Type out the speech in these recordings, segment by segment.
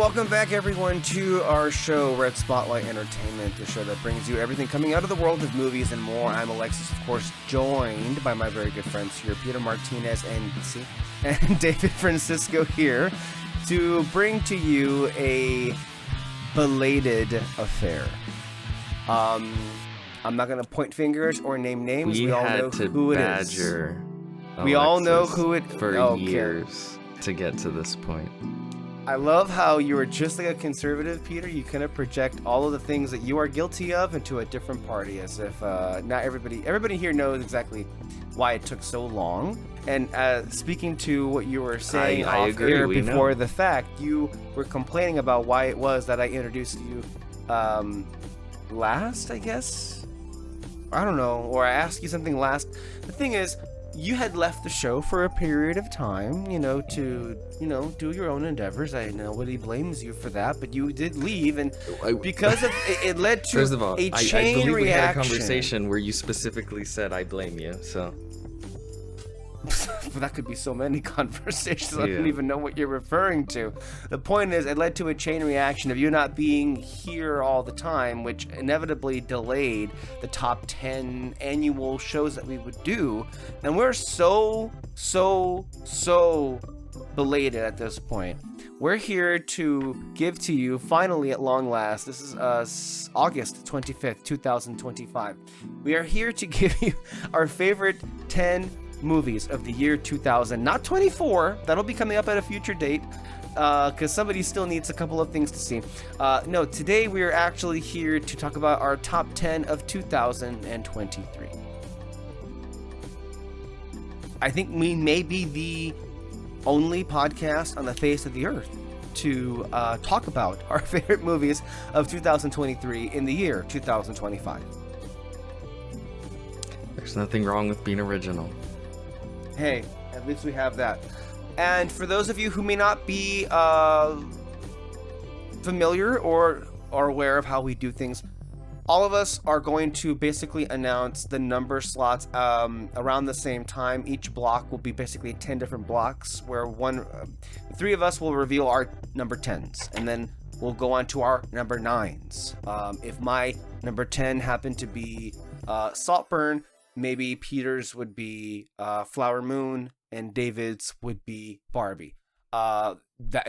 welcome back everyone to our show, Red Spotlight Entertainment, the show that brings you everything coming out of the world of movies and more. I'm Alexis, of course, joined by my very good friends here, Peter Martinez and David Francisco here, to bring to you a belated affair. I'm not going to point fingers or name names. We all know who it is. We all know who it is. For years to get to this point. I love how you are just like a conservative, Peter. You kind of project all of the things that you are guilty of into a different party, as if not everybody here knows exactly why it took so long. And speaking to what you were saying off air before the fact, you were complaining about why it was that I introduced you last, I guess? I don't know, or I asked you something last. The thing is, you had left the show for a period of time, to, do your own endeavors. I know nobody blames you for that, but you did leave, and because of it led to first of all, a chain I believe reaction. We had a conversation where you specifically said, I blame you, so... That could be so many conversations. I don't even know what you're referring to. The point is, it led to a chain reaction of you not being here all the time, which inevitably delayed the top 10 annual shows that we would do. And we're so belated at this point. We're here to give to you, finally at long last, this is August 25th, 2025. We are here to give you our favorite 10 movies of the year 2000, not 24. That'll be coming up at a future date, because somebody still needs a couple of things to see. No, today we are actually here to talk about our top 10 of 2023. I think we may be the only podcast on the face of the earth to talk about our favorite movies of 2023 in the year 2025. There's nothing wrong with being original. Hey, at least we have that. And for those of you who may not be familiar or aware of how we do things, all of us are going to basically announce the number slots around the same time. Each block will be basically 10 different blocks, where three of us will reveal our number 10s, and then we'll go on to our number 9s. If my number 10 happened to be Saltburn, maybe Peter's would be Flower Moon, and David's would be Barbie. And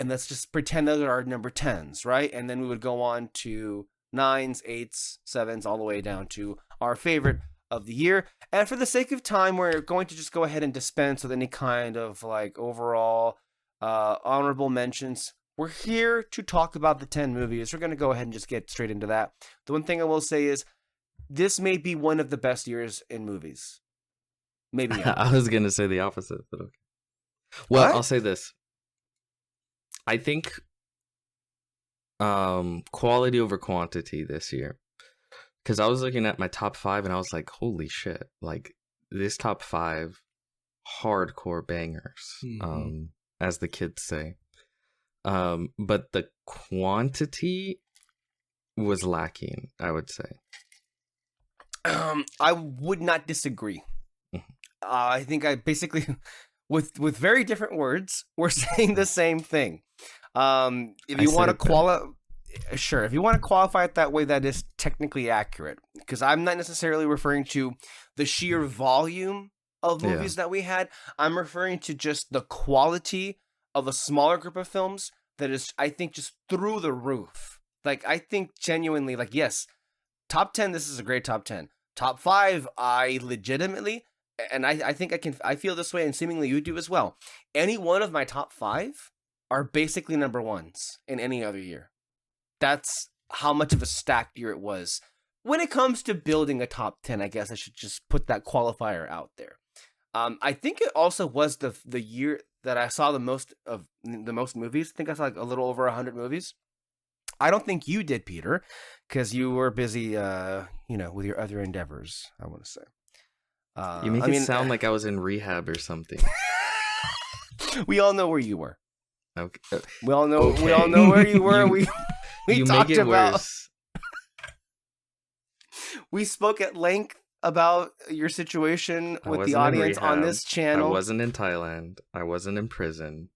let's just pretend those are our number 10s, right? And then we would go on to 9s, 8s, 7s, all the way down to our favorite of the year. And for the sake of time, we're going to just go ahead and dispense with any kind of overall honorable mentions. We're here to talk about the 10 movies. We're going to go ahead and just get straight into that. The one thing I will say is, this may be one of the best years in movies. Maybe. I was going to say the opposite, but okay. Well, what? I'll say this. I think quality over quantity this year. Because I was looking at my top 5 and I was like,, holy shit. This top 5 hardcore bangers, as the kids say. But the quantity was lacking, I would say. I would not disagree. I think I basically, with very different words, we're saying the same thing. If you want to qualify it that way, that is technically accurate. Because I'm not necessarily referring to the sheer volume of movies that we had. I'm referring to just the quality of a smaller group of films that is, I think, just through the roof. I think genuinely, yes. Top 10, this is a great top 10. Top 5, I legitimately, and I think I feel this way, and seemingly you do as well. Any one of my top 5 are basically number 1s in any other year. That's how much of a stacked year it was. When it comes to building a top 10, I guess I should just put that qualifier out there. I think it also was the year that I saw the most movies. I think I saw a little over 100 movies. I don't think you did, Peter, because you were busy, with your other endeavors, I want to say. You make it sound like I was in rehab or something. We all know where you were. Okay. We all know where you were. we talked about. Worse. We spoke at length about your situation with the audience on this channel. I wasn't in Thailand. I wasn't in prison.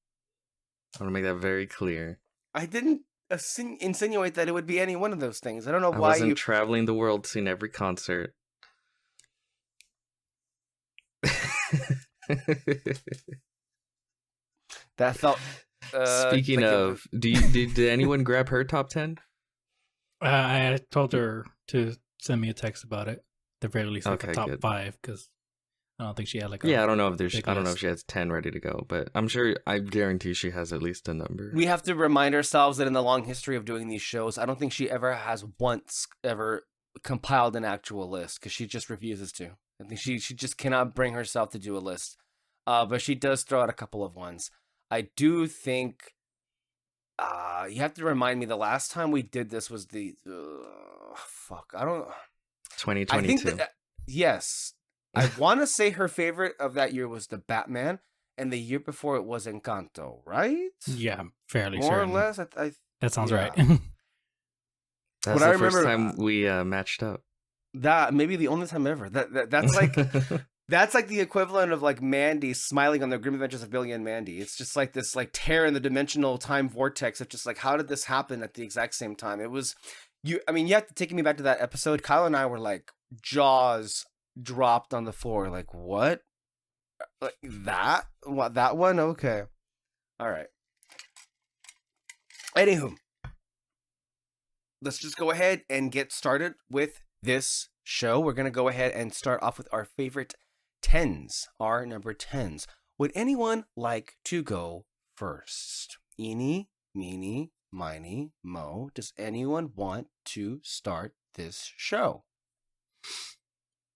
I want to make that very clear. I didn't insinuate that it would be any one of those things. I don't know I why wasn't you. traveling the world, seeing every concert. That felt Speaking like it was. of, did anyone grab her top 10? I told her to send me a text about it. At the very least, like a Okay, top good. 5, because I don't think she had like a Yeah, I don't know if big I don't know if list. she has 10 ready to go, but I guarantee she has at least a number. We have to remind ourselves that in the long history of doing these shows, I don't think she ever has once ever compiled an actual list because she just refuses to. I think she just cannot bring herself to do a list. But she does throw out a couple of ones. I do think you have to remind me the last time we did this was the fuck. I don't. I 2022. think that yes, I want to say her favorite of that year was the Batman, and the year before it was Encanto, right? Yeah, I'm fairly More certain. or less. That sounds yeah. right. That's What I the first remember- time we matched up. That maybe the only time ever. That's like that's like the equivalent of like Mandy smiling on the Grim Adventures of Billy and Mandy. It's just like this like tear in the dimensional time vortex of just like how did this happen at the exact same time? It was you. I mean, you have to take me back to that episode. Kyle and I were like jaws dropped on the floor. Like what? Like that? What that one? Okay. All right. Anywho, let's just go ahead and get started with this show. We're going to go ahead and start off with our favorite 10s, our number 10s. Would anyone like to go first? Eeny, meeny, miny, mo. Does anyone want to start this show?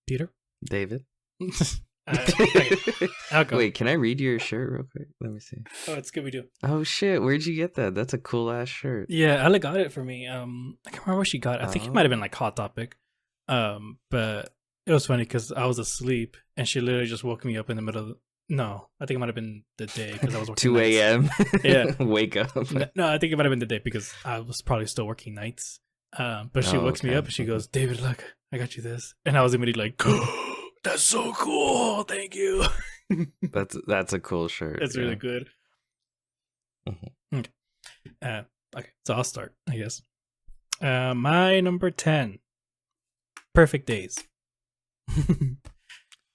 Peter? David? Okay, I'll go. Wait, can I read your shirt real quick? Let me see. Oh, it's Scooby-Doo. Oh shit, where'd you get that? That's a cool ass shirt. Yeah, Alec got it for me. I can't remember where she got it. I think it might have been like Hot Topic. But it was funny because I was asleep and she literally just woke me up in the middle of no, I think it might have been the day because I was working 2 nights. a.m. Yeah. Wake up. No, I think it might have been the day because I was probably still working nights. But she wakes me up and she goes, "David, look, I got you this." And I was immediately like, "That's so cool. Thank you." That's a cool shirt. It's really good. Mhm. Okay. Okay, so I'll start, I guess. My number 10, Perfect Days.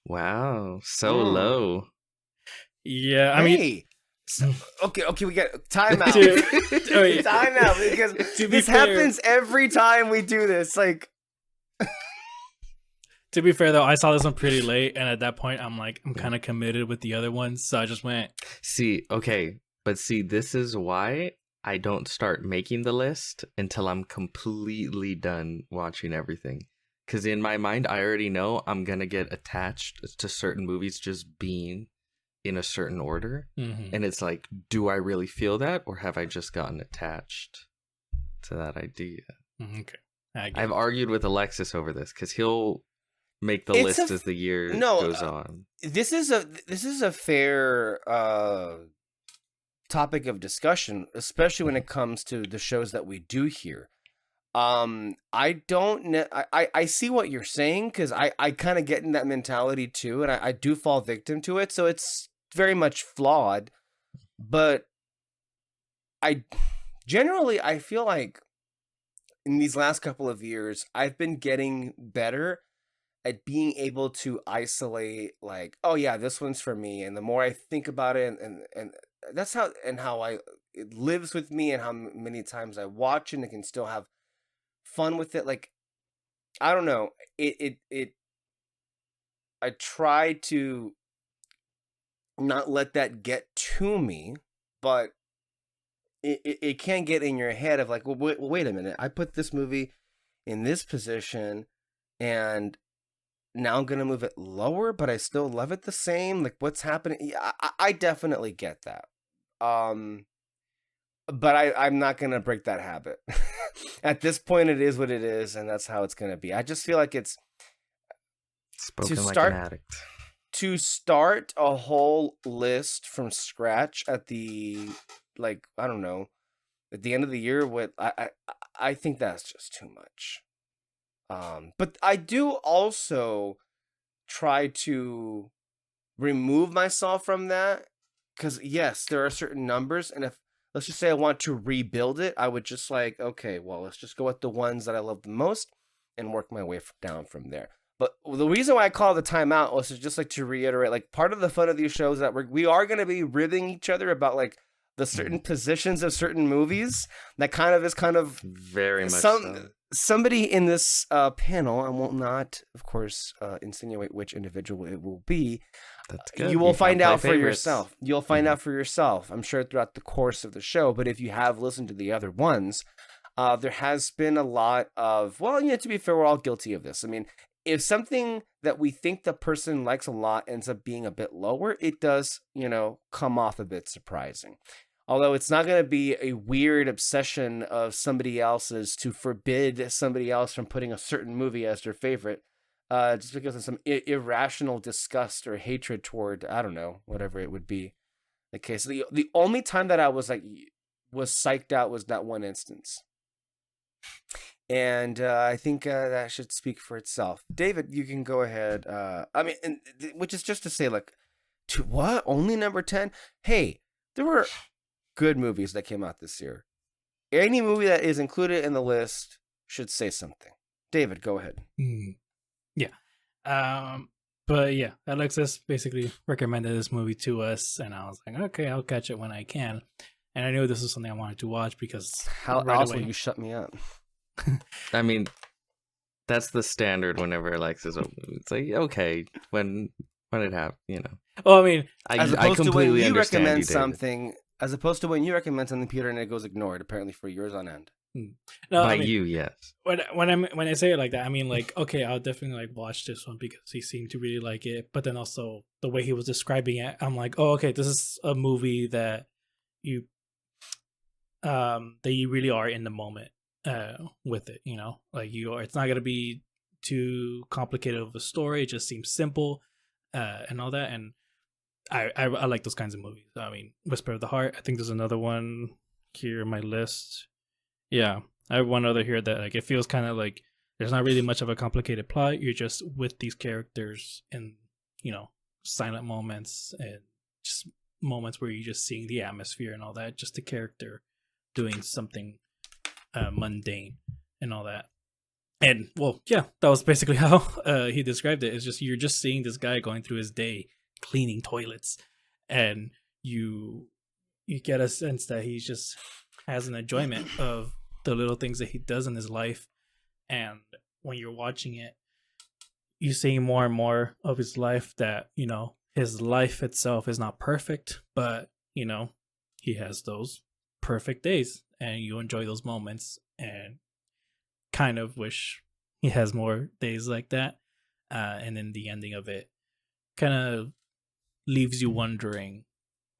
Wow, so low. Yeah, I mean, Okay, we got time out. Wait. Time out because To be this fair- happens every time we do this. Like, to be fair though, I saw this one pretty late, and at that point, I'm kind of committed with the other ones, so I just went. See, okay, but see, this is why I don't start making the list until I'm completely done watching everything. Because in my mind, I already know I'm gonna get attached to certain movies just being in a certain order. Mm-hmm. And it's like, do I really feel that, or have I just gotten attached to that idea? Okay, I get I've it. argued with Alexis over this because he'll make the It's list a as the year no, goes on. this is a fair topic of discussion, especially when it comes to the shows that we do here. I don't know. I see what you're saying because I kind of get in that mentality too, and I do fall victim to it. So it's very much flawed, but I feel like in these last couple of years I've been getting better at being able to isolate like, oh yeah, this one's for me, and the more I think about it, and that's how it lives with me, and how many times I watch it and can still have fun with it. Like, I don't know, I try to not let that get to me, but it can get in your head of like, well, wait a minute, I put this movie in this position, and now I'm gonna move it lower, but I still love it the same. Like, what's happening? Yeah, I definitely get that. But I'm not gonna break that habit. At this point, it is what it is, and that's how it's gonna be. I just feel like it's Spoken like start- an addict. to start a whole list from scratch at the, like, I don't know, at the end of the year. What I think that's just too much. But I do also try to remove myself from that, because yes, there are certain numbers, and if, let's just say I want to rebuild it, I would just like, okay, well, let's just go with the ones that I love the most and work my way down from there. But the reason why I call the timeout was just like to reiterate, like part of the fun of these shows that we are going to be ribbing each other about like the certain positions of certain movies. That kind of very much so. Somebody in this panel, I will not, of course, insinuate which individual it will be. That's good. You will find out for yourself. You'll find out for yourself, I'm sure, throughout the course of the show. But if you have listened to the other ones, there has been a lot of, well, to be fair, we're all guilty of this. I mean, if something that we think the person likes a lot ends up being a bit lower, it does, come off a bit surprising. Although it's not going to be a weird obsession of somebody else's to forbid somebody else from putting a certain movie as their favorite, just because of some irrational disgust or hatred toward, I don't know, whatever it would be the case. The only time that I was psyched out was that one instance. And I think that should speak for itself. David, you can go ahead. Which is just to say, like, to what? Only number 10? Hey, there were good movies that came out this year. Any movie that is included in the list should say something. David, go ahead. Yeah. But yeah, Alexis basically recommended this movie to us, and I was like, okay, I'll catch it when I can. And I knew this was something I wanted to watch because how else will you shut me up? I mean, that's the standard whenever Alexis opens. It's like, okay, when it happens, Well, I mean, as opposed to when you recommend David. something, Peter, and it goes ignored, apparently for years on end. No, By you, yes. When I say it like that, I mean, like, okay, I'll definitely like watch this one because he seemed to really like it. But then also the way he was describing it, I'm like, oh, okay, this is a movie that you really are in the moment with it, like it's not gonna be too complicated of a story. It just seems simple and all that, and I like those kinds of movies. I mean, Whisper of the Heart, I think there's another one here in my list. Yeah, I have one other here that like it feels kind of like there's not really much of a complicated plot. You're just with these characters in silent moments and just moments where you're just seeing the atmosphere and all that, just the character doing something mundane and all that. And well, yeah, that was basically how he described it. It's just you're just seeing this guy going through his day cleaning toilets, and you get a sense that he just has an enjoyment of the little things that he does in his life. And when you're watching it, you see more and more of his life that his life itself is not perfect, but he has those perfect days, and you enjoy those moments and kind of wish he has more days like that. And then the ending of it kind of leaves you wondering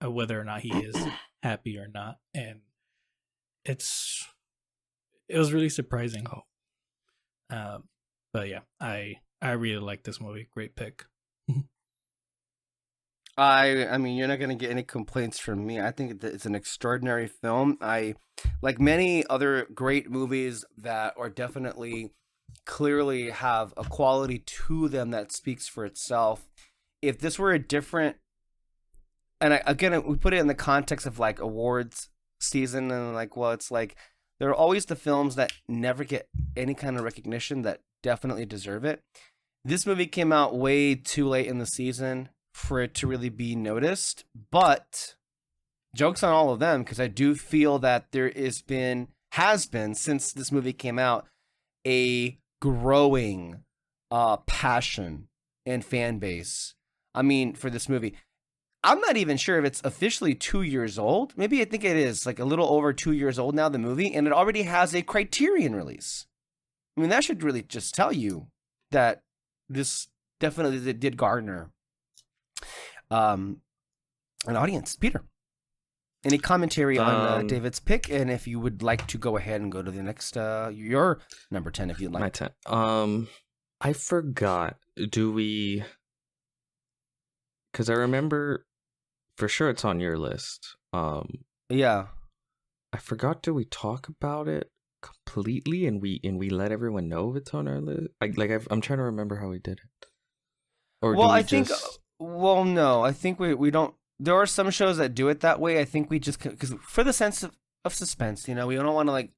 whether or not he is happy or not. And it was really surprising. But yeah, I really like this movie. Great pick. I mean, you're not going to get any complaints from me. I think it's an extraordinary film. I like many other great movies that are definitely clearly have a quality to them that speaks for itself. If this were a different, and we put it in the context of like awards season, and like, well, it's like there are always the films that never get any kind of recognition that definitely deserve it. This movie came out way too late in the season for it to really be noticed, but joke's on all of them, because I do feel that there has been since this movie came out a growing passion and fan base. I mean, for this movie, I'm not even sure if it's officially 2 years old. Maybe I think it is like a little over 2 years old now, the movie, and it already has a Criterion release. I mean, that should really just tell you that this definitely did garner an audience. Peter, any commentary on David's pick? And if you would like to go ahead and go to the next, your number 10, if you'd like. My 10. I forgot. Do we? Because I remember for sure it's on your list. Yeah. I forgot. Do we talk about it completely and we let everyone know if it's on our list? I'm trying to remember how we did it. Or well, I think. Well, no, I think we don't there are some shows that do it that way. I think we just because for the sense of suspense, you know, we don't want to like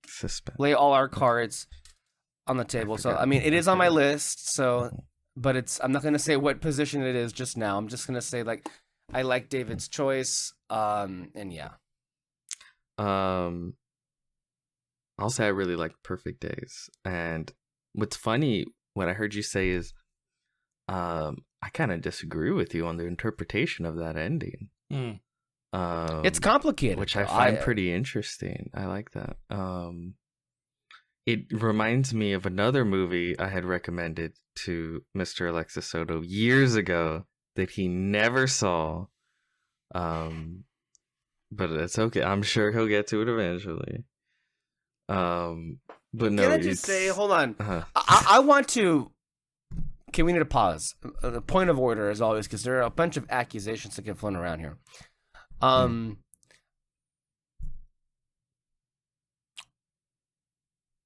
lay all our cards on the table. So I mean, it is on my list. So, but I'm not gonna say what position it is just now. I'm just gonna say like I like David's choice. And yeah. I'll say I really like Perfect Days. And what's funny, what I heard you say is, I kind of disagree with you on the interpretation of that ending. It's complicated, which I find pretty interesting. I like that. It reminds me of another movie I had recommended to Mr. Alexis Soto years ago that he never saw. But it's okay. I'm sure he'll get to it eventually. But no, can I just say, hold on. I want to. Okay, we need to pause. The point of order, as always, because there are a bunch of accusations that get flown around here. I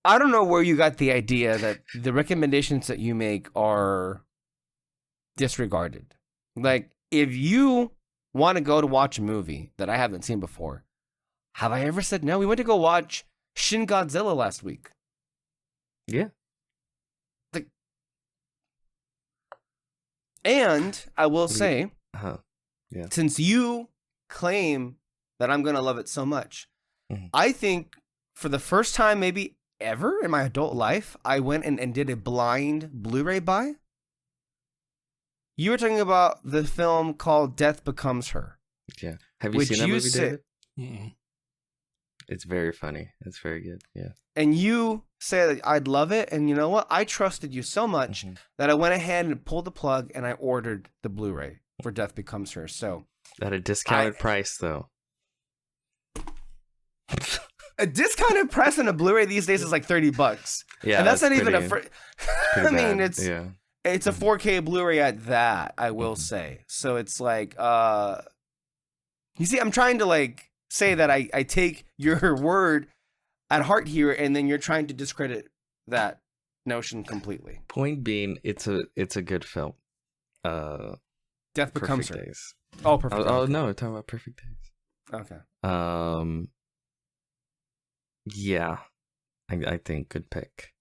don't know where you got the idea that the recommendations that you make are disregarded. Like, if you want to go to watch a movie that I haven't seen before, have I ever said no? We went to go watch Shin Godzilla last week. Yeah. And I will say, yeah, since you claim that I'm going to love it so much, I think for the first time maybe ever in my adult life, I went and did a blind Blu-ray buy. You were talking about the film called Death Becomes Her. Yeah. Have you seen that movie, David? Mm-mm. It's very funny. It's very good. Yeah. And you said that I'd love it. And you know what? I trusted you so much that I went ahead and pulled the plug and I ordered the Blu-ray for Death Becomes Her. So at a discounted price, though. A discounted price on a Blu-ray these days is like $30. Yeah. And that's not even a I mean, bad. It's a 4K Blu-ray at that, I will say. So it's like, you see, I'm trying to like say that I take your word at heart here, and then you're trying to discredit that notion completely. Point being, it's a good film. Death Becomes Her. Days. Oh, Perfect Days. Oh no, we're talking about Perfect Days. Okay. Yeah, I think good pick.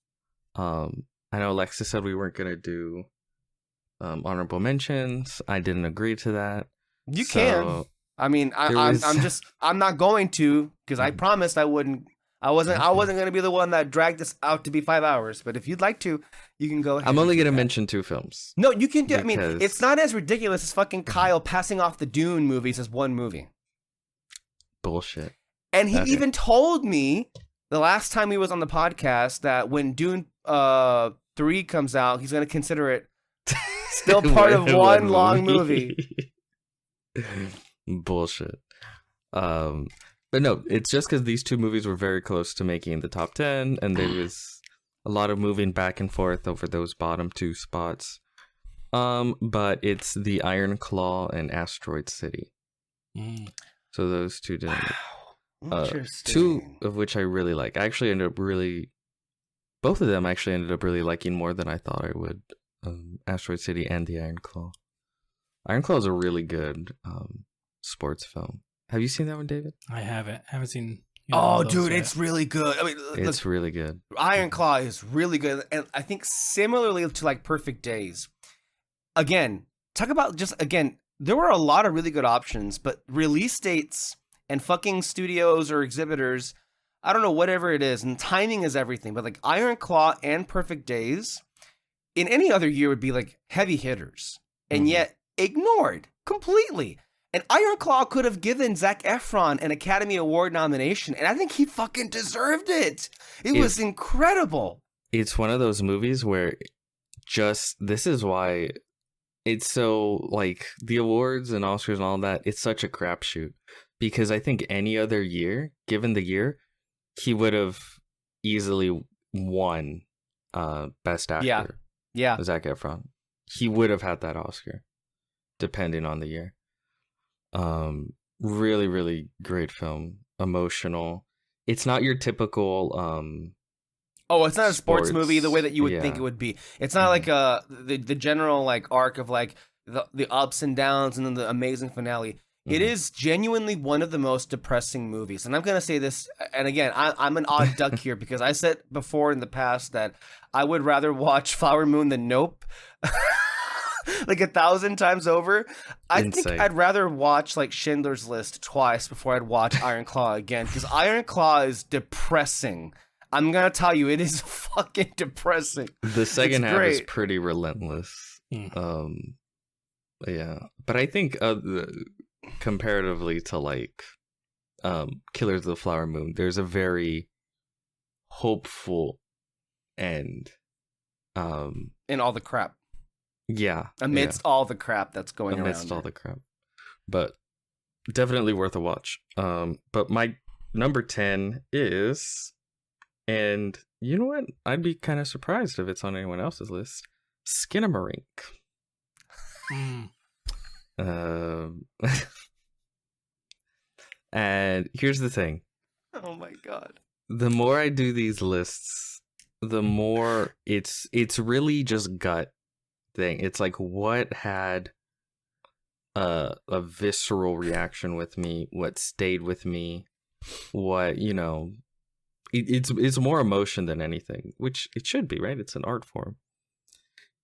I know Alexis said we weren't gonna do honorable mentions. I didn't agree to that. You can. I mean, I'm not going to, because I promised I wouldn't. I wasn't going to be the one that dragged this out to be 5 hours. But if you'd like to, you can go ahead. I'm only going to mention 2 films. No, you can do. I mean, it's not as ridiculous as fucking Kyle passing off the Dune movies as one movie. Bullshit. And he even told me the last time he was on the podcast that when Dune 3 comes out, he's going to consider it still part of one long movie. Bullshit. But no, it's just because these 2 movies were very close to making the top 10, and there was a lot of moving back and forth over those bottom 2 spots. But it's the Iron Claw and Asteroid City. So those 2 didn't. Interesting. 2 of which I really like. Both of them actually ended up really liking more than I thought I would. Asteroid City and the Iron Claw. Iron Claw is a really good sports film. Have you seen that one, David? I haven't. I haven't seen. Oh, dude, it's really good. I mean, it's really good. Iron Claw is really good, and I think similarly to like Perfect Days. Again, talk about there were a lot of really good options, but release dates and fucking studios or exhibitors, I don't know, whatever it is, and timing is everything. But like Iron Claw and Perfect Days, in any other year would be like heavy hitters, and yet ignored completely. And Iron Claw could have given Zac Efron an Academy Award nomination, and I think he fucking deserved it. It was incredible. It's one of those movies where this is why it's so, like, the awards and Oscars and all that, it's such a crapshoot. Because I think any other year, given the year, he would have easily won Best Actor. Yeah. Zac Efron. He would have had that Oscar, depending on the year. Really, really great film. Emotional. It's not your typical it's not a sports movie the way that you would think it would be. It's not like the general like arc of like the ups and downs and then the amazing finale. It is genuinely one of the most depressing movies. And I'm going to say this, and again, I'm an odd duck here because I said before in the past that I would rather watch Flower Moon than Nope. Like 1,000 times over. I think I'd rather watch like Schindler's List twice before I'd watch Iron Claw again, because Iron Claw is depressing. I'm going to tell you, it is fucking depressing. The second half is pretty relentless. Yeah. But I think comparatively to like Killers of the Flower Moon, there's a very hopeful end. In all the crap. Yeah. Amidst all the crap that's going around. Amidst all the crap. But definitely worth a watch. But my number 10 is, and you know what? I'd be kind of surprised if it's on anyone else's list. Skinamarink. And here's the thing. Oh my god. The more I do these lists, the more it's really just gut thing. It's like what had a visceral reaction with me, what stayed with me, what, you know, it's more emotion than anything, which it should be, right? It's an art form.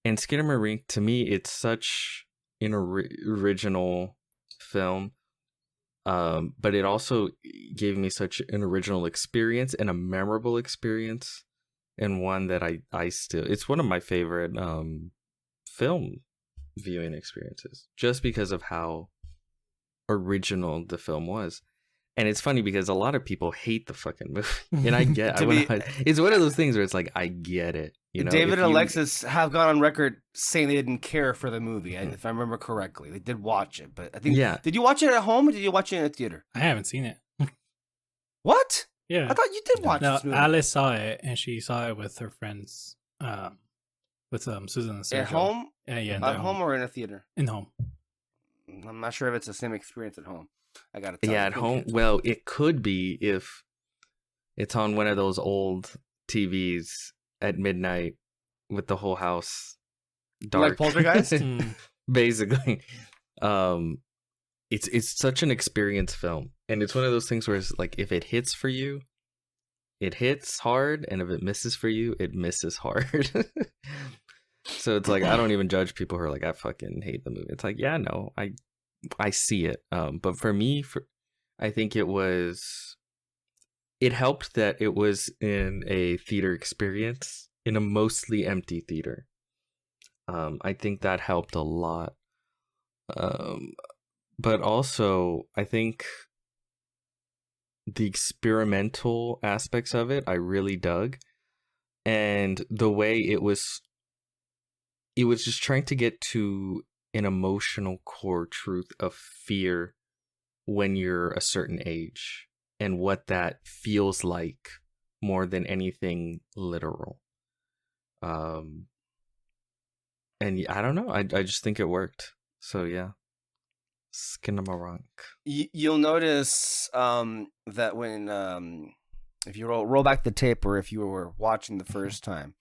And Skinamarink, to me, it's such an original film, but it also gave me such an original experience and a memorable experience, and one that I still, it's one of my favorite film viewing experiences, just because of how original the film was. And it's funny because a lot of people hate the fucking movie, and I get it's one of those things where it's like, I get it. You know, David and Alexis have gone on record saying they didn't care for the movie, if I remember correctly. They did watch it, but I think, did you watch it at home or did you watch it in a theater? I haven't seen it. What? Yeah, I thought you did watch this movie. Alice saw it, and she saw it with her friends, with Susan and Sergio. At home? Yeah, at home or in a theater? In home. I'm not sure if it's the same experience at home. I gotta tell you. Yeah, at home. Well, it could be if it's on one of those old TVs at midnight with the whole house dark. Like Poltergeist? Basically. It's such an experience film. And it's one of those things where it's like, if it hits for you, it hits hard, and if it misses for you, it misses hard. So it's like, I don't even judge people who are like, I fucking hate the movie. It's like, yeah, no, I see it. But for me, I think it helped that it was in a theater experience, in a mostly empty theater. I think that helped a lot. But also, I think the experimental aspects of it, I really dug. And the way it was just trying to get to an emotional core truth of fear when you're a certain age, and what that feels like more than anything literal. And I don't know, I just think it worked. So yeah, Skinamarink. You'll notice that when if you roll back the tape, or if you were watching the first time,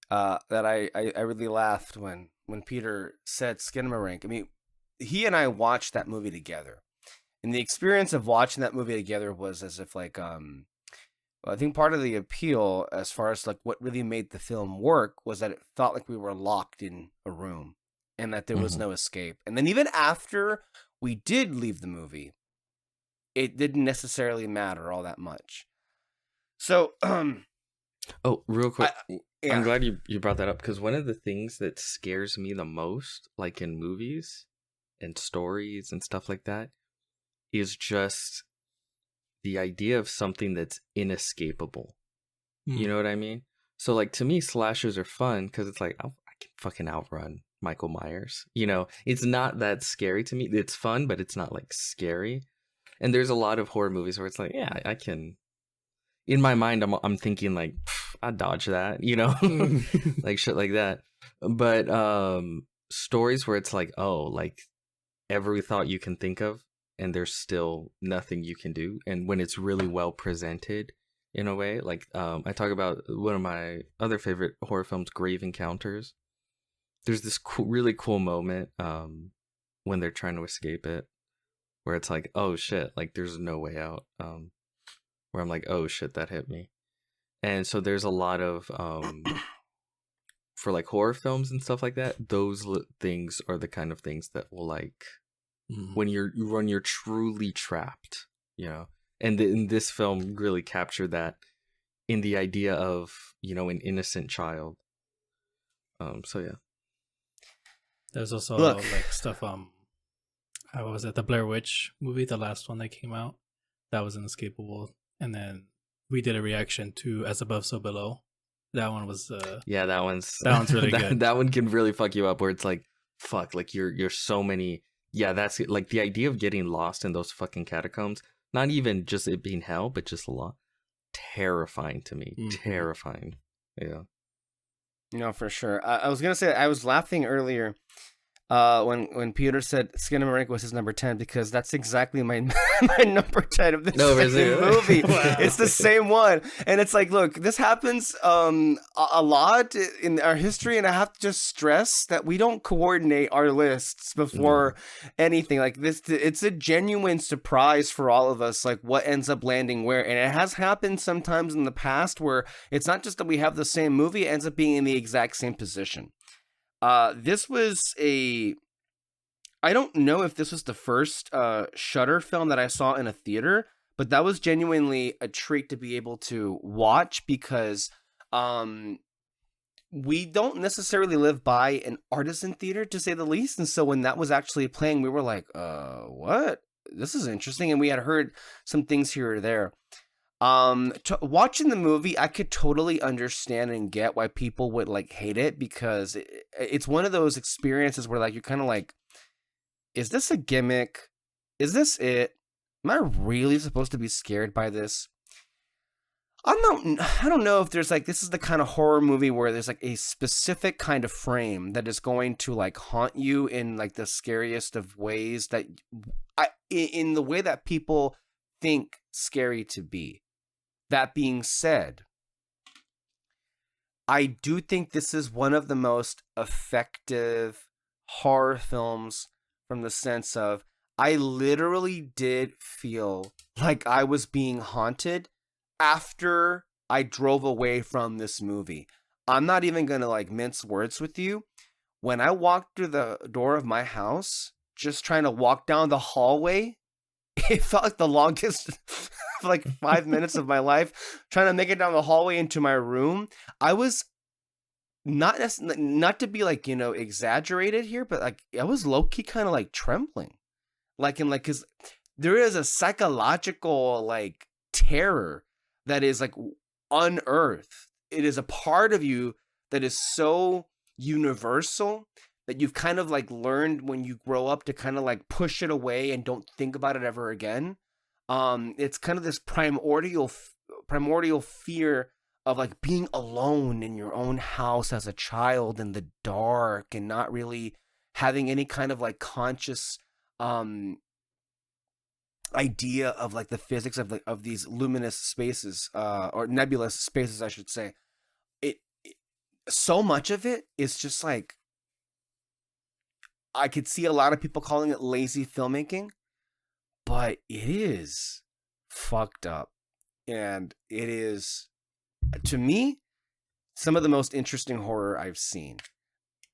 that I really laughed when Peter said Skinamarink. I mean, he and I watched that movie together, and the experience of watching that movie together was as if like I think part of the appeal, as far as like what really made the film work, was that it felt like we were locked in a room and that there was no escape. And then even after we did leave the movie, it didn't necessarily matter all that much. So oh, real quick, I'm glad you brought that up, because one of the things that scares me the most, like in movies and stories and stuff like that, is just the idea of something that's inescapable. You know what I mean? So like, to me, slashers are fun because it's like, I can fucking outrun Michael Myers. You know, it's not that scary to me. It's fun, but it's not like scary. And there's a lot of horror movies where it's like, yeah, I can. In my mind, I'm thinking like, I dodge that, you know, like shit like that. But stories where it's like, oh, like every thought you can think of, and there's still nothing you can do. And when it's really well presented in a way, like I talk about one of my other favorite horror films, Grave Encounters. There's this really cool moment when they're trying to escape it. where it's like, oh shit, like there's no way out. Where I'm like, oh shit, that hit me. And so there's a lot of for like horror films and stuff like that. Those things are the kind of things that will like when you're truly trapped, you know. And in this film really captured that in the idea of, you know, an innocent child. So yeah. There's also Look. like stuff. How was it? The Blair Witch movie, the last one that came out, that was inescapable. And then we did a reaction to As Above, So Below. That one was yeah, that one's really good. That one can really fuck you up, where it's like, fuck, like you're so many. Yeah, that's like the idea of getting lost in those fucking catacombs. Not even just it being hell, but just a lot. Terrifying to me. Terrifying. Yeah. No, for sure. I was gonna say I was laughing earlier when Peter said Skinamarink was his number 10, because that's exactly my my number 10 of this movie. Wow. It's the same one, and it's like, look, this happens a lot in our history, and I have to just stress that we don't coordinate our lists before anything like this. It's a genuine surprise for all of us, like what ends up landing where, and it has happened sometimes in the past where it's not just that we have the same movie, it ends up being in the exact same position. This was I don't know if this was the first Shudder film that I saw in a theater, but that was genuinely a treat to be able to watch, because we don't necessarily live by an artisan theater, to say the least. And so when that was actually playing, we were like, what? This is interesting. And we had heard some things here or there. Watching the movie, I could totally understand and get why people would like hate it, because it's one of those experiences where like you're kind of like, is this a gimmick? Is this it? Am I really supposed to be scared by this? I don't know if there's like, this is the kind of horror movie where there's like a specific kind of frame that is going to like haunt you in like the scariest of ways, that in the way that people think scary to be. That being said, I do think this is one of the most effective horror films, from the sense of I literally did feel like I was being haunted after I drove away from this movie. I'm not even going to like mince words with you. When I walked through the door of my house, just trying to walk down the hallway, it felt like the longest like 5 minutes of my life, trying to make it down the hallway into my room. I was not to be like, you know, exaggerated here, but like I was low-key kind of like trembling, like, in like, because there is a psychological like terror that is like unearthed. It is a part of you that is so universal that you've kind of like learned when you grow up to kind of like push it away and don't think about it ever again. It's kind of this primordial fear of like being alone in your own house as a child in the dark, and not really having any kind of like conscious idea of like the physics of these luminous spaces, or nebulous spaces, I should say. So much of it is just like, I could see a lot of people calling it lazy filmmaking, but it is fucked up. And it is, to me, some of the most interesting horror I've seen.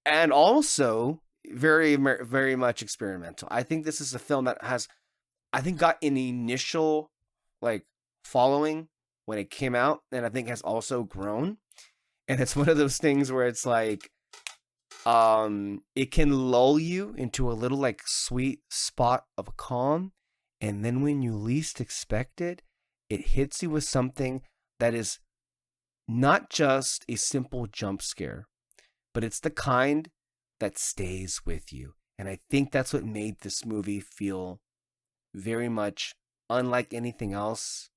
And also very, very much experimental. I think this is a film that has, I think, got an initial like following when it came out, and I think has also grown. And it's one of those things where it's like, it can lull you into a little like sweet spot of calm, and then when you least expect it, it hits you with something that is not just a simple jump scare, but it's the kind that stays with you. And I think that's what made this movie feel very much unlike anything else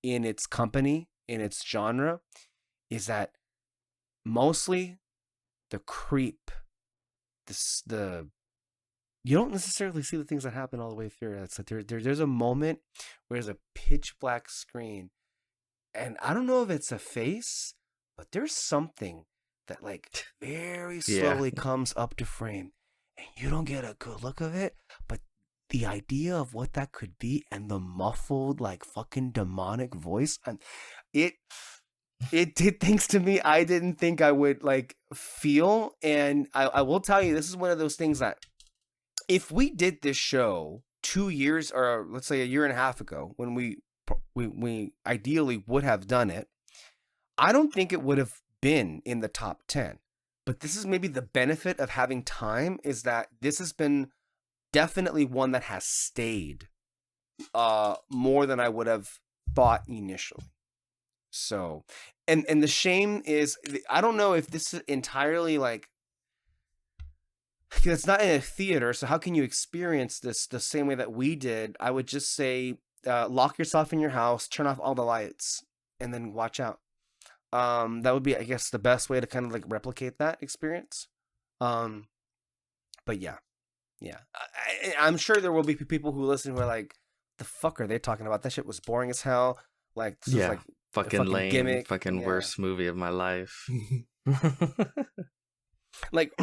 in its company, in its genre, is that mostly the creep, you don't necessarily see the things that happen all the way through. It's like there's a moment where there's a pitch black screen, and I don't know if it's a face, but there's something that like very slowly comes up to frame, and you don't get a good look of it, but the idea of what that could be and the muffled, like fucking demonic voice, and it did things to me I didn't think I would like feel. And I will tell you, this is one of those things that if we did this show 2 years, or let's say a year and a half ago, when we ideally would have done it, I don't think it would have been in the top 10. But this is maybe the benefit of having time, is that this has been definitely one that has stayed more than I would have thought initially. So, and the shame is, I don't know if this is entirely like, because it's not in a theater, so how can you experience this the same way that we did? I would just say, lock yourself in your house, turn off all the lights, and then watch out. That would be, I guess, the best way to kind of like replicate that experience. But yeah. I'm sure there will be people who listen who are like, the fuck are they talking about? That shit was boring as hell. Like, this is like fucking lame, gimmick. fucking worst movie of my life. Like,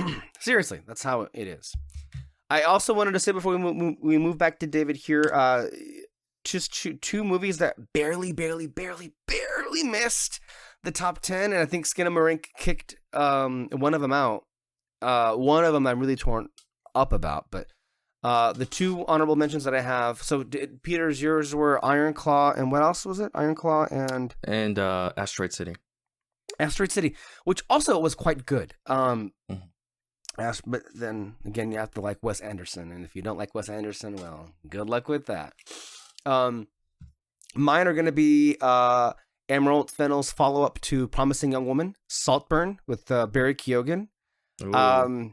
seriously, that's how it is. I also wanted to say before we move back to David here, just two movies that barely missed the top 10, and I think Skinamarink kicked one of them out. One of them I'm really torn up about, but the two honorable mentions that I have. So, Peter's, yours were Iron Claw, and what else was it? Iron Claw and Asteroid City. Asteroid City, which also was quite good. But then again, you have to like Wes Anderson, and if you don't like Wes Anderson, well, good luck with that. Mine are going to be Emerald Fennell's follow-up to Promising Young Woman, Saltburn, with Barry Keoghan. I've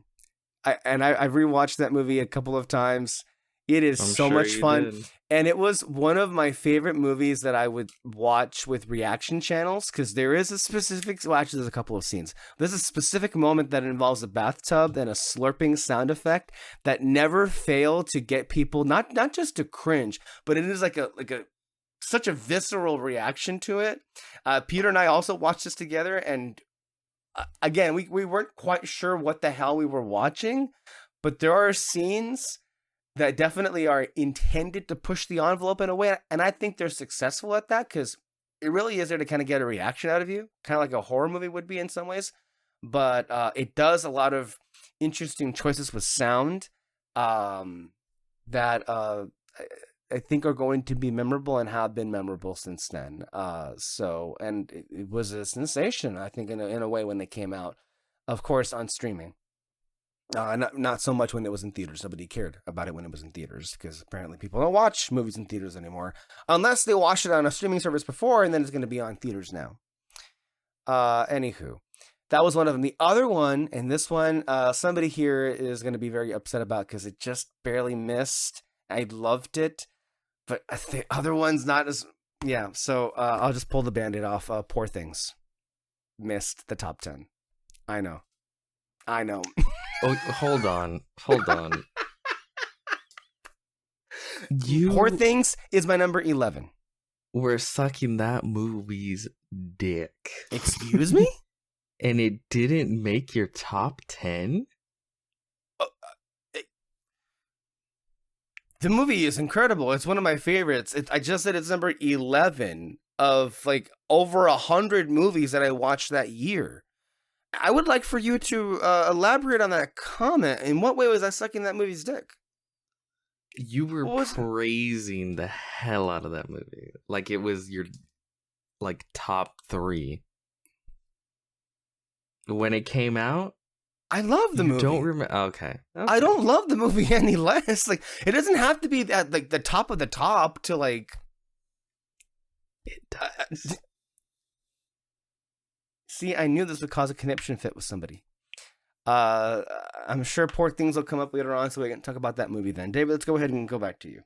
rewatched that movie a couple of times. It is so much fun. And it was one of my favorite movies that I would watch with reaction channels, because there is a specific, well, actually there's a couple of scenes. There's a specific moment that involves a bathtub and a slurping sound effect that never fail to get people not just to cringe, but it is like a such a visceral reaction to it. Peter and I also watched this together, and again, we weren't quite sure what the hell we were watching, but there are scenes that definitely are intended to push the envelope in a way, and I think they're successful at that, because it really is there to kind of get a reaction out of you, kind of like a horror movie would be in some ways, but it does a lot of interesting choices with sound that I think are going to be memorable and have been memorable since then. And it was a sensation, I think, in a way when they came out, of course, on streaming. Not so much when it was in theaters. Nobody cared about it when it was in theaters, because apparently people don't watch movies in theaters anymore unless they watched it on a streaming service before, and then it's going to be on theaters now. Anywho, that was one of them. The other one, and this one, somebody here is going to be very upset about, because it just barely missed. I loved it, but the other one's not as... Yeah, so I'll just pull the Band-Aid off. Poor Things missed the top 10. I know. Oh, hold on. Poor Things is my number 11. We're sucking that movie's dick. Excuse me? And it didn't make your top 10? The movie is incredible. It's one of my favorites. I just said it's number 11 of like over 100 movies that I watched that year. I would like for you to elaborate on that comment. In what way was I sucking that movie's dick? You were praising the hell out of that movie. Like it was your like top 3. When it came out, I love the movie. Don't remember? Okay. I don't love the movie any less. Like, it doesn't have to be at like the top of the top to like. It does. See, I knew this would cause a conniption fit with somebody. I'm sure Poor Things will come up later on, so we can talk about that movie then. David, let's go ahead and go back to you.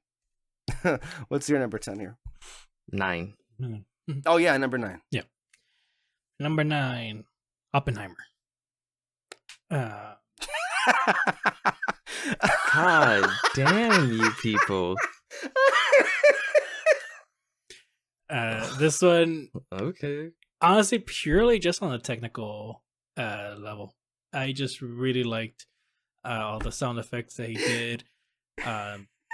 What's your number 10 here? 9. Mm-hmm. Oh yeah, number 9. Yeah. Number 9, Oppenheimer. God damn you people. This one, okay. Honestly, purely just on a technical level. I just really liked all the sound effects that he did.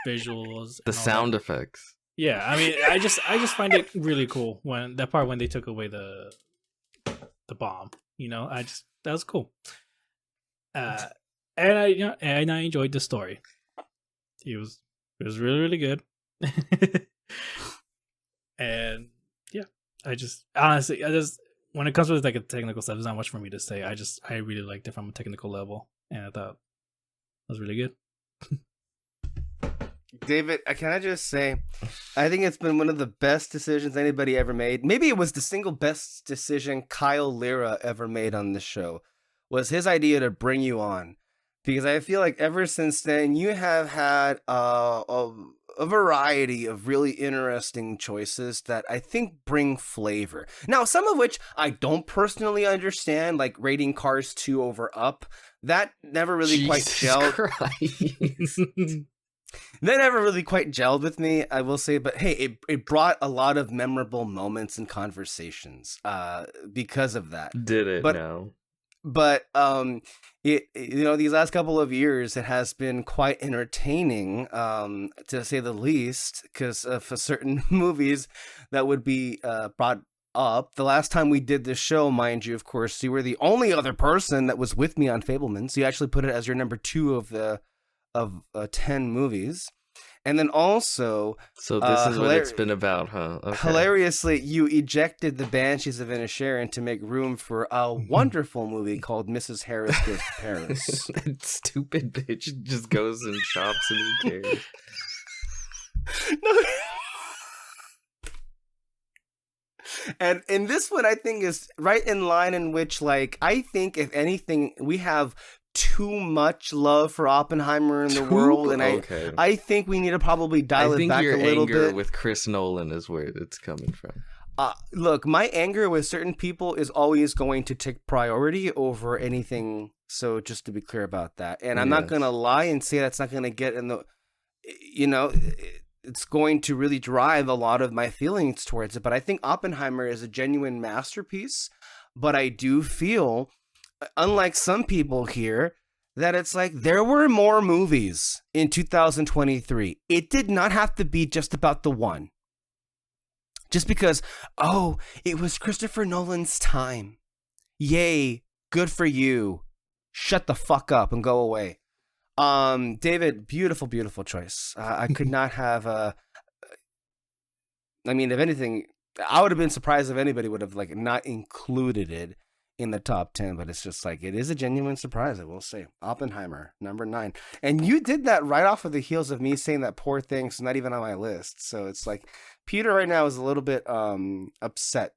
visuals, The and all sound that. effects. Yeah, I mean, I just find it really cool when they took away the bomb. That was cool. And I enjoyed the story. It was really, really good. And yeah, I just honestly, when it comes to like a technical stuff, there's not much for me to say. I really liked it from a technical level, and I thought it was really good. David, can I just say, I think it's been one of the best decisions anybody ever made. Maybe it was the single best decision Kyle Lira ever made on this show, was his idea to bring you on. Because I feel like ever since then, you have had a variety of really interesting choices that I think bring flavor. Now, some of which I don't personally understand, like rating Cars 2 over Up. That never really quite gelled. That never really quite gelled with me, I will say. But hey, it brought a lot of memorable moments and conversations because of that. Did it? But No. But these last couple of years, it has been quite entertaining, to say the least, because for certain movies that would be brought up. The last time we did this show, mind you, of course, you were the only other person that was with me on Fableman, so you actually put it as your number 2 of 10 movies. And then also, so this is what it's been about, huh? Okay. Hilariously, you ejected the Banshees of Inisherin to make room for a wonderful movie called Mrs. Harris Goes to Paris. That stupid bitch just goes and shops and who cares? No. And this one, I think, is right in line in which, like, I think, if anything, we have too much love for Oppenheimer in the world, and I think we need to probably dial it back a little bit. Your anger with Chris Nolan is where it's coming from. Look, my anger with certain people is always going to take priority over anything. So just to be clear about that, and I'm not going to lie and say that's not going to get in the, it's going to really drive a lot of my feelings towards it. But I think Oppenheimer is a genuine masterpiece. But I do feel, unlike some people here, that it's like there were more movies in 2023. It did not have to be just about the one. Just because, it was Christopher Nolan's time. Yay, good for you. Shut the fuck up and go away. David, beautiful, beautiful choice. I could not have, I mean, if anything, I would have been surprised if anybody would have like not included it in the top 10, but it's just like, it is a genuine surprise, I will say. Oppenheimer, number 9. And you did that right off of the heels of me saying that Poor Things not even on my list. So it's like, Peter right now is a little bit upset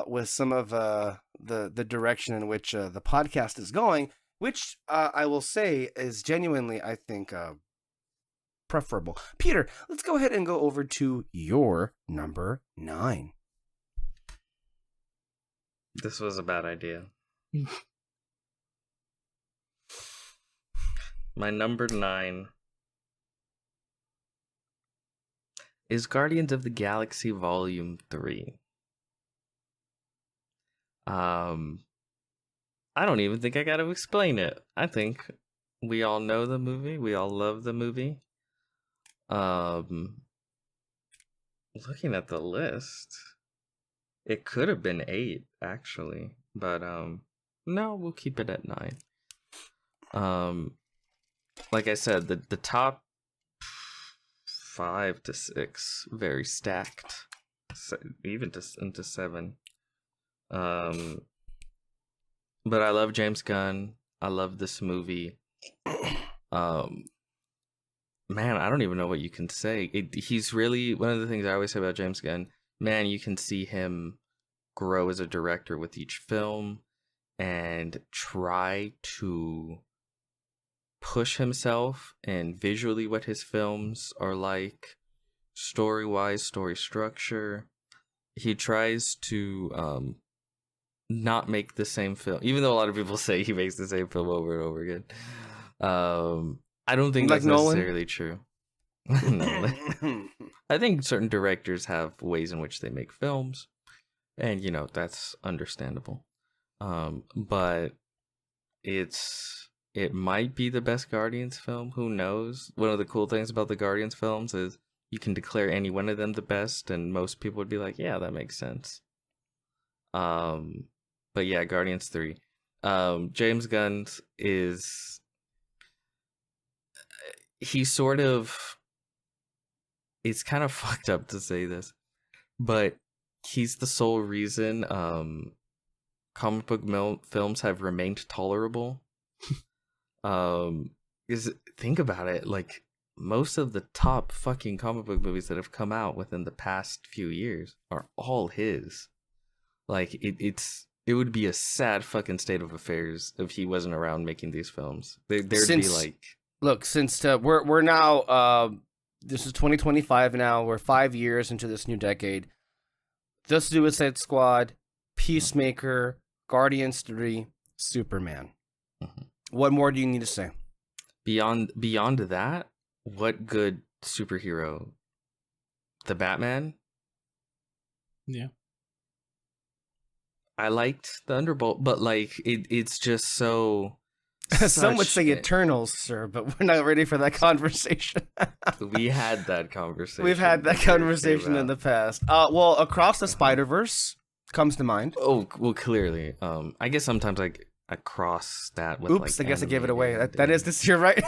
with some of the direction in which the podcast is going, which I will say is genuinely, I think, preferable. Peter, let's go ahead and go over to your number 9. This was a bad idea. My number 9 is Guardians of the Galaxy Volume 3. I don't even think I got to explain it. I think we all know the movie. We all love the movie. Looking at the list, it could have been 8, actually, but no, we'll keep it at 9. Like I said, the top 5 to 6 very stacked, even into 7. But I love James Gunn. I love this movie. Man, I don't even know what you can say. He's really, one of the things I always say about James Gunn, man, you can see him grow as a director with each film and try to push himself and visually what his films are like, story-wise, story structure. He tries to not make the same film, even though a lot of people say he makes the same film over and over again. I don't think that's necessarily true. I think certain directors have ways in which they make films, and that's understandable. But it's it might be the best Guardians film. Who knows? One of the cool things about the Guardians films is you can declare any one of them the best, and most people would be like, yeah, that makes sense. But yeah, Guardians 3. James Gunn is... He sort of... It's kind of fucked up to say this, but he's the sole reason comic book films have remained tolerable. Is think about it, like most of the top fucking comic book movies that have come out within the past few years are all his. Like it would be a sad fucking state of affairs if he wasn't around making these films. There'd be like, look, since we're now this is 2025 now. We're 5 years into this new decade. The Suicide Squad, Peacemaker, Guardians 3, Superman. Mhm. What more do you need to say? Beyond that, what good superhero? The Batman? Yeah. I liked Thunderbolt, but like it's just so... Some would say such- Eternals, sir, but we're not ready for that conversation. We had that conversation. We've had that before it conversation came in the out. past. Well, Across the Spider-Verse comes to mind. Oh, well, clearly. I guess sometimes I cross that with Oops, like, I guess I gave it away. animated That is and- this year, right?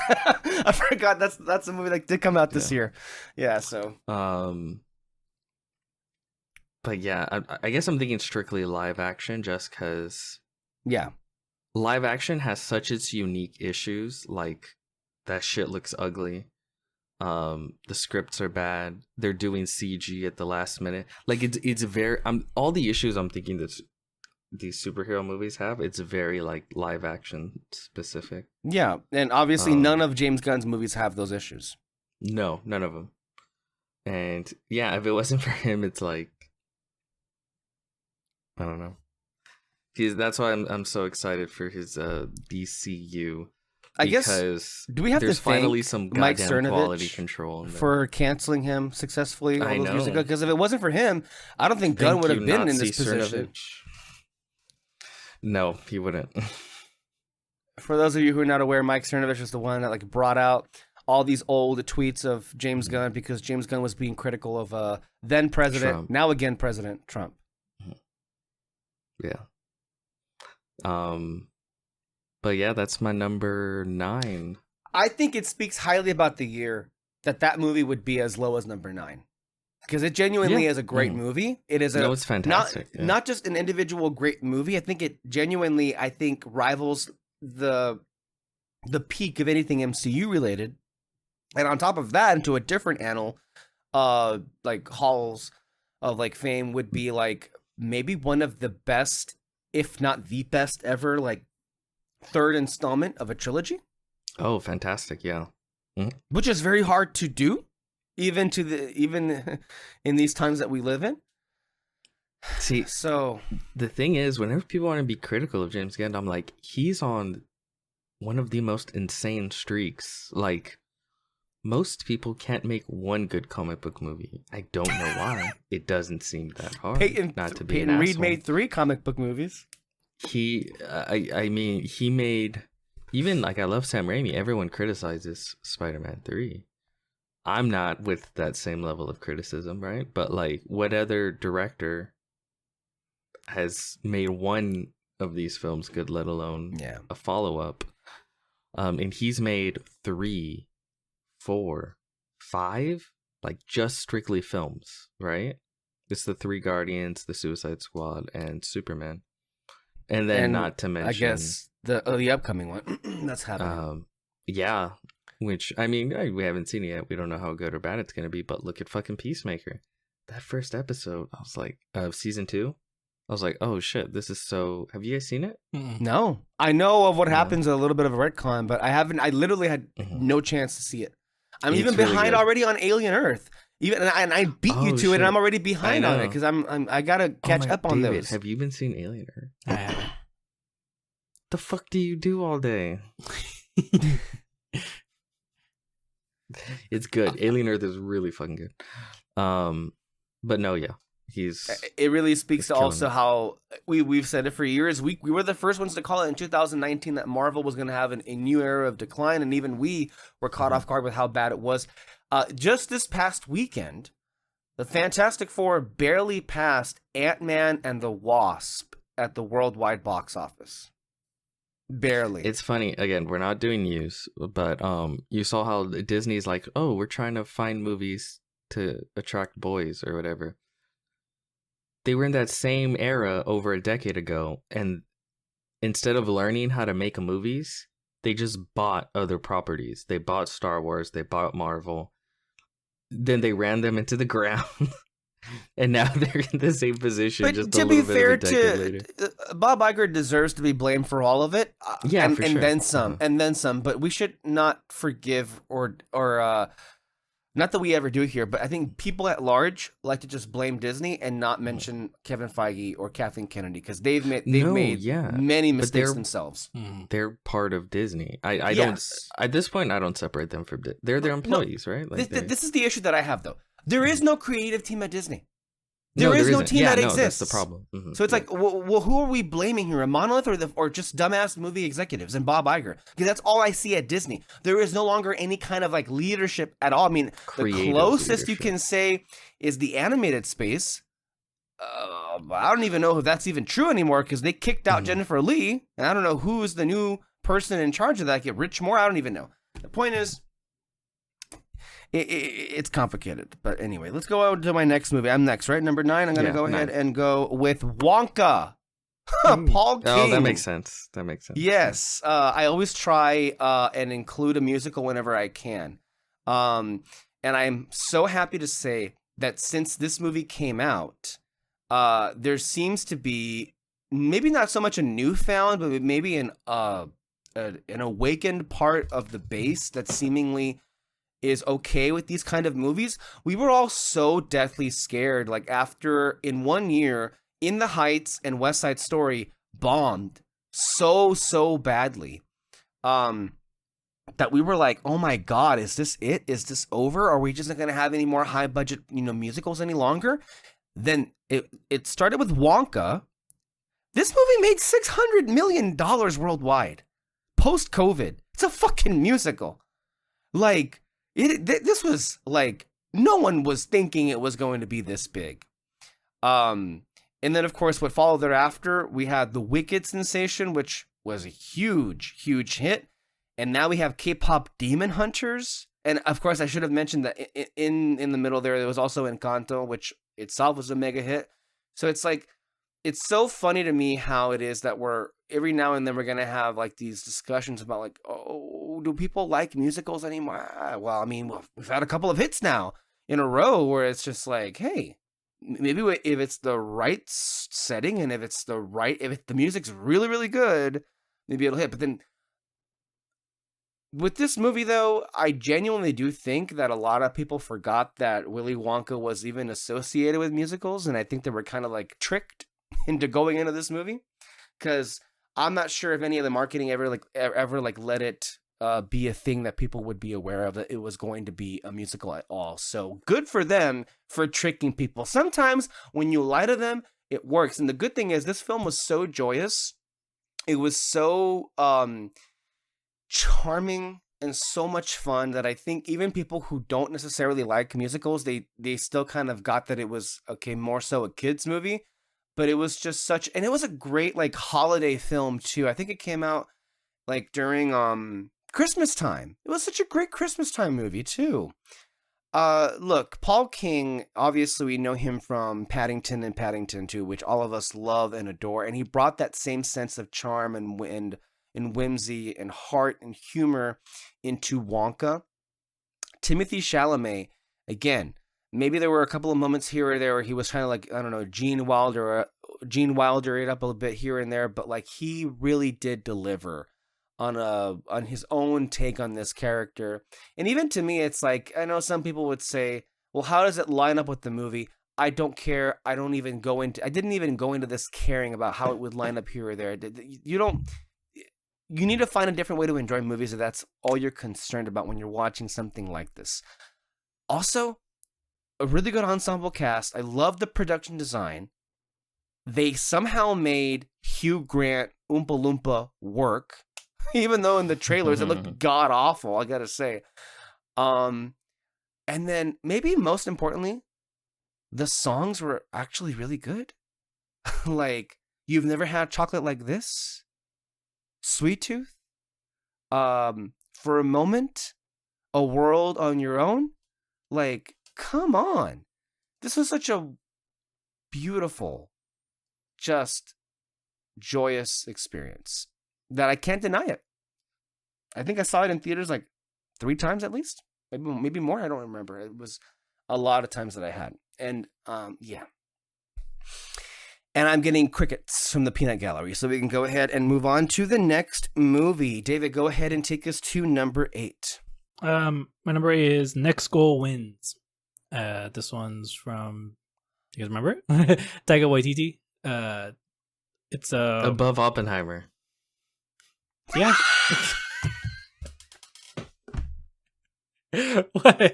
I forgot that's a movie that did come out this year. Yeah, so But yeah, I guess I'm thinking strictly live action, just because yeah. live action has such its unique issues. Like that shit looks ugly. The scripts are bad. They're doing CG at the last minute. Like it's very. All the issues I'm thinking that these superhero movies have. It's very like live action specific. Yeah, and obviously none of James Gunn's movies have those issues. No, none of them. And yeah, if it wasn't for him, it's like, I don't know. That's why I'm so excited for his DCU. I guess, because do we have to there's finally thank some Mike goddamn quality Cernovich control in there. for canceling him successfully all I those years know. ago? Because if it wasn't for him, I don't think Gunn Thank would have you, been in Nazi this position. Cernovich. No, he wouldn't. For those of you who are not aware, Mike Cernovich is the one that like brought out all these old tweets of James Gunn because James Gunn was being critical of then president, Trump. now again President Trump. Yeah. But yeah, that's my number 9. I think it speaks highly about the year that movie would be as low as number 9. Because it genuinely is a great movie. It is No, it's fantastic. Not just an individual great movie. I think it genuinely, rivals the peak of anything MCU related. And on top of that, into a different annal, like halls of like fame would be like maybe one of the best, if not the best ever, like third installment of a trilogy. Oh, fantastic! Yeah. Which is very hard to do, even in these times that we live in. See, So the thing is, whenever people want to be critical of James Gunn, I'm like, he's on one of the most insane streaks. Like, most people can't make one good comic book movie. I don't know why. It doesn't seem that hard. Peyton Reed asshole. made 3 comic book movies. I mean, he made, even like, I love Sam Raimi. Everyone criticizes Spider-Man 3. I'm not with that same level of criticism, right? But like, what other director has made one of these films good, let alone a follow-up? And he's made 3, 4, 5, like just strictly films, right? It's the 3 Guardians, the Suicide Squad, and Superman. And then, not to mention, I guess the upcoming one that's happening. Yeah, which, I mean, we haven't seen it yet. We don't know how good or bad it's gonna be. But look at fucking Peacemaker. That first episode, I was like, of season 2, I was like, oh shit, this is so. Have you guys seen it? No, I know of what happens. A little bit of a retcon, but I haven't. I literally had no chance to see it. I'm It's even really behind good. already on Alien Earth. Even and I beat you Oh, to it, shit. and I'm already behind on it know. because I gotta catch up on David, those. have you been seeing Alien Earth? I haven't. The fuck do you do all day? It's good. Alien Earth is really fucking good. But no, yeah. It really speaks to killing also it. how we've said it for years. We were the first ones to call it in 2019 that Marvel was going to have a new era of decline, and even we were caught off guard with how bad it was. Just this past weekend, the Fantastic Four barely passed Ant-Man and the Wasp at the worldwide box office. Barely. It's funny, again, we're not doing news, but you saw how Disney's like, oh, we're trying to find movies to attract boys or whatever. They were in that same era over a decade ago, and instead of learning how to make movies, they just bought other properties. They bought Star Wars, they bought Marvel, then they ran them into the ground. And now they're in the same position. But just to a be little fair, bit of a decade later. Bob Iger deserves to be blamed for all of it. Yeah, and, for and sure. then some, and then some. But we should not forgive or not that we ever do here. But I think people at large like to just blame Disney and not mention Kevin Feige or Kathleen Kennedy because they've made many mistakes themselves. They're part of Disney. I Yes. don't. At this point, I don't separate them from. They're their employees, right? Like This is the issue that I have though. There is no creative team at Disney. No, there is no isn't. team that exists. That's the problem. So it's like, well, who are we blaming here? A monolith or just dumbass movie executives and Bob Iger? Because that's all I see at Disney. There is no longer any kind of like leadership at all. I mean, Creative the closest leadership. you can say is the animated space. I don't even know if that's even true anymore because they kicked out Jennifer Lee, and I don't know who's the new person in charge of that. Get Rich Moore? I don't even know. The point is, it's complicated. But anyway, let's go on to my next movie. I'm next, right? Number 9. I'm going to go ahead and go with Wonka. Paul King. Oh, that makes sense. Yes. I always try and include a musical whenever I can. And I'm so happy to say that since this movie came out, there seems to be maybe not so much a newfound, but maybe an awakened part of the base that seemingly is okay with these kind of movies. We were all so deathly scared, like after in 1 year, In the Heights and West Side Story bombed so badly, that we were like, oh my God, is this it? Is this over? Are we just not going to have any more high budget, musicals any longer? Then it started with Wonka. This movie made $600 million worldwide. Post-COVID. It's a fucking musical. Like, this was like no one was thinking it was going to be this big. And then of course what followed thereafter, we had the Wicked sensation, which was a huge hit, and now we have K-pop Demon Hunters, and of course I should have mentioned that in the middle there was also Encanto, which itself was a mega hit. So it's like, it's so funny to me how it is that we're every now and then we're gonna have like these discussions about like, oh, do people like musicals anymore? Well, I mean, we've had a couple of hits now in a row where it's just like, hey, maybe if it's the right setting and if the music's really good, maybe it'll hit. But then with this movie though, I genuinely do think that a lot of people forgot that Willy Wonka was even associated with musicals, and I think they were kind of like tricked into going into this movie, because I'm not sure if any of the marketing ever let it be a thing that people would be aware of, that it was going to be a musical at all. So good for them for tricking people. Sometimes when you lie to them, it works. And the good thing is this film was so joyous. It was so charming and so much fun that I think even people who don't necessarily like musicals, they still kind of got that it was, okay, more so a kid's movie. But it was just and it was a great like holiday film too. I think it came out like during Christmas time. It was such a great Christmas time movie too. Look, Paul King, obviously we know him from Paddington and Paddington 2, which all of us love and adore, and he brought that same sense of charm and whimsy and heart and humor into Wonka. Timothy Chalamet, again, maybe there were a couple of moments here or there where he was trying to, like, I don't know, Gene Wilder it up a little bit here and there, but like he really did deliver on his own take on this character. And even to me, it's like, I know some people would say, well, how does it line up with the movie? I don't care. I didn't even go into this caring about how it would line up here or there. You need to find a different way to enjoy movies if that's all you're concerned about when you're watching something like this. Also, a really good ensemble cast. I love the production design. They somehow made Hugh Grant Oompa Loompa work, even though in the trailers it looked god awful, I gotta say. And then maybe most importantly, the songs were actually really good. Like, You've Never Had Chocolate Like This, Sweet Tooth, For a Moment, A World on Your Own. Like, come on. This was such a beautiful, just joyous experience that I can't deny it. I think I saw it in theaters like 3 times at least. Maybe more. I don't remember. It was a lot of times that I had. And yeah. And I'm getting crickets from the peanut gallery, so we can go ahead and move on to the next movie. David, go ahead and take us to number 8. My number 8 is Next Goal Wins. This one's from, you guys remember it? Taika Waititi. It's above Oppenheimer. Yeah. What?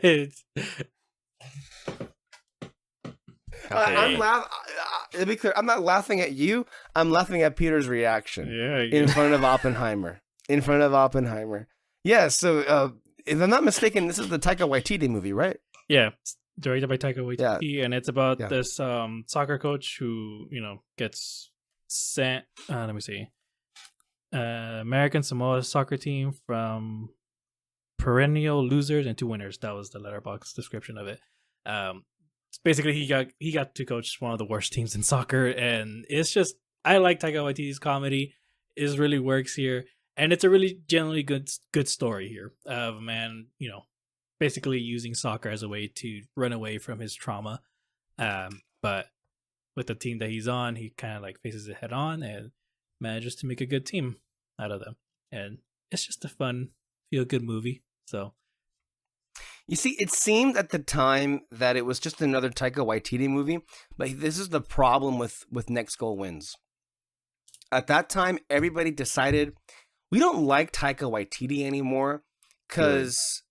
I'm laughing. To be clear, I'm not laughing at you. I'm laughing at Peter's reaction. Yeah. In front of Oppenheimer. Yeah. So, if I'm not mistaken, this is the Taika Waititi movie, right? Yeah. It's directed by Taika Waititi, and it's about this soccer coach who gets sent. Let me see. American Samoa soccer team from perennial losers into winners. That was the letterbox description of it. Basically, he got to coach one of the worst teams in soccer, and it's just, I like Taika Waititi's comedy. It really works here, and it's a really genuinely good story here of a man, basically using soccer as a way to run away from his trauma. But with the team that he's on, he kind of like faces it head on and manages to make a good team out of them. And it's just a fun, feel good movie. So, you see, it seemed at the time that it was just another Taika Waititi movie, but this is the problem with Next Goal Wins. At that time, everybody decided we don't like Taika Waititi anymore because.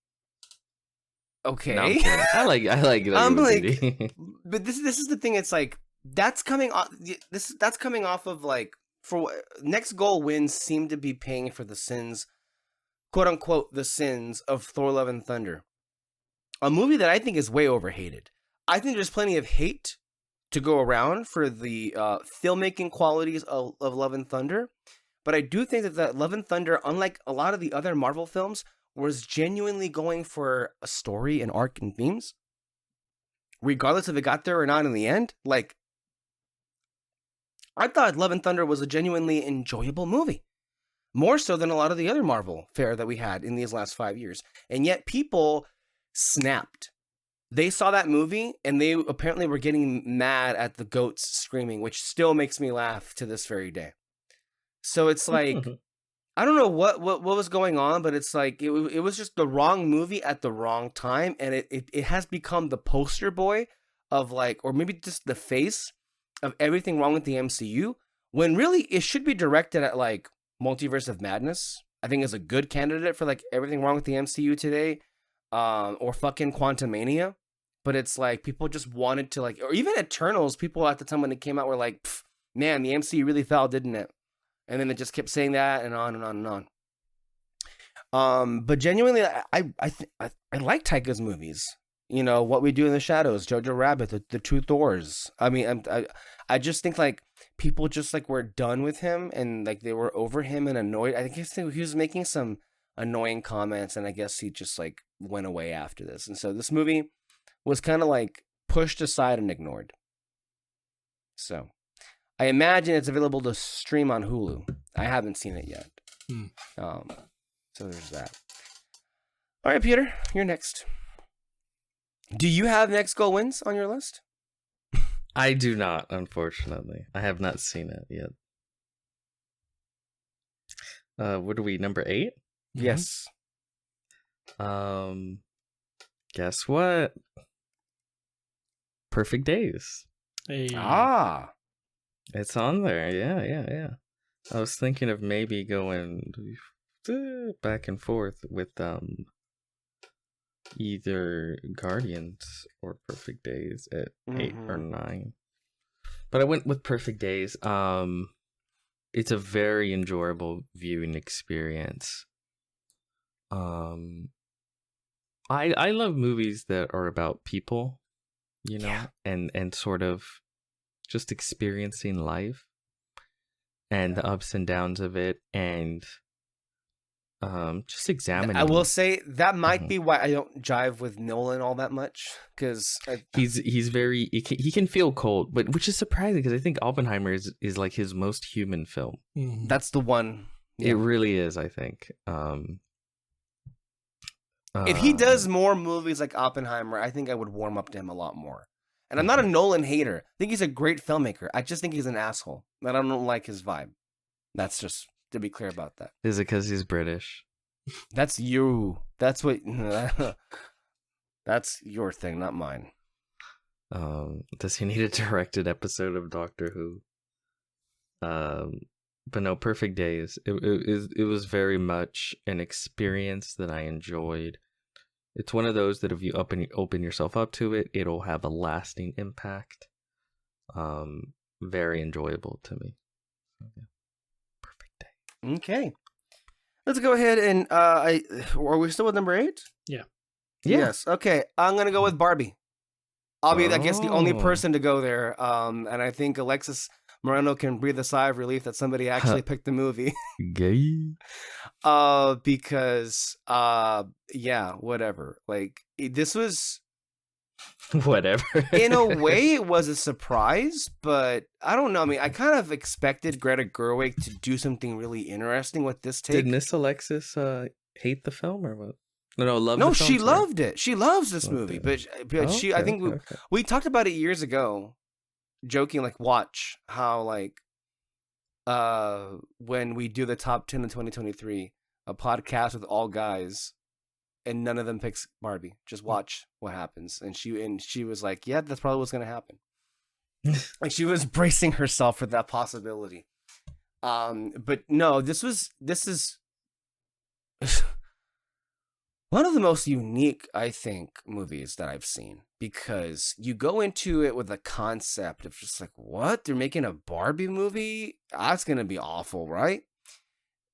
Okay, no, I like Waititi. But this is the thing. It's like that's coming off. That's coming off of like for Next Goal Wins seem to be paying for the sins, quote unquote, the sins of Thor: Love and Thunder. A movie that I think is way overhated. I think there's plenty of hate to go around for the filmmaking qualities of Love and Thunder. But I do think that Love and Thunder, unlike a lot of the other Marvel films, was genuinely going for a story and arc and themes. Regardless if it got there or not in the end. Like, I thought Love and Thunder was a genuinely enjoyable movie. More so than a lot of the other Marvel fare that we had in these last 5 years. And yet people snapped. They saw that movie and they apparently were getting mad at the goats screaming, which still makes me laugh to this very day. So it's like, I don't know what was going on, but it's like it was just the wrong movie at the wrong time, and it has become the poster boy of like, or maybe just the face of everything wrong with the MCU, when really it should be directed at like Multiverse of Madness. I think is a good candidate for like everything wrong with the MCU today. Or fucking Quantumania, but it's like people just wanted to like, or even Eternals, people at the time when it came out were like, man, the MCU really fell, didn't it? And then they just kept saying that and on and on and on. But genuinely, I like Taika's movies. What We Do in the Shadows, Jojo Rabbit, the Two Thors. I mean, I just think like people just like were done with him and like they were over him and annoyed. I guess he was making some annoying comments, and I guess he just like went away after this. And so this movie was kind of like pushed aside and ignored. So I imagine it's available to stream on Hulu. I haven't seen it yet. So there's that. All right, Peter, you're next. Do you have Next Goal Wins on your list? I do not, unfortunately. I have not seen it yet. What are we, number 8? Yes. Guess what? Perfect Days. Hey. It's on there. Yeah. I was thinking of maybe going back and forth with either Guardians or Perfect Days at 8 or Mhm. 9. But I went with Perfect Days. It's a very enjoyable viewing experience. I love movies that are about people, Yeah. and sort of just experiencing life and the ups and downs of it, and just I will examining. say that might Mhm. be why I don't jive with Nolan all that much, because He's very he can feel cold, but which is surprising because I think Oppenheimer is like his most human film. that's the one. It Yeah. really is, I think. If he Um, does more movies like Oppenheimer, I think I would warm up to him a lot more. And I'm not a Nolan hater. I think he's a great filmmaker. I just think he's an asshole. And I don't like his vibe. That's just to be clear about that. Is it because he's British? That's you. That's what. That's your thing, not mine. Does he need a directed episode of Doctor Who? But no, Perfect Days. It was very much an experience that I enjoyed. It's one of those that if you open yourself up to it, it'll have a lasting impact. Very enjoyable to me. So, yeah. Perfect Day. Okay. Let's go ahead and are we still with number 8? Yeah. Yes. Okay. I'm gonna go with Barbie. I'll be, I guess, the only Oh. person to go there. And I think Alexis Moreno can breathe a sigh of relief that somebody actually picked the movie. Gay. Because yeah, whatever. Like this was, Whatever. in a way, it was a surprise, but I don't know. I mean, I kind of expected Greta Gerwig to do something really interesting with this take. Did Miss Alexis hate the film or what? No, love No, the film. she sorry. loved it. She loves this Loved movie, it. but she, I Okay, think okay. we talked about it years ago, joking, like, watch how, like, when we do the top 10 in 2023, a podcast with all guys, and none of them picks Barbie. Just watch what happens. And she was like, yeah, that's probably what's gonna happen. Like, she was bracing herself for that possibility. But no, this is one of the most unique, I think, movies that I've seen, because you go into it with a concept of just like, what? They're making a Barbie movie? That's going to be awful, right?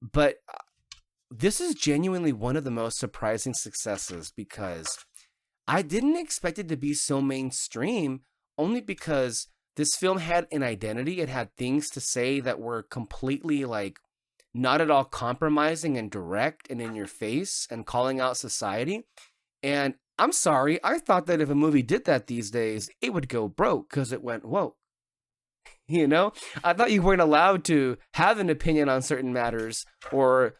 But this is genuinely one of the most surprising successes, because I didn't expect it to be so mainstream, only because this film had an identity. It had things to say that were completely, like, not at all compromising and direct and in your face and calling out society. And I'm sorry, I thought that if a movie did that these days, it would go broke because it went woke. You know, I thought you weren't allowed to have an opinion on certain matters or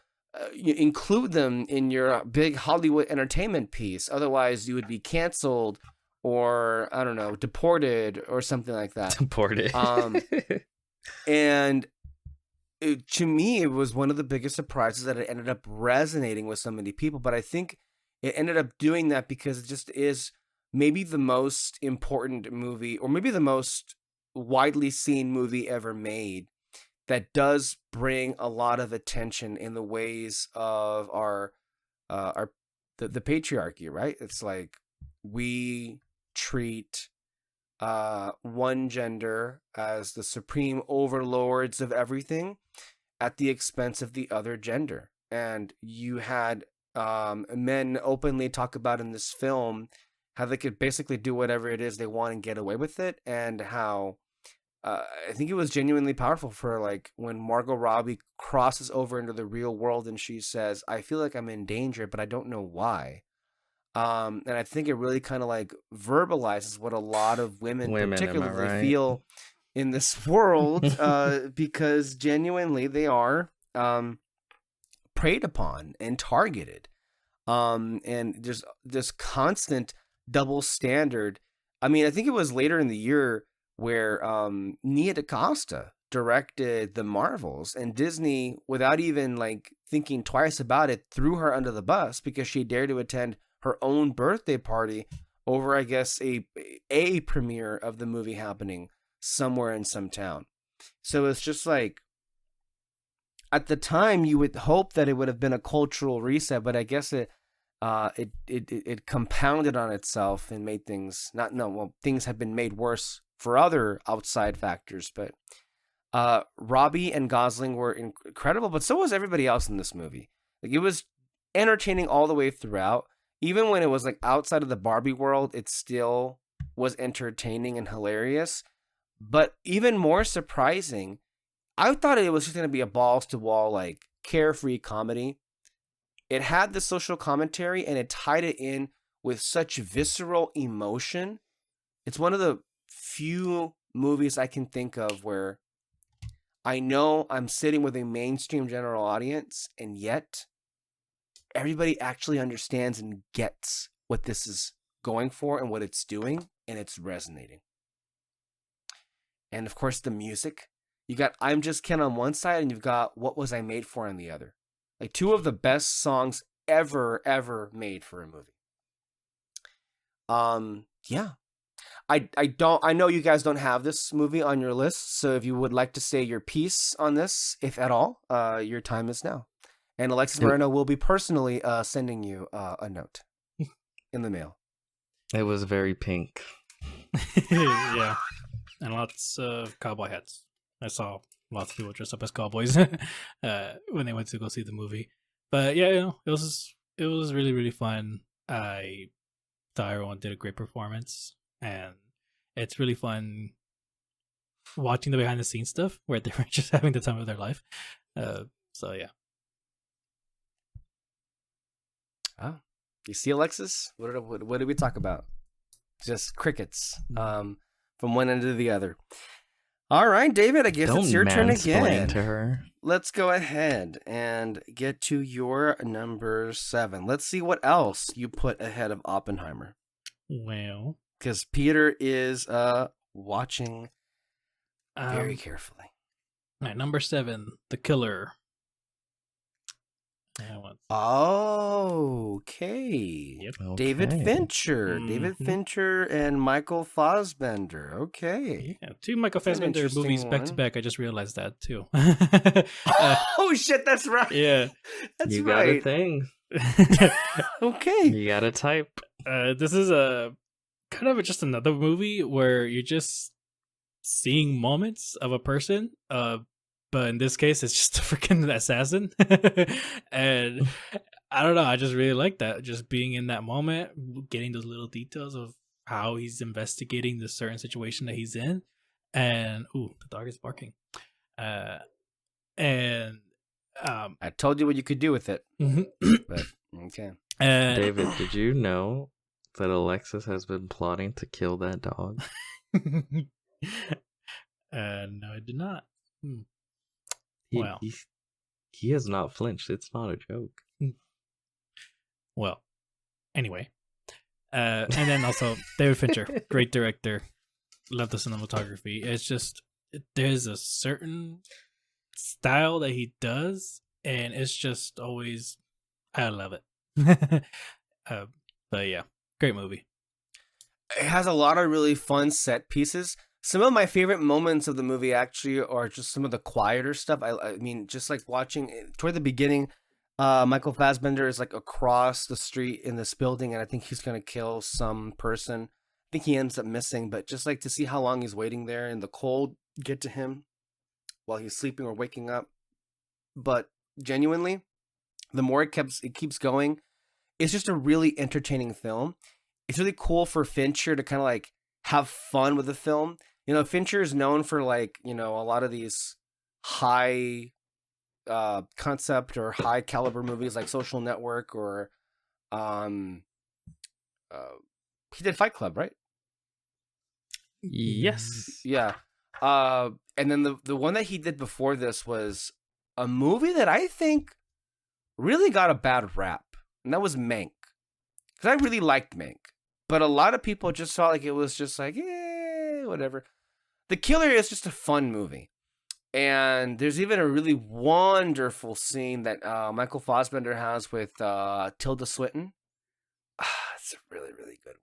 include them in your big Hollywood entertainment piece. Otherwise, you would be canceled or, I don't know, deported or something like that. Deported. And to me, it was one of the biggest surprises that it ended up resonating with so many people. But I think it ended up doing that because it just is maybe the most important movie, or maybe the most widely seen movie ever made, that does bring a lot of attention in the ways of the patriarchy, right? It's like we treat one gender as the supreme overlords of everything at the expense of the other gender. And you had men openly talk about in this film how they could basically do whatever it is they want and get away with it, and how I think it was genuinely powerful for, like, when Margot Robbie crosses over into the real world and she says, I feel like I'm in danger, but I don't know why. And I think it really kind of, like, verbalizes what a lot of women Am I particularly right? feel in this world, because genuinely they are preyed upon and targeted. And there's this constant double standard. I mean, I think it was later in the year where Nia DaCosta directed The Marvels, and Disney, without even, like, thinking twice about it, threw her under the bus because she dared to attend her own birthday party over, I guess, a premiere of the movie happening somewhere in some town. So it's just like, at the time you would hope that it would have been a cultural reset, but I guess it compounded on itself and made things things have been made worse for other outside factors. But Robbie and Gosling were incredible, but so was everybody else in this movie. Like, it was entertaining all the way throughout. Even when it was like outside of the Barbie world, it still was entertaining and hilarious. But even more surprising, I thought it was just going to be a balls to wall, like, carefree comedy. It had the social commentary and it tied it in with such visceral emotion. It's one of the few movies I can think of where I know I'm sitting with a mainstream general audience, and yet everybody actually understands and gets what this is going for and what it's doing, and it's resonating. And of course, the music. You got I'm Just Ken on one side, and you've got What Was I Made For on the other. Like, two of the best songs ever made for a movie. Yeah. I know you guys don't have this movie on your list, so if you would like to say your piece on this, if at all, your time is now. And Alexis Moreno will be personally sending you a note in the mail. It was very pink. Yeah. And lots of cowboy hats. I saw lots of people dressed up as cowboys when they went to go see the movie. But yeah, it was really fun. I thought everyone did a great performance, and it's really fun watching the behind the scenes stuff where they were just having the time of their life. So yeah. Oh, you see, Alexis? What did we talk about? Just crickets. From one end to the other. All right, David, I guess it's your turn again. To her. Let's go ahead and get to your number 7. Let's see what else you put ahead of Oppenheimer. Well, because Peter is watching very carefully. All right, number 7, The Killer. Okay. Yep. David Fincher. Mm-hmm. David Fincher and Michael Fassbender. Okay. Yeah, 2 Michael Fassbender movies back to back. I just realized that too. Oh shit, that's right. Yeah. That's you right. You got a thing. Okay. You got a type. This is a kind of just another movie where you're just seeing moments of a person, but in this case, it's just a freaking assassin. And I don't know. I just really like that. Just being in that moment, getting those little details of how he's investigating the certain situation that he's in. And, the dog is barking. I told you what you could do with it. But, okay. David, did you know that Alexis has been plotting to kill that dog? No, I did not. Well, he has not flinched. It's not a joke. Well, anyway, and then also David Fincher, great director. Love the cinematography. It's just there's a certain style that he does, and it's just always I love it. But yeah, great movie. It has a lot of really fun set pieces. Some of my favorite moments of the movie actually are just some of the quieter stuff. I mean, just like watching toward the beginning, Michael Fassbender is like across the street in this building, and I think he's gonna kill some person. I think he ends up missing, but just like to see how long he's waiting there and the cold get to him while he's sleeping or waking up. But genuinely, the more it keeps going, it's just a really entertaining film. It's really cool for Fincher to kind of like have fun with the film. You know, Fincher is known for like, a lot of these high concept or high caliber movies like Social Network or he did Fight Club, right? Yes. Yeah. And then the one that he did before this was a movie that I think really got a bad rap, and that was Mank. Because I really liked Mank, but a lot of people just felt like it was just like, whatever. The Killer is just a fun movie. And there's even a really wonderful scene that Michael Fassbender has with Tilda Swinton. It's a really, really good one.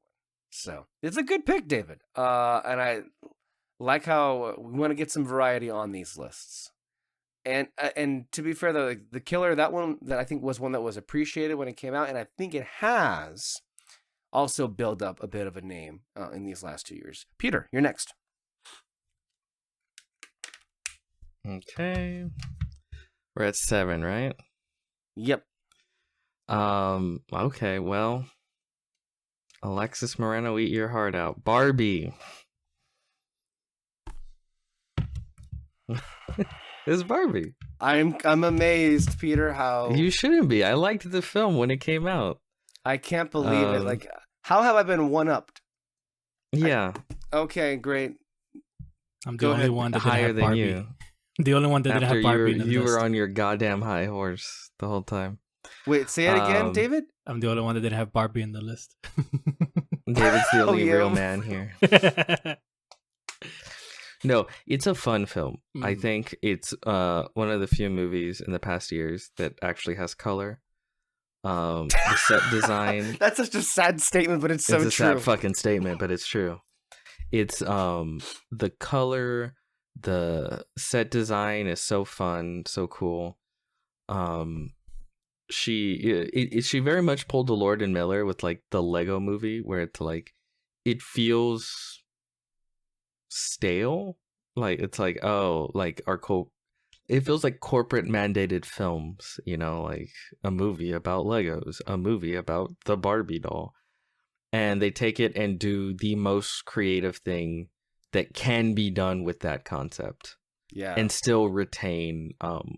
So it's a good pick, David. And I like how we want to get some variety on these lists. And to be fair, though, like, the Killer, that one that I think was one that was appreciated when it came out, and I think it has also built up a bit of a name in these last 2 years. Peter, you're next. Okay. We're at 7, right? Yep. Okay, well, Alexis Moreno, eat your heart out. Barbie. It's Barbie. I'm amazed, Peter, how You shouldn't be. I liked the film when it came out. I can't believe it. Like, how have I been one-upped? Yeah. Okay, great. I'm the Go only ahead. one that didn't Higher have than Barbie. you. The only one that didn't After have Barbie. in the you list. were on your goddamn high horse the whole time. Wait, say it again, Um, David? I'm the only one that didn't have Barbie in the list. David's the only yeah. real man here. No, it's a fun film. I think it's one of the few movies in the past years that actually has color. The set design. That's such a sad statement, but it's so It's a true. sad fucking statement, but it's true. It's the color, the set design is so fun, so cool. She very much pulled the Lord and Miller with like the Lego movie, where it's like it feels stale. Like it's like, oh, like it feels like corporate mandated films, you know, like a movie about Legos, a movie about the Barbie doll. And they take it and do the most creative thing that can be done with that concept. Yeah. And still retain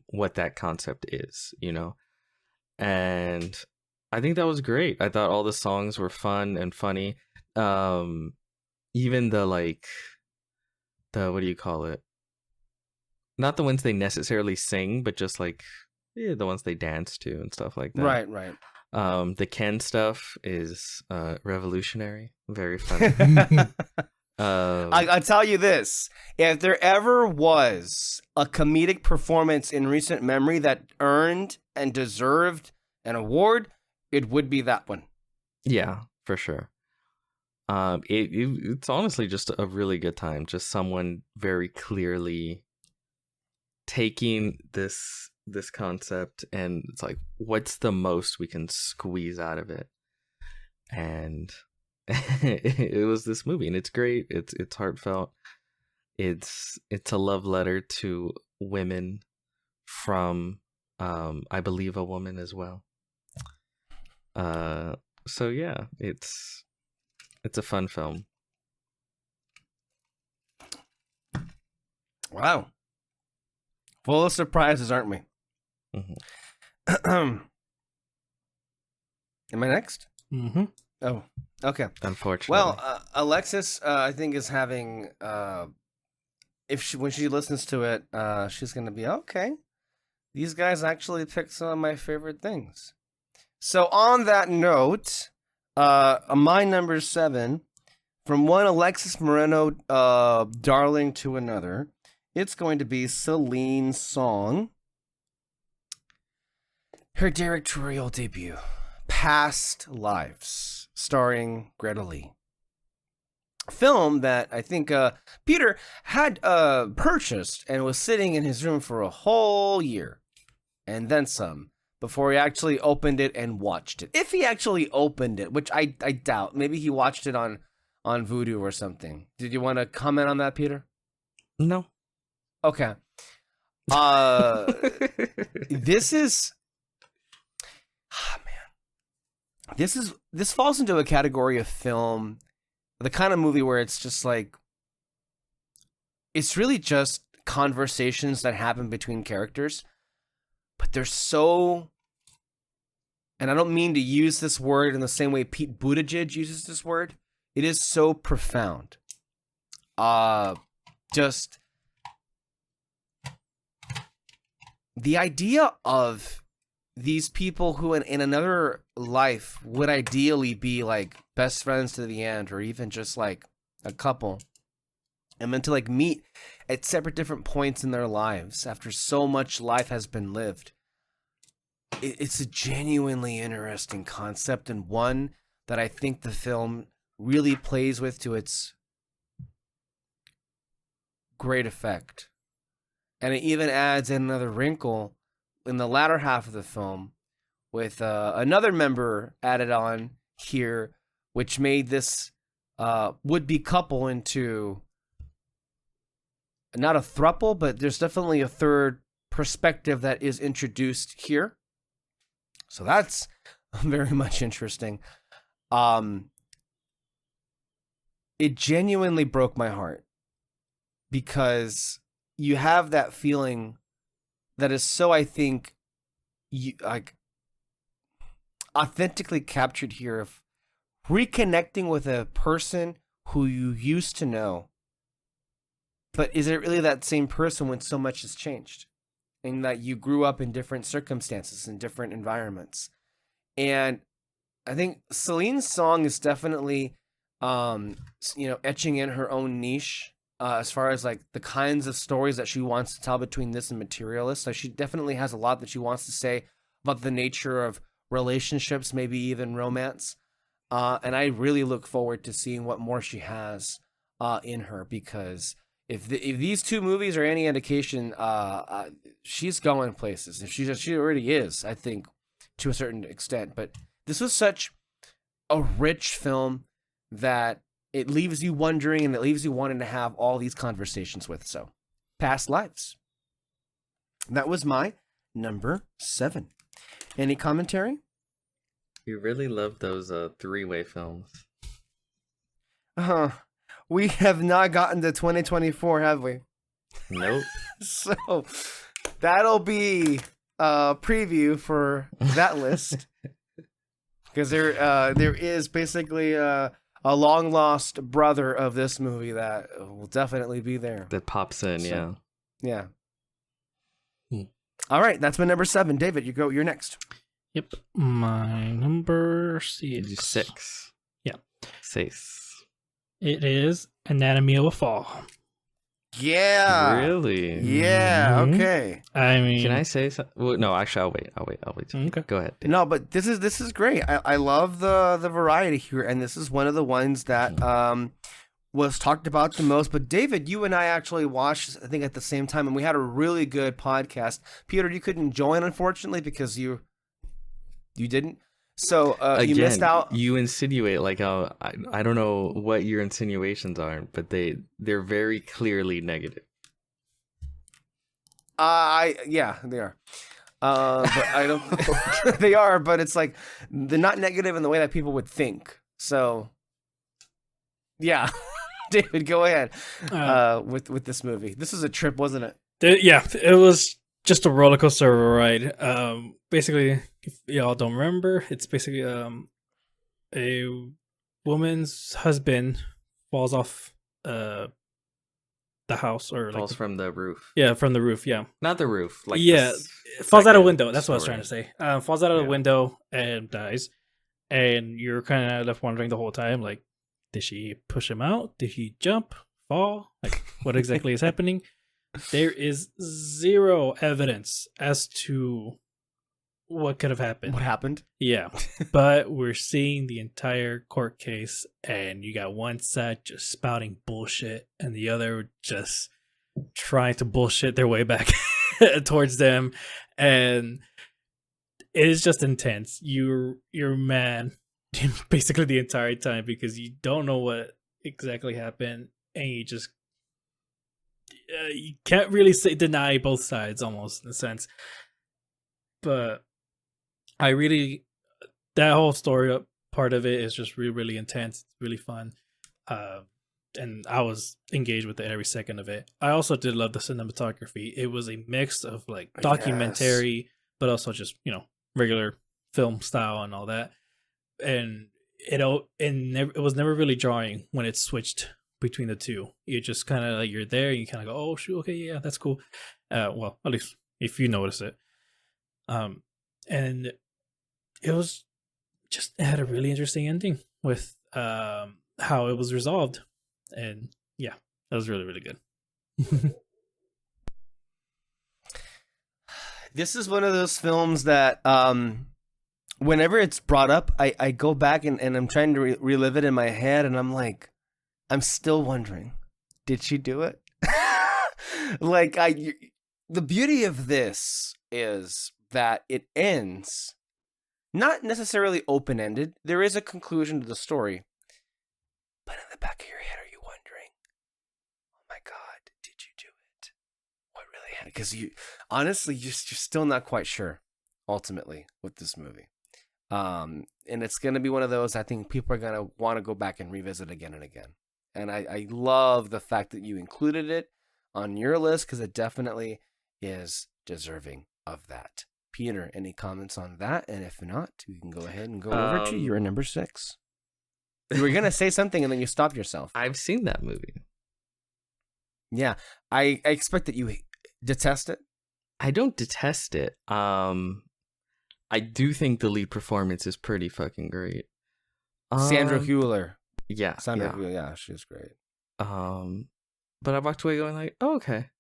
what that concept is, you know? And I think that was great. I thought all the songs were fun and funny. Even the what do you call it? Not the ones they necessarily sing, but just like the ones they dance to and stuff like that. Right. The Ken stuff is revolutionary, very funny. I tell you this: if there ever was a comedic performance in recent memory that earned and deserved an award, it would be that one. Yeah, for sure. It's honestly just a really good time. Just someone very clearly taking this concept, and it's like, what's the most we can squeeze out of it? And it was this movie, and it's great. It's heartfelt. It's a love letter to women from I believe a woman as well. So yeah, it's a fun film. Wow. Full of surprises, aren't we? Mm-hmm. Am I next? Mm-hmm. Oh, okay. Unfortunately. Well, Alexis, I think, is having. When she listens to it, she's gonna be okay. These guys actually picked some of my favorite things. So on that note, my number 7, from one Alexis Moreno darling to another, it's going to be Celine's song. Her directorial debut, Past Lives, starring Greta Lee. A film that I think Peter had purchased and was sitting in his room for a whole year, and then some, before he actually opened it and watched it. If he actually opened it, which I doubt. Maybe he watched it on Vudu or something. Did you want to comment on that, Peter? No. Okay. This is... Oh, man. This falls into a category of film, the kind of movie where it's just like, it's really just conversations that happen between characters, but they're so, and I don't mean to use this word in the same way Pete Buttigieg uses this word, it is so profound. Just the idea of these people who in another life would ideally be like best friends to the end, or even just like a couple, and then to like meet at separate different points in their lives after so much life has been lived. It's a genuinely interesting concept, and one that I think the film really plays with to its great effect. And it even adds in another wrinkle in the latter half of the film with another member added on here, which made this would-be couple into not a throuple, but there's definitely a third perspective that is introduced here. So that's very much interesting. It genuinely broke my heart because you have that feeling that is so, I think, like authentically captured here of reconnecting with a person who you used to know. But is it really that same person when so much has changed? And that you grew up in different circumstances and different environments. And I think Celine's song is definitely, etching in her own niche as far as like the kinds of stories that she wants to tell between this and Materialist. So she definitely has a lot that she wants to say about the nature of relationships, maybe even romance. And I really look forward to seeing what more she has in her, because if these two movies are any indication, she's going places. If she already is, I think, to a certain extent. But this was such a rich film that it leaves you wondering and it leaves you wanting to have all these conversations with. So, Past Lives. That was my number 7. Any commentary? You really love those three-way films. We have not gotten to 2024, have we? Nope. So that'll be a preview for that list, because there is basically a long lost brother of this movie that will definitely be there. That pops in, So, yeah. All right, that's my number 7. David, you're next. Yep, my number 6. 6. Yeah. 6. It is Anatomy of a Fall. Yeah. Really? Yeah. Mhm. Okay. I mean, Can I say something? Well, no, actually, I'll wait. Okay. Go ahead. Dave. No, but this is great. I love the variety here, and this is one of the ones that was talked about the most. But David, you and I actually watched, I think, at the same time, and we had a really good podcast. Peter, you couldn't join, unfortunately, because you didn't. So Again, you missed out. You insinuate like I don't know what your insinuations are, but they're very clearly negative. Yeah, they are. But I don't. They are, but it's like they're not negative in the way that people would think. So, yeah, David, go ahead with this movie. This was a trip, wasn't it? yeah, it was just a roller coaster ride. Basically, if y'all don't remember, it's basically a woman's husband falls off the house, or Falls like from the roof. yeah, from the roof. Yeah, Not the roof. Like yeah, the falls out a second window. That's what I was trying story. to say. Falls out of Yeah. the window and dies, and you're kind of left wondering the whole time, like, did she push him out? Did he jump, fall? Like, what exactly is happening? There is zero evidence as to what could have happened. What happened? Yeah, but we're seeing the entire court case, and you got one side just spouting bullshit, and the other just trying to bullshit their way back towards them, and it is just intense. You're mad basically the entire time because you don't know what exactly happened, and you just you can't really deny both sides almost in a sense. But I really, that whole story part of it is just really, really intense. It's really fun. And I was engaged with it every second of it. I also did love the cinematography. It was a mix of like documentary, but also just, regular film style and all that. And it was never really jarring when it switched between the two. You just kind of like, you're there and you kind of go, oh shoot, okay, yeah, that's cool. Well, at least if you notice it. And it was just, it had a really interesting ending with how it was resolved. And yeah, that was really, really good. This is one of those films that whenever it's brought up, I go back and I'm trying to relive it in my head, and I'm like, I'm still wondering, did she do it? Like the beauty of this is that it ends not necessarily open-ended. There is a conclusion to the story. But in the back of your head, are you wondering, oh my God, did you do it? What really happened? Because you, honestly, you're still not quite sure, ultimately, with this movie. And it's going to be one of those I think people are going to want to go back and revisit again and again. And I love the fact that you included it on your list because it definitely is deserving of that. Peter, any comments on that? And if not, we can go ahead and go over to your number 6. You were going to say something and then you stopped yourself. I've seen that movie. Yeah. I expect that you detest it. I don't detest it. I do think the lead performance is pretty fucking great. Sandra Hüller. Yeah. Sandra Hüller, yeah, she's great. But I walked away going like, oh, okay.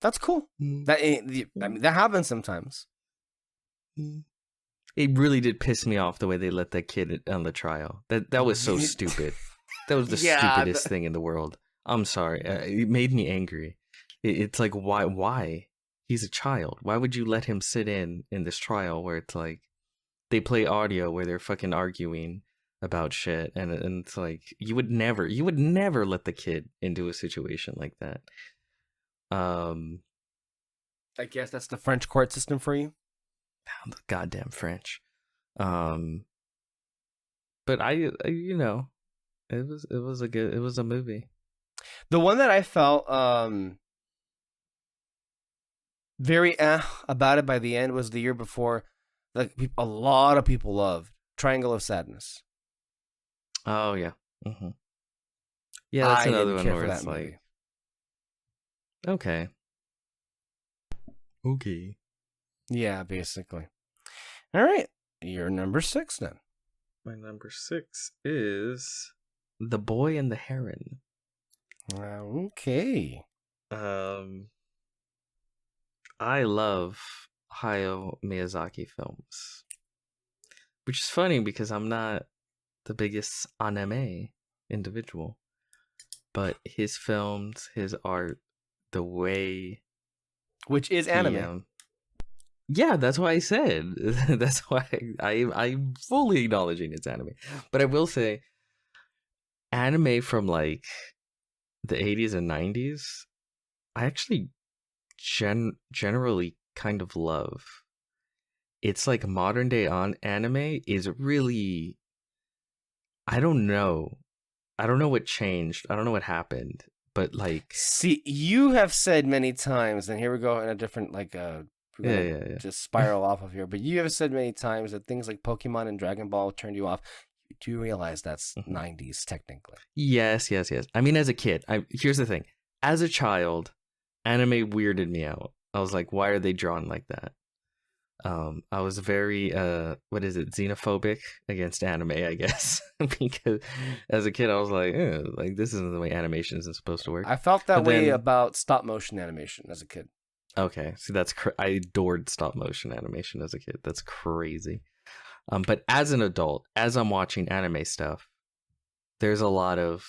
That's cool. I mean, that happens sometimes. It really did piss me off the way they let that kid on the trial. That was so stupid. That was the stupidest thing in the world. I'm sorry. It made me angry. It's like, why? He's a child. Why would you let him sit in this trial where it's like they play audio where they're fucking arguing about shit, and it's like you would never let the kid into a situation like that. I guess that's the French court system for you. The goddamn French. But I you know, it was a movie. The one that I felt very about it by the end was the year before, like a lot of people loved Triangle of Sadness. Oh yeah. Mm-hmm. Yeah, that's another one where it's like, okay. Yeah, basically. All right, you're number 6 then. My number 6 is The Boy and the Heron. Okay. I love Hayao Miyazaki films, which is funny because I'm not the biggest anime individual, but his films, his art, the way, which is anime. Yeah, that's why I said. That's why I'm fully acknowledging it's anime. But I will say, anime from like the 80s and 90s, I actually generally kind of love. It's like modern day anime is really, I don't know what changed. I don't know what happened, but like, see, you have said many times, and here we go in a different like yeah. Just spiral off of here. But you have said many times that things like Pokemon and Dragon Ball turned you off. You do realize that's 90s technically. Yes. I mean, as a kid, here's the thing. As a child, anime weirded me out. I was like, why are they drawn like that? I was very xenophobic against anime, I guess. Because as a kid I was like, this isn't the way animation is supposed to work. I felt that way about stop motion animation as a kid. Okay, see, I adored stop motion animation as a kid. That's crazy. But as an adult, as I'm watching anime stuff, there's a lot of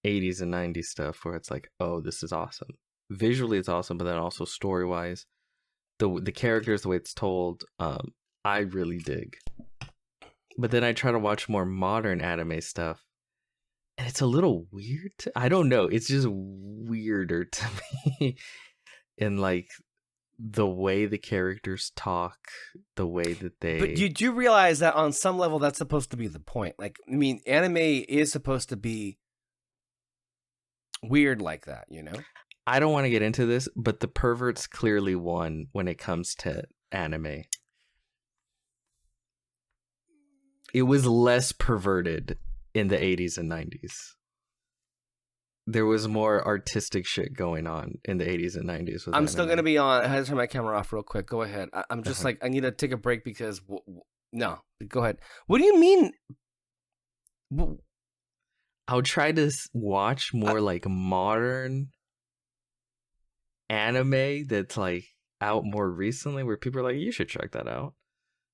80s and 90s stuff where it's like, oh, this is awesome. Visually it's awesome, but then also story-wise, the characters, the way it's told, I really dig. But then I try to watch more modern anime stuff, and it's a little weird. I don't know. It's just weirder to me. And like the way the characters talk, the way that they... But you do realize that on some level that's supposed to be the point. Like, I mean, anime is supposed to be weird like that, you know? I don't want to get into this, but the perverts clearly won when it comes to anime. It was less perverted in the 80s and 90s. There was more artistic shit going on in the 80s and 90s. I'm still going to be on. I had to turn my camera off real quick. Go ahead. I'm just like, I need to take a break because... No, go ahead. What do you mean? I'll try to watch more like modern anime that's like out more recently where people are like, you should check that out.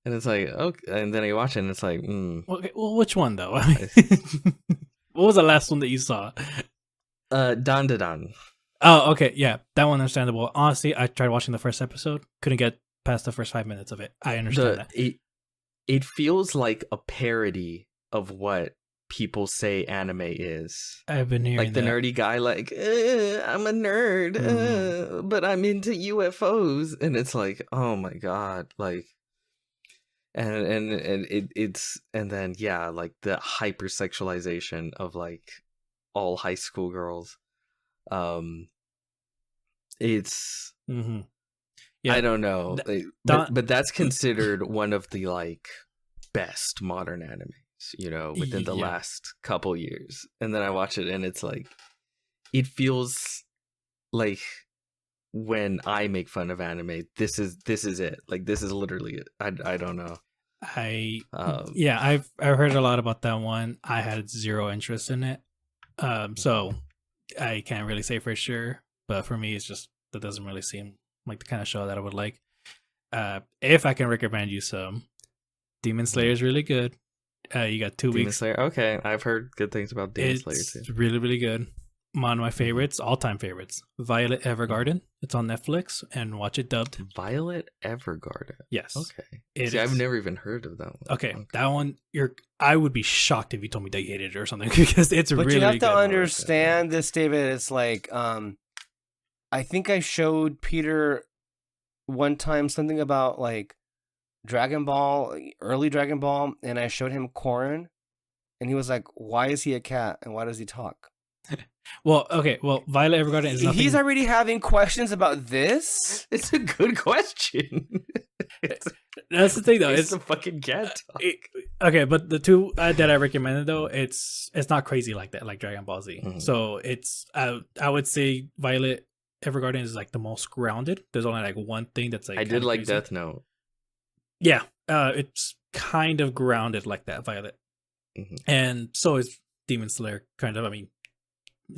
And it's like, okay. And then I watch it and it's like, Okay, well, which one though? What was the last one that you saw? Dan. Oh, okay, yeah, that one understandable. Honestly, I tried watching the first episode, couldn't get past the first 5 minutes of it. I understand that. It feels like a parody of what people say anime is. I've been hearing like the nerdy guy, like I'm a nerd, but I'm into UFOs, and it's like, oh my god, like, and it's and then yeah, like the hypersexualization of like all high school girls. It's Yeah, I don't know, but that's considered one of the like best modern animes, you know, within the last couple years. And then I watch it, and it's like, it feels like when I make fun of anime, this is it. Like, this is literally it. I don't know. I've heard a lot about that one. I had zero interest in it, so I can't really say for sure. But for me, it's just that doesn't really seem like the kind of show that I would like. If I can recommend you some, Demon Slayer is really good. You got 2 Demon weeks. Slayer. Okay, I've heard good things about Demon Slayer too. It's really, really good. One of my favorites, all-time favorites, Violet Evergarden. It's on Netflix, and watch it dubbed. Violet Evergarden. Yes. Okay. See, I've never even heard of that one. Okay. That one, I would be shocked if you told me that you hated it or something, because it's really good. But you have to understand this, David. It's like, I think I showed Peter one time something about like Dragon Ball, early Dragon Ball, and I showed him Korin, and he was like, "Why is he a cat and why does he talk?" Well, Violet Evergarden is nothing. He's already having questions about this. It's a good question. That's the thing, though. It's a fucking cat talk. Okay, but the two that I recommended, though, it's not crazy like that, like Dragon Ball Z. So it's I would say Violet Evergarden is like the most grounded. There's only like one thing that's like I did like crazy. Death Note. Yeah, it's kind of grounded like that, Violet, and so is Demon Slayer. Kind of, I mean,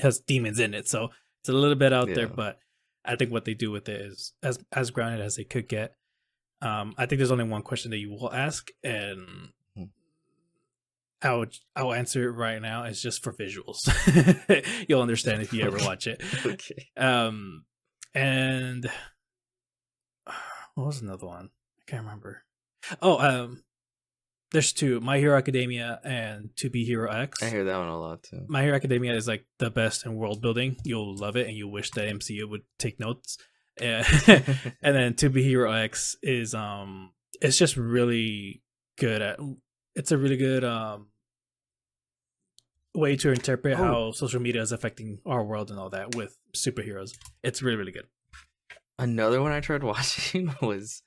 has demons in it, so it's a little bit out there. But I think what they do with it is as grounded as they could get. I think there's only one question that you will ask, and I'll answer it right now. It's just for visuals. You'll understand if you ever watch it. Okay. And what was another one? I can't remember. Oh, there's two: My Hero Academia and To Be Hero X. I hear that one a lot too. My Hero Academia is like the best in world building. You'll love it, and you wish that MCU would take notes. And then To Be Hero X is it's just really good at. It's a really good way to interpret how social media is affecting our world and all that with superheroes. It's really, really good. Another one I tried watching was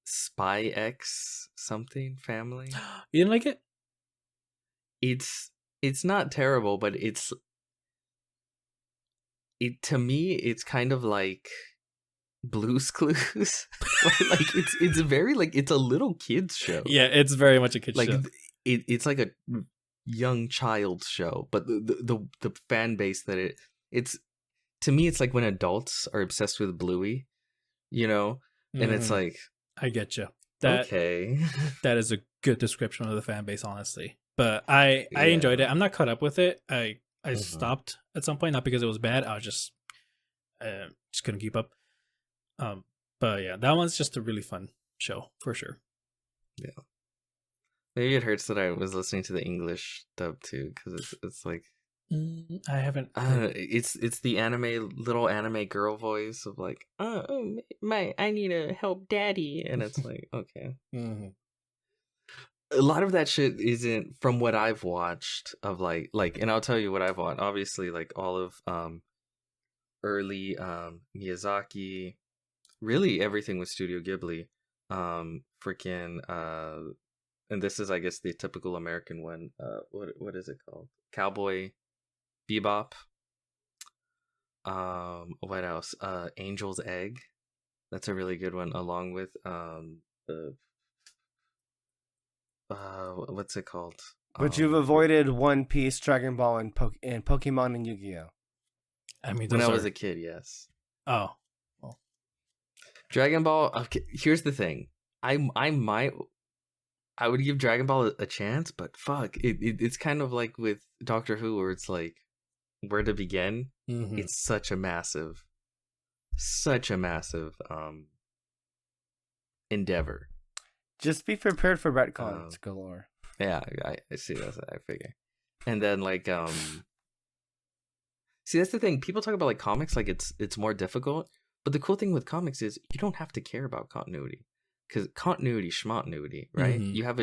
Spy X something family. You didn't like it? It's not terrible, but to me it's kind of like Blue's Clues. Like it's very like it's a little kids show. Yeah, it's very much a kids like show. It's like a young child's show, but the fan base that it's to me it's like when adults are obsessed with Bluey, you know, and it's like, I get you. Okay, that is a good description of the fan base, honestly. But I enjoyed it. I'm not caught up with it. I stopped at some point, not because it was bad. I was just couldn't keep up. But yeah, that one's just a really fun show for sure. Yeah. Maybe it hurts that I was listening to the English dub too, because it's like I haven't. It's the little anime girl voice of like, oh my, I need to help daddy, and it's like, okay. A lot of that shit isn't from what I've watched of like, and I'll tell you what I've watched. Obviously, like all of early Miyazaki, really everything with Studio Ghibli, and this is, I guess, the typical American one. What is it called? Cowboy Bebop. What else? Angel's Egg. That's a really good one. Along with what's it called? But you've avoided One Piece, Dragon Ball, and Pokemon and Yu-Gi-Oh. I mean, when I was a kid, yes. Oh, well. Dragon Ball. Okay, here's the thing. I would give Dragon Ball a chance, but fuck, it's kind of like with Doctor Who, where it's like where to begin. Mm-hmm. It's such a massive endeavor. Just be prepared for retcons galore. Yeah, I see. That's I figure. And then like see, that's the thing. People talk about like comics like it's more difficult, but the cool thing with comics is you don't have to care about continuity, because continuity, schmontinuity, right? Mm-hmm. You have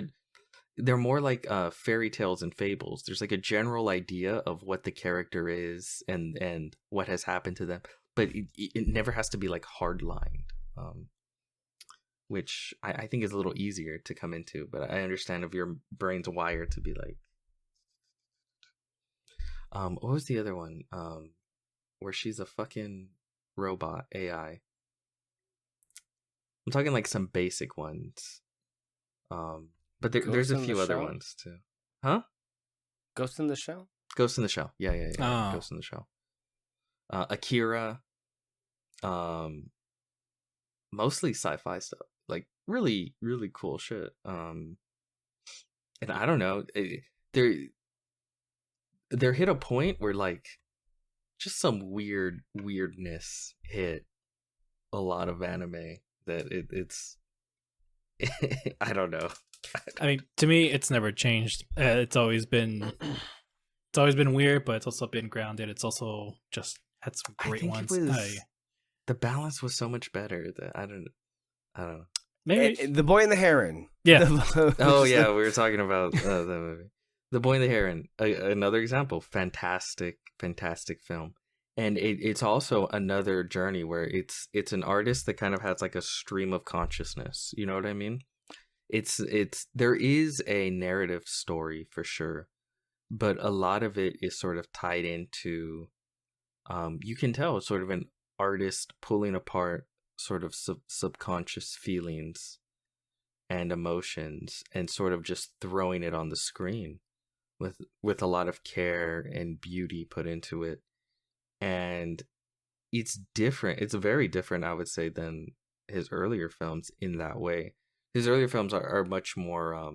they're more like fairy tales and fables. There's like a general idea of what the character is and what has happened to them, but it never has to be like hard-lined, which I think is a little easier to come into. But I understand if your brain's wired to be like, what was the other one? Where she's a fucking robot AI. I'm talking like some basic ones. But there's a few other ones too. Huh? Ghost in the Shell? Ghost in the Shell. Yeah. Oh. Ghost in the Shell. Akira. Mostly sci-fi stuff. Like really, really cool shit. And I don't know. There hit a point where like just some weirdness hit a lot of anime that it's I don't know. I mean, to me, it's never changed. It's always been weird, but it's also been grounded. It's also just had some great ones. The balance was so much better that I don't know. Maybe The Boy and the Heron. Yeah. Oh yeah, we were talking about the movie, The Boy and the Heron. Another example, fantastic film. And it's also another journey where it's an artist that kind of has like a stream of consciousness. You know what I mean? There is a narrative story for sure, but a lot of it is sort of tied into, you can tell it's sort of an artist pulling apart sort of subconscious feelings and emotions and sort of just throwing it on the screen with a lot of care and beauty put into it. And it's different. It's very different, I would say, than his earlier films in that way. His earlier films are much more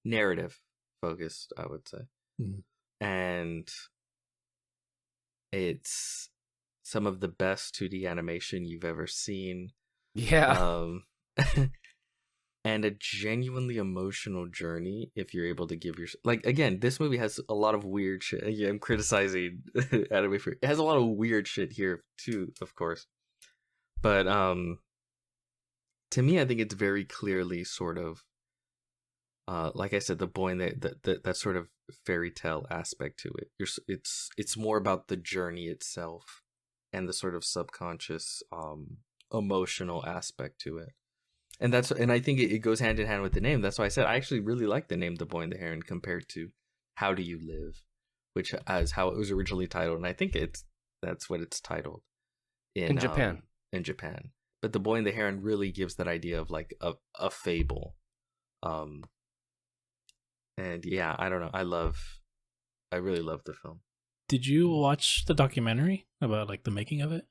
narrative focused, I would say. Mm-hmm. And it's some of the best 2D animation you've ever seen. Yeah. And a genuinely emotional journey if you're able to give your... Like, again, this movie has a lot of weird shit. Yeah, I'm criticizing anime for... It has a lot of weird shit here, too, of course. But, to me, I think it's very clearly sort of... like I said, the boy and that sort of fairy tale aspect to it. It's more about the journey itself and the sort of subconscious, emotional aspect to it. And I think it goes hand in hand with the name. That's why I said I actually really like the name The Boy and the Heron compared to How Do You Live, which is how it was originally titled. And I think that's what it's titled in Japan. In Japan. But The Boy and the Heron really gives that idea of like a fable. And yeah, I don't know. I really love the film. Did you watch the documentary about like the making of it?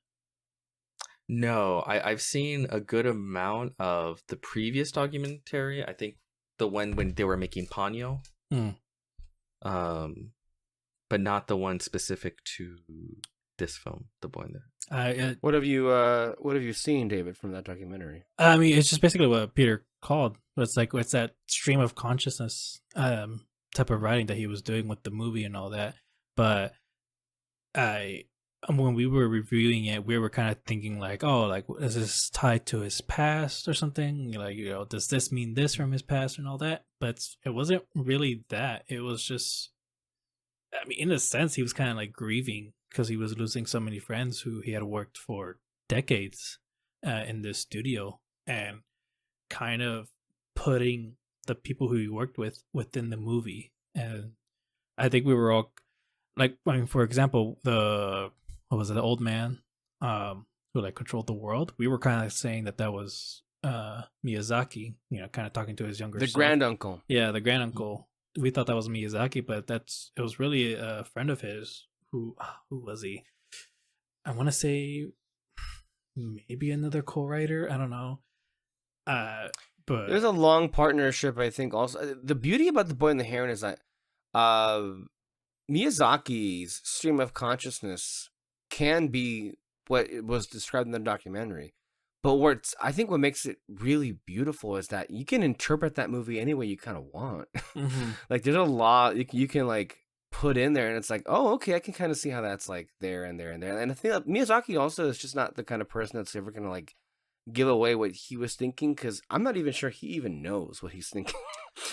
No, I've seen a good amount of the previous documentary. I think the one when they were making Ponyo. But not the one specific to this film, The Boy and the... What have you seen, David, from that documentary? I mean, it's just basically what Peter called. It's that stream of consciousness type of writing that he was doing with the movie and all that. But when we were reviewing it, we were kind of thinking like, oh, like, is this tied to his past or something? Like, you know, does this mean this from his past and all that? But it wasn't really that. It was just, I mean, in a sense, he was kind of like grieving because he was losing so many friends who he had worked for decades in this studio, and kind of putting the people who he worked with within the movie. And I think we were all like, I mean, for example, the old man who like controlled the world. We were kind of saying that was Miyazaki, you know, kind of talking to his younger the self. granduncle. Yeah, the granduncle. We thought that was Miyazaki, but it was really a friend of his. Who was he? I want to say maybe another co-writer. I don't know. But there's a long partnership, I think. Also, the beauty about The Boy and the Heron is that Miyazaki's stream of consciousness can be what it was described in the documentary. But I think what makes it really beautiful is that you can interpret that movie any way you kind of want. Mm-hmm. Like there's a lot you can like put in there, and it's like, oh, okay, I can kind of see how that's like there and there and there. And I think that Miyazaki also is just not the kind of person that's ever gonna like give away what he was thinking, because I'm not even sure he even knows what he's thinking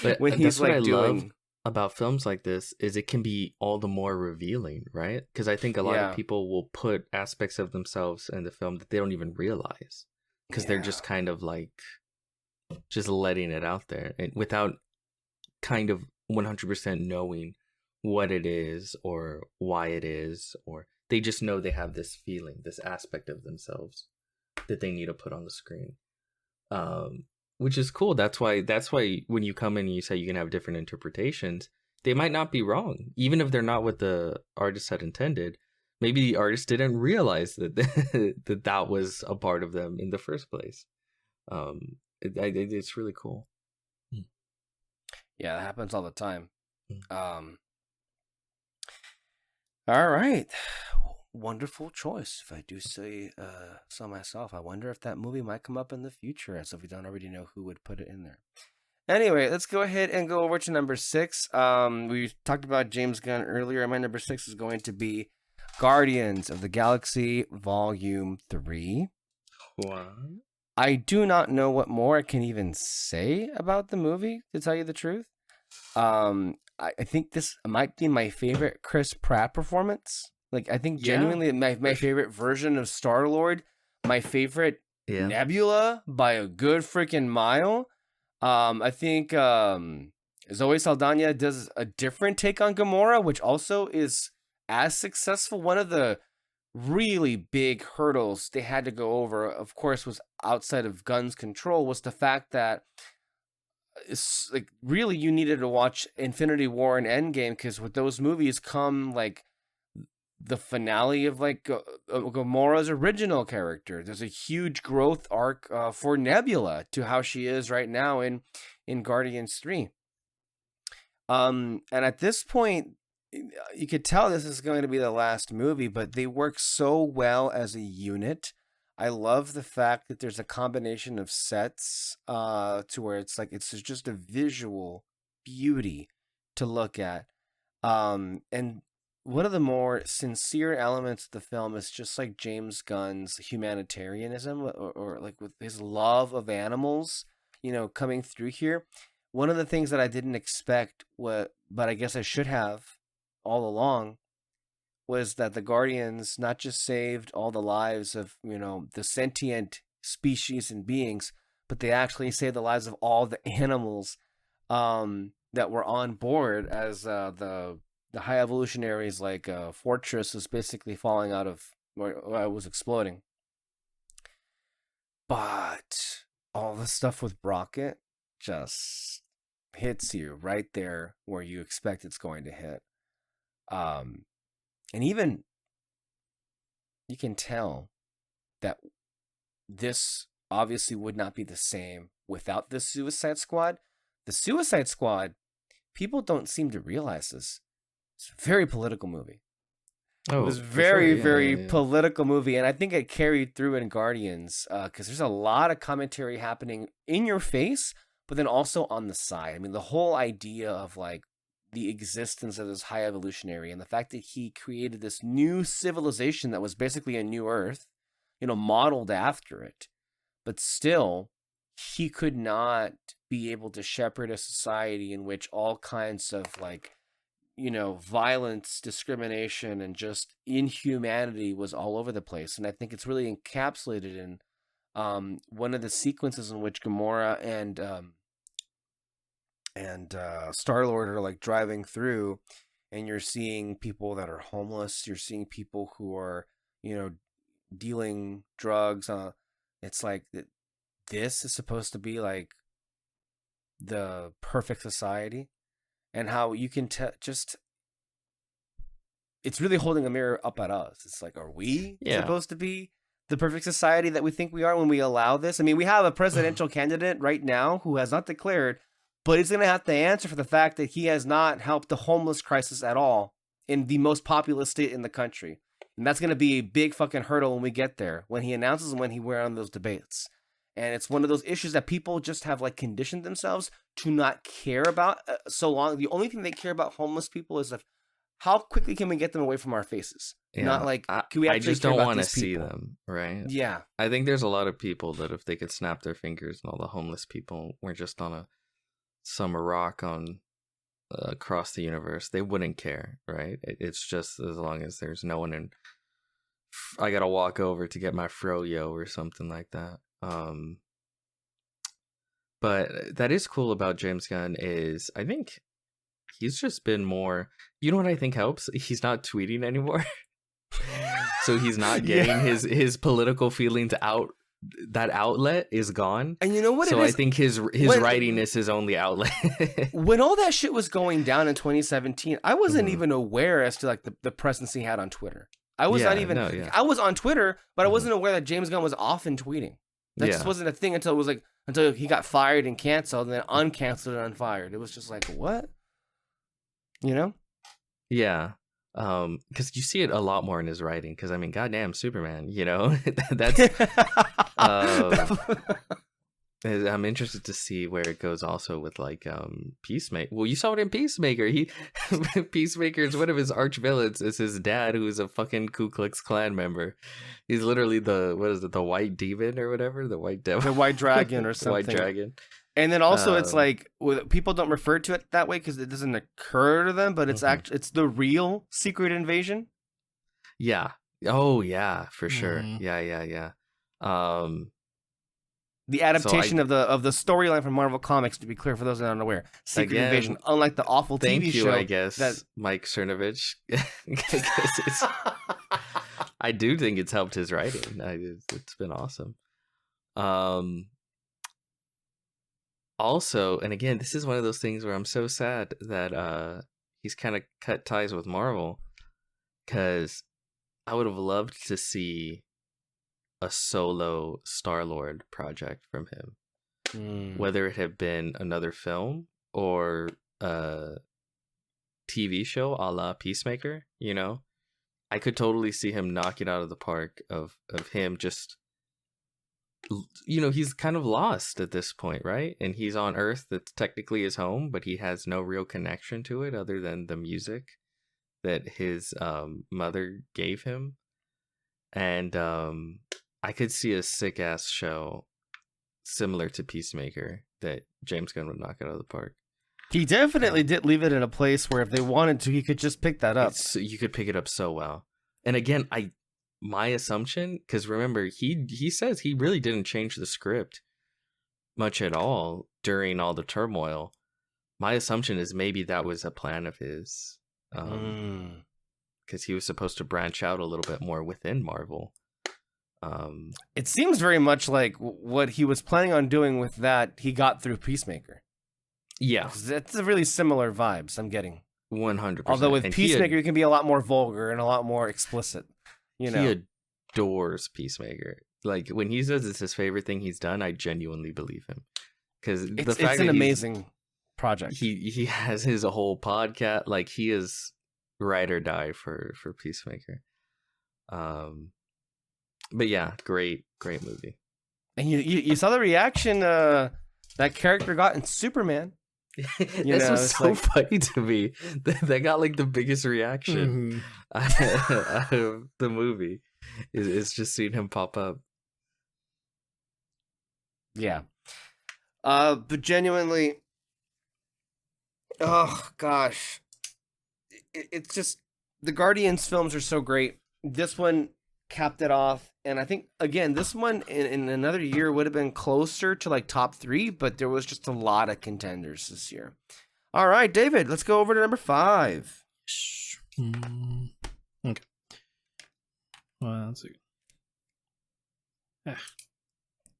But when that's he's what like I love doing. about films like this is it can be all the more revealing, right? Because I think a lot Yeah. of people will put aspects of themselves in the film that they don't even realize because they're just kind of like just letting it out there and without kind of 100% knowing what it is or why it is, or they just know they have this feeling, this aspect of themselves that they need to put on the screen. Which is cool. That's why when you come in and you say you can have different interpretations, they might not be wrong, even if they're not what the artist had intended. Maybe the artist didn't realize that that was a part of them in the first place. It's really cool. Yeah, that happens all the time. All right. Wonderful choice, if I do say so myself. I wonder if that movie might come up in the future, as if we don't already know who would put it in there. Anyway, let's go ahead and go over to number 6. We talked about James Gunn earlier, and my number 6 is going to be Guardians of the Galaxy Volume 3. What? I do not know what more I can even say about the movie, to tell you the truth. I think this might be my favorite Chris Pratt performance. Like, I think genuinely my favorite version of Star-Lord, my favorite Nebula by a good freaking mile. I think Zoe Saldana does a different take on Gamora, which also is as successful. One of the really big hurdles they had to go over, of course, was outside of Gunn's control, was the fact that it's like really you needed to watch Infinity War and Endgame, because with those movies come like the finale of like Gamora's original character. There's a huge growth arc for Nebula to how she is right now in Guardians 3. And at this point, you could tell this is going to be the last movie, but they work so well as a unit. I love the fact that there's a combination of sets to where it's like it's just a visual beauty to look at. And one of the more sincere elements of the film is just like James Gunn's humanitarianism, or like with his love of animals, coming through here. One of the things that I didn't expect, but I guess I should have all along, was that the Guardians not just saved all the lives of, the sentient species and beings, but they actually saved the lives of all the animals that were on board as the High Evolutionaries, like fortress was basically falling out of, or it was exploding. But all the stuff with Rocket just hits you right there where you expect it's going to hit. And even you can tell that this obviously would not be the same without the Suicide Squad. The Suicide Squad, people don't seem to realize this. It's a very political movie. Oh, it was very political movie, and I think it carried through in Guardians because there's a lot of commentary happening in your face, but then also on the side. I mean, the whole idea of like the existence of this High Evolutionary and the fact that he created this new civilization that was basically a new Earth, modeled after it, but still he could not be able to shepherd a society in which all kinds of like, violence, discrimination, and just inhumanity was all over the place. And I think it's really encapsulated in one of the sequences in which Gamora and Star-Lord are like driving through, and you're seeing people that are homeless. You're seeing people who are, dealing drugs. It's like this is supposed to be like the perfect society. And how you can just, it's really holding a mirror up at us. It's like, are we supposed to be the perfect society that we think we are when we allow this? I mean, we have a presidential candidate right now who has not declared, but he's going to have to answer for the fact that he has not helped the homeless crisis at all in the most populous state in the country. And that's going to be a big fucking hurdle when we get there, when he announces and when we're on those debates. And it's one of those issues that people just have like conditioned themselves to not care about so long. The only thing they care about homeless people is like, how quickly can we get them away from our faces? Yeah, Not like, can we I actually just care don't about want to these see people? them, right? Yeah. I think there's a lot of people that if they could snap their fingers and all the homeless people were just on some rock on across the universe, they wouldn't care, right? It's just as long as there's no one in. I gotta walk over to get my froyo or something like that. But that is cool about James Gunn is I think he's just been more. You know what I think helps? He's not tweeting anymore. So he's not getting his political feelings out. That outlet is gone. And you know what so it is? I think his writing is his only outlet. When all that shit was going down in 2017, I wasn't even aware as to like the presence he had on Twitter. I was not even. I was on Twitter, but I wasn't aware that James Gunn was often tweeting. That just wasn't a thing until he got fired and canceled, and then uncanceled and unfired. It was just like, what? You know? Yeah. Because you see it a lot more in his writing. Because I mean, goddamn, Superman. You know, that's. I'm interested to see where it goes. Also with like Peacemaker. Well, you saw it in Peacemaker. Peacemaker is one of his arch villains. Is his dad, who is a fucking Ku Klux Klan member. He's literally the white demon or whatever, the white devil, the white dragon or something. White dragon. And then also it's like people don't refer to it that way because it doesn't occur to them, but it's actually it's the real Secret Invasion. Yeah. Oh yeah, for sure. Yeah. The adaptation of the storyline from Marvel Comics, to be clear for those that aren't aware, Secret Invasion, unlike the awful TV show. I guess Mike Cernovich. I do think it's helped his writing. It's been awesome. Also, and again, this is one of those things where I'm so sad that he's kind of cut ties with Marvel, because I would have loved to see a solo Star-Lord project from him, whether it had been another film or a TV show a la Peacemaker. You know, I could totally see him knock it out of the park of him just. You know, he's kind of lost at this point, right? And he's on Earth that's technically his home, but he has no real connection to it other than the music that his mother gave him. And I could see a sick-ass show similar to Peacemaker that James Gunn would knock it out of the park. He definitely did leave it in a place where if they wanted to, he could just pick that up. You could pick it up so well. And again, my assumption, because remember, he says he really didn't change the script much at all during all the turmoil. My assumption is maybe that was a plan of his, because he was supposed to branch out a little bit more within Marvel. It seems very much like what he was planning on doing with that he got through Peacemaker. Yeah, that's a really similar vibes I'm getting. 100%. Although with Peacemaker, you can be a lot more vulgar and a lot more explicit. You know, he adores Peacemaker. Like when he says it's his favorite thing he's done, I genuinely believe him, because it's an amazing project. He has his whole podcast. Like he is ride or die for Peacemaker. But yeah, great movie. And you saw the reaction that character got in Superman. This was so funny to me. They got like the biggest reaction out of the movie. It's just seeing him pop up. Yeah. But genuinely, oh gosh, it's just the Guardians films are so great. This one capped it off. And I think, again, this one in another year would have been closer to like top 3, but there was just a lot of contenders this year. All right, David, let's go over to number 5. Okay. Well, let's see.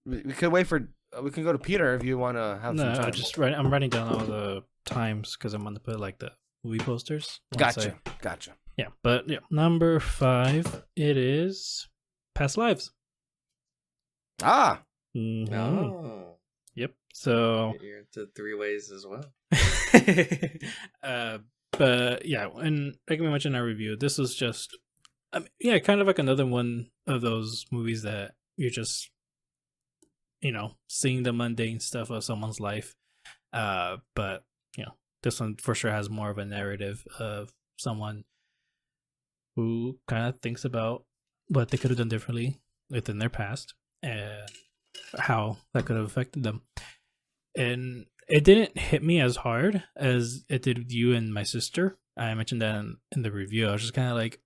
We could wait for. We can go to Peter if you want to have some time. I'm writing down all the times because I'm going to put like the movie posters. Gotcha. Yeah, but yeah, number 5. It is Past Lives. Ah. Mm-hmm. Oh. Yep. So you're into 3 ways as well. But yeah, and like we mentioned in our review, this was just, yeah, kind of like another one of those movies that you're just, seeing the mundane stuff of someone's life. But this one for sure has more of a narrative of someone who kind of thinks about what they could have done differently within their past and how that could have affected them. And it didn't hit me as hard as it did with you and my sister. I mentioned that in the review. I was just kind of like,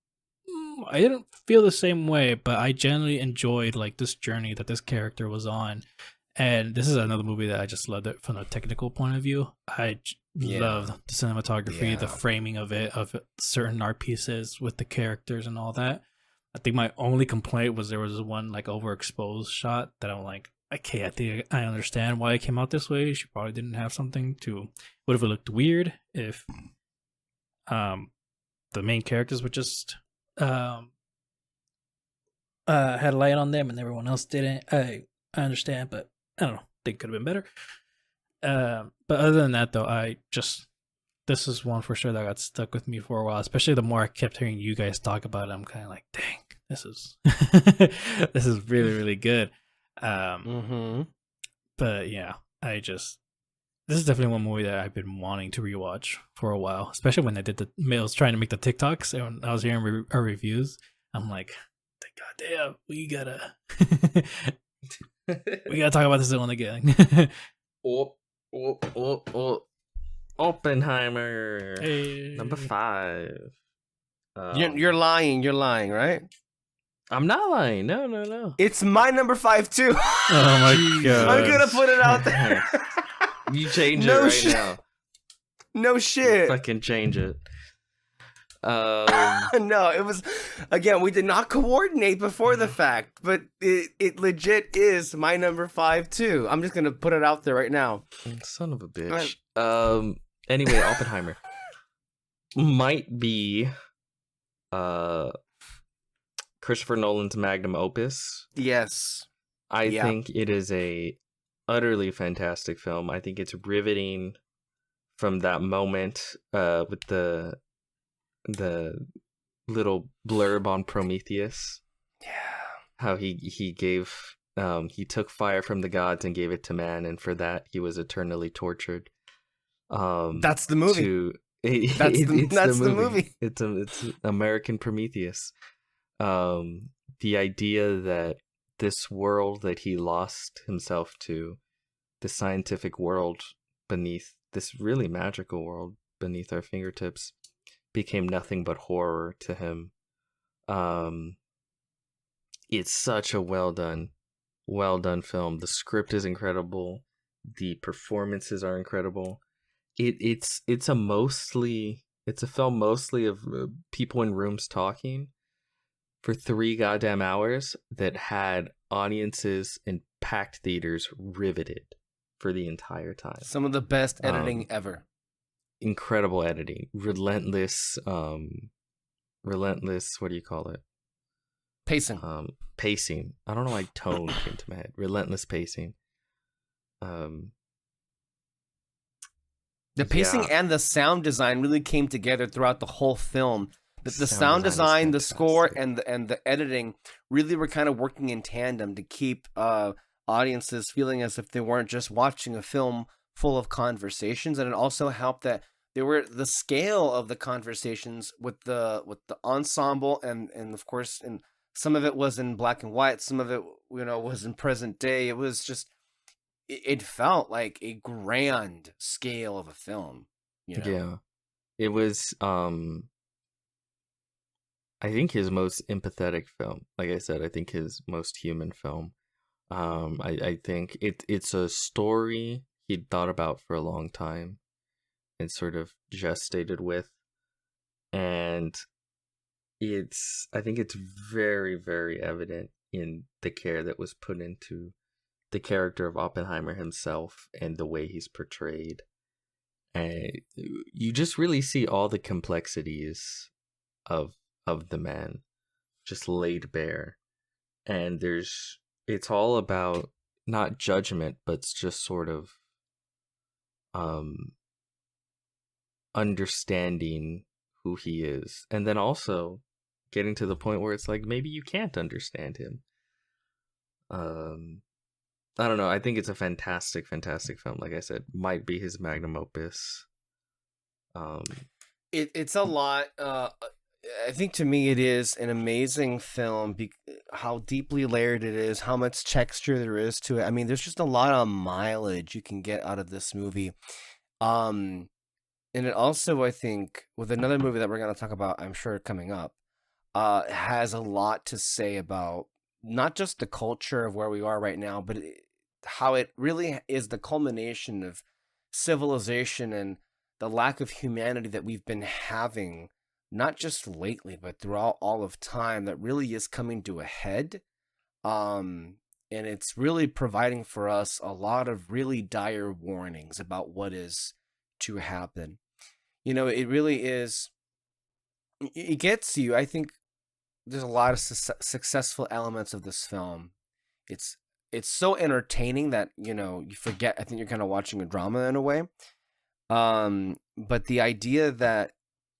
I didn't feel the same way, but I genuinely enjoyed like this journey that this character was on. And this is another movie that I just loved it from a technical point of view. I loved the cinematography, the framing of it, of certain art pieces with the characters and all that. I think my only complaint was there was one like overexposed shot that I'm like, okay, I think I understand why it came out this way. She probably didn't have something to. Would have looked weird if the main characters were just had a light on them and everyone else didn't. I understand, but I don't know. Think could have been better. But other than that, though, this is one for sure that got stuck with me for a while. Especially the more I kept hearing you guys talk about it, I'm kind of like, dang, this is this is really really good. But yeah, this is definitely one movie that I've been wanting to rewatch for a while. Especially when I was trying to make the TikToks and I was hearing our reviews. I'm like, God damn, we gotta. We gotta talk about this one again. Oppenheimer, hey. number 5. You're lying. You're lying, right? I'm not lying. No. It's my number 5 too. Oh my god! I'm gonna put it out there. You change it right now. No shit. You fucking change it. No, it was, again, we did not coordinate before the fact, but it legit is my number 5 too. I'm just gonna put it out there right now. Son of a bitch. Anyway, Oppenheimer might be Christopher Nolan's magnum opus. Yes. I think it is a utterly fantastic film. I think it's riveting from that moment with the little blurb on Prometheus. Yeah. How he gave he took fire from the gods and gave it to man, and for that he was eternally tortured. That's the movie. That's the movie. It's American Prometheus. The idea that this world that he lost himself to, the scientific world beneath, this really magical world beneath our fingertips, became nothing but horror to him. It's such a well done film. The script is incredible. The performances are incredible. It's a film mostly of people in rooms talking for 3 goddamn hours that had audiences in packed theaters riveted for the entire time. Some of the best editing ever. Incredible editing, relentless, what do you call it? Pacing. Pacing. I don't know why tone came to my head. Relentless pacing. The pacing and the sound design really came together throughout the whole film. The sound design, the score, and the editing really were kind of working in tandem to keep audiences feeling as if they weren't just watching a film full of conversations, and it also helped that there were the scale of the conversations with the ensemble, and of course, and some of it was in black and white, some of it was in present day. It was just, it felt like a grand scale of a film. Yeah, it was. I think his most empathetic film. Like I said, I think his most human film. I think it's a story he'd thought about for a long time and sort of gestated with, and I think it's very, very evident in the care that was put into the character of Oppenheimer himself and the way he's portrayed. And you just really see all the complexities of the man just laid bare. And it's all about not judgment, but it's just sort of understanding who he is, and then also getting to the point where it's like maybe you can't understand him. I don't know. I think it's a fantastic, fantastic film. Like I said, might be his magnum opus. It's a lot. I think to me it is an amazing film. How deeply layered it is, how much texture there is to it. I mean, there's just a lot of mileage you can get out of this movie. And it also, I think, with another movie that we're going to talk about, I'm sure coming up, has a lot to say about not just the culture of where we are right now, but how it really is the culmination of civilization and the lack of humanity that we've been having, not just lately, but throughout all of time, that really is coming to a head. And it's really providing for us a lot of really dire warnings about what is to happen. It really is, it gets you. I think there's a lot of successful elements of this film. It's so entertaining that, you forget, I think you're kind of watching a drama in a way. But the idea that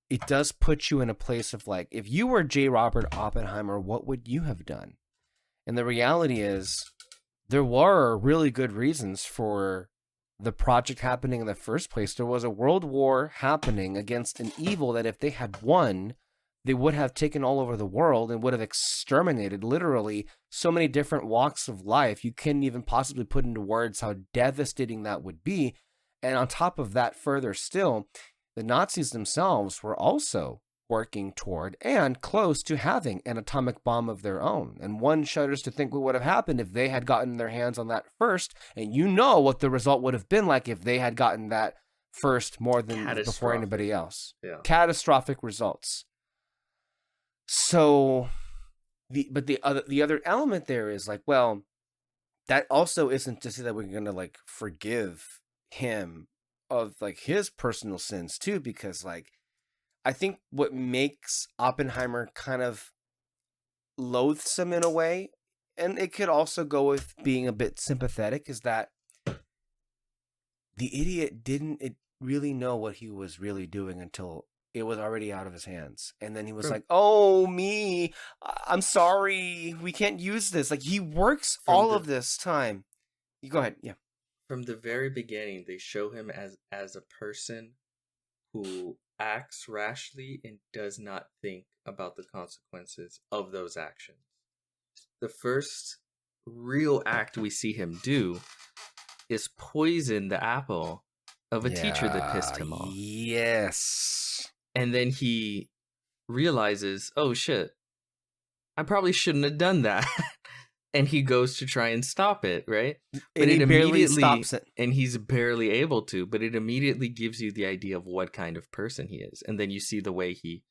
it does put you in a place of like, if you were J. Robert Oppenheimer, what would you have done? And the reality is, there were really good reasons for the project happening in the first place. There was a world war happening against an evil that if they had won, they would have taken all over the world and would have exterminated literally so many different walks of life. You couldn't even possibly put into words how devastating that would be. And on top of that, further still, the Nazis themselves were also working toward and close to having an atomic bomb of their own. And one shudders to think what would have happened if they had gotten their hands on that first. And you know what the result would have been like if they had gotten that first more than before anybody else. Yeah. Catastrophic results. So, the other element there is like, well, that also isn't to say that we're gonna like forgive him of like his personal sins too, because like I think what makes Oppenheimer kind of loathsome in a way, and it could also go with being a bit sympathetic, is that the idiot didn't really know what he was really doing until it was already out of his hands. And then he was like, oh, me, I'm sorry, we can't use this. Like, he works all of this time. You go ahead. Yeah. From the very beginning, they show him as a person who acts rashly and does not think about the consequences of those actions. The first real act we see him do is poison the apple of a teacher that pissed him off. Yes. And then he realizes, oh shit, I probably shouldn't have done that. And he goes to try and stop it, right? But he barely stops it. And he's barely able to, but it immediately gives you the idea of what kind of person he is. And then you see the way he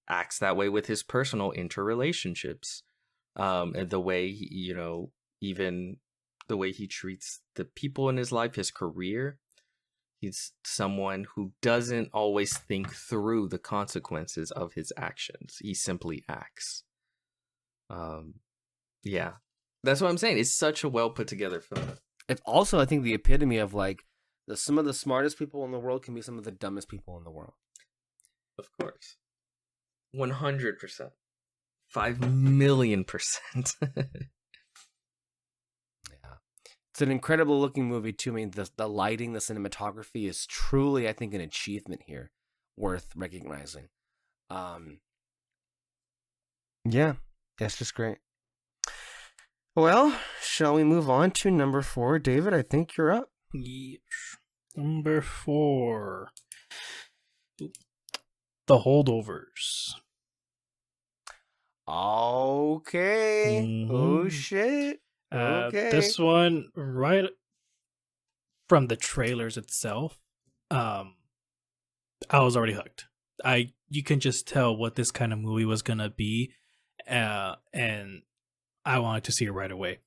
acts that way with his personal interrelationships. And the way, even the way he treats the people in his life, his career. He's someone who doesn't always think through the consequences of his actions. He simply acts. Yeah. That's what I'm saying. It's such a well put together film. It's also, I think, the epitome of like some of the smartest people in the world can be some of the dumbest people in the world. Of course. 100%. 5,000,000%. It's an incredible looking movie too. I mean, the lighting, the cinematography is truly, I think, an achievement here, worth recognizing. Yeah, that's just great. Well, shall we move on to number 4? David, I think you're up. Yes. Number 4. The Holdovers. Okay. Mm-hmm. Oh, shit. Okay. This one, right from the trailers itself, I was already hooked. You can just tell what this kind of movie was gonna be, and I wanted to see it right away.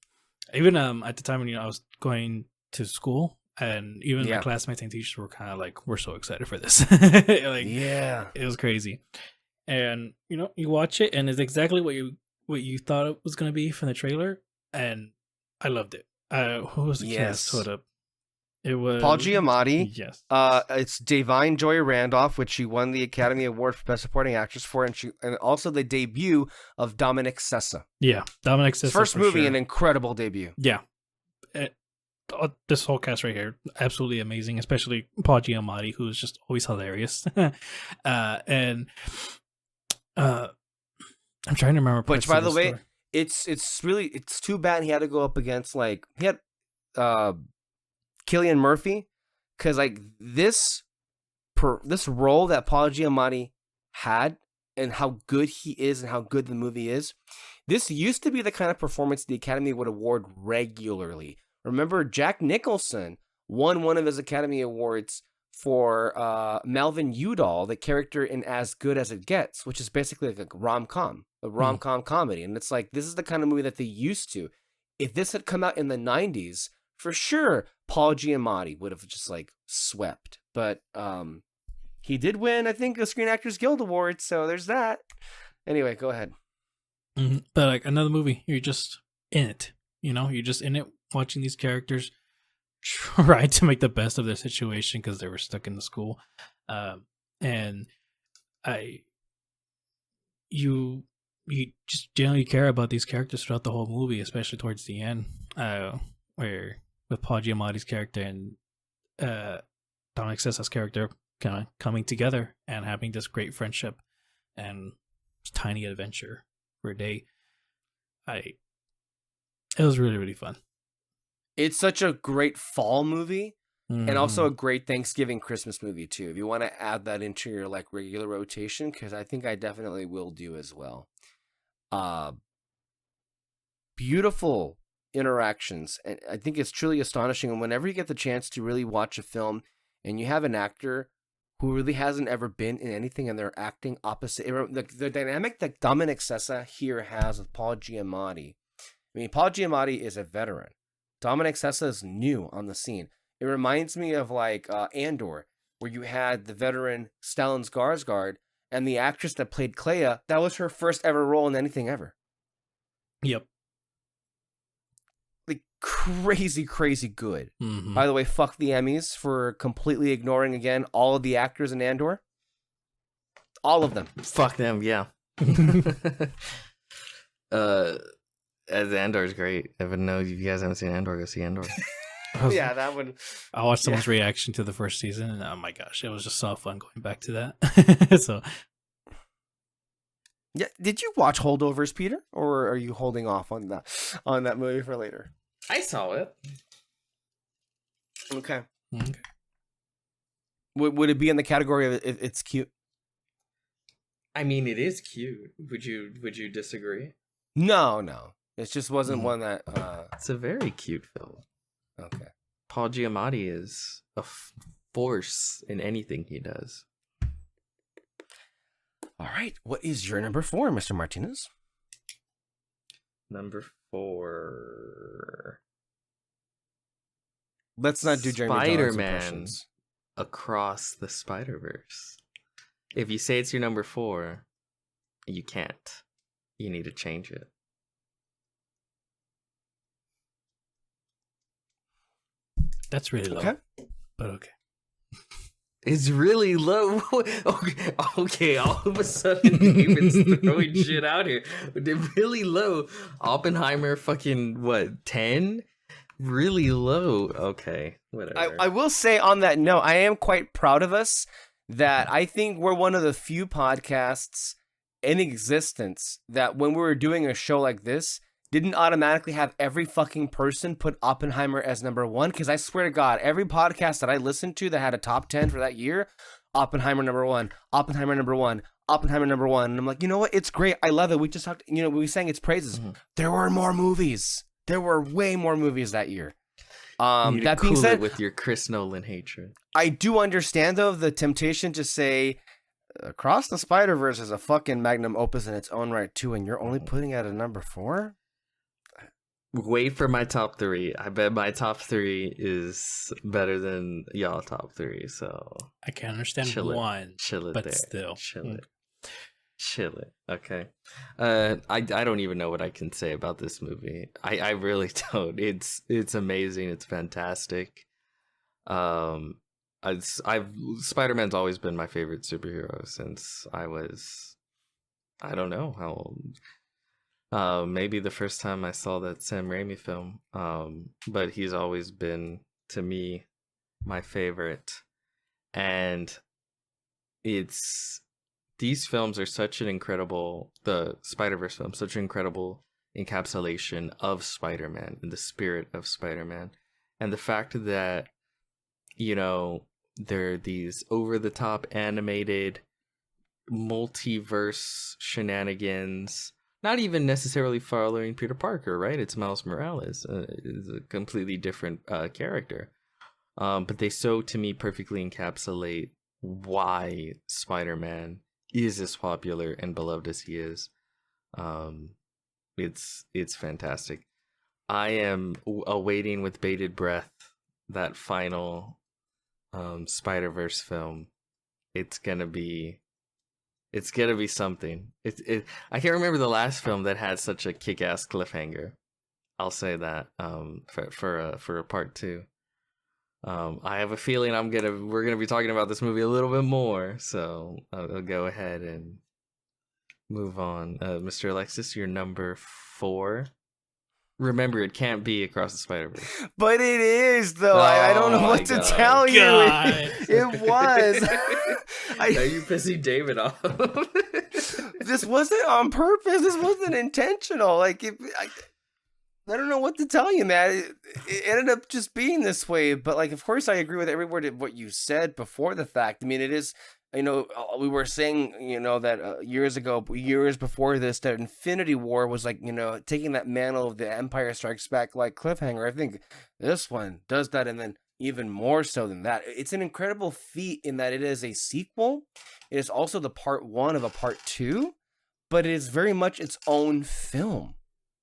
Even at the time when I was going to school, and even my classmates and teachers were kind of like, "We're so excited for this!" It was crazy. And you watch it, and it's exactly what you thought it was gonna be from the trailer. And I loved it. Who was the cast? Hold up. It was Paul Giamatti. Yes. It's Da'Vine Joy Randolph, which she won the Academy Award for Best Supporting Actress for, and also the debut of Dominic Sessa. Yeah, Dominic Sessa. First movie, sure. an incredible debut. Yeah. This whole cast right here, absolutely amazing, especially Paul Giamatti, who is just always hilarious. And I'm trying to remember. Which, by the way, it's too bad he had to go up against Cillian Murphy, because this role that Paul Giamatti had and how good he is and how good the movie is, this used to be the kind of performance the Academy would award regularly. Remember, Jack Nicholson won one of his Academy Awards for Melvin Udall, the character in As Good as It Gets, which is basically like a rom-com comedy. And it's like, this is the kind of movie that they used to. If this had come out in the 90s, for sure, Paul Giamatti would have just swept. But he did win, I think, a Screen Actors Guild Award, so there's that. Anyway, go ahead. Mm-hmm. But another movie, you're just in it. You're just in it, watching these characters try to make the best of their situation because they were stuck in the school. And you just generally care about these characters throughout the whole movie, especially towards the end, where with Paul Giamatti's character and Dominic Sessa's character kind of coming together and having this great friendship and tiny adventure for a day. It was really, really fun. It's such a great fall movie, Mm-hmm. and also a great Thanksgiving Christmas movie too. If you want to add that into your regular rotation, because I think I definitely will do as well. Beautiful interactions, and I think it's truly astonishing. And whenever you get the chance to really watch a film, and you have an actor who really hasn't ever been in anything, and they're acting opposite, the dynamic that Dominic Sessa here has with Paul Giamatti. I mean, Paul Giamatti is a veteran. Dominic Sessa is new on the scene. It reminds me of Andor, where you had the veteran Stellan Skarsgård and the actress that played Clea. That was her first ever role in anything ever. Yep. Crazy, crazy good. Mm-hmm. By the way, fuck the Emmys for completely ignoring again all of the actors in Andor. All of them. Fuck them, yeah. Andor's great. If you guys haven't seen Andor, go see Andor. Yeah, that one. I watched someone's reaction to the first season, and oh my gosh, it was just so fun going back to that. So, yeah, did you watch Holdovers, Peter, or are you holding off on that movie for later? I saw it. Okay. Would it be in the category of it's cute? I mean, it is cute. Would you disagree? No. It just wasn't one that. It's a very cute film. Okay. Paul Giamatti is a force in anything he does. All right. What is your number 4, Mr. Martinez? Number 4. Let's not do Jeremy Jones Spider-Man impressions. Across the Spider-Verse. If you say it's your number 4, you can't. You need to change it. that's really low. Okay. But okay. It's really low. Okay, all of a sudden David's throwing shit out here. They're really low. Oppenheimer fucking, 10? Really low. Okay, whatever. I will say on that note, I am quite proud of us that I think we're one of the few podcasts in existence that when we were doing a show like this, didn't automatically have every fucking person put Oppenheimer as number 1. Because I swear to God, every podcast that I listened to that had a top 10 for that year, Oppenheimer number 1, Oppenheimer number 1, Oppenheimer number 1. And I'm like, you know what? It's great. I love it. We just talked, we sang its praises. Mm-hmm. There were more movies. There were way more movies that year. That being said, with your Chris Nolan hatred, I do understand though the temptation to say Across the Spider-Verse is a fucking magnum opus in its own right too, and you're only putting it at a number 4. Wait for my top 3. I bet my top 3 is better than y'all top 3. So I can understand one, but there. Still, chill it. Okay. I don't even know what I can say about this movie. I really don't. It's amazing. It's fantastic. I've Spider-Man's always been my favorite superhero since I don't know how old. Maybe the first time I saw that Sam Raimi film. But he's always been, to me, my favorite. And it's these films are such an incredible, the Spider-Verse film, such an incredible encapsulation of Spider-Man and the spirit of Spider-Man. And the fact that, you know, there are these over-the-top animated multiverse shenanigans, not even necessarily following Peter Parker, right? It's Miles Morales, is a completely different character. But they so, to me, perfectly encapsulate why Spider-Man is as popular and beloved as he is. It's fantastic. I am awaiting with bated breath that final Spider-Verse film. It's gonna be something. I can't remember the last film that had such a kick-ass cliffhanger. I'll say that for a part 2. I have a feeling we're gonna be talking about this movie a little bit more, so I'll go ahead and move on. Mr. Alexis, your number 4. Remember, it can't be Across the Spider-Verse. But it is, though. I don't know what to tell you. It was. Are you pissing David off? This wasn't on purpose. This wasn't intentional. Like, I don't know what to tell you, man. It ended up just being this way. But, like, of course, I agree with every word of what you said before the fact. I mean, it is, you know, we were saying, you know, that years before this, that Infinity War was like, you know, taking that mantle of the Empire Strikes Back like cliffhanger. I think this one does that, and then even more so than that. It's an incredible feat in that it is a sequel. It is also the part 1 of a part 2, but it is very much its own film.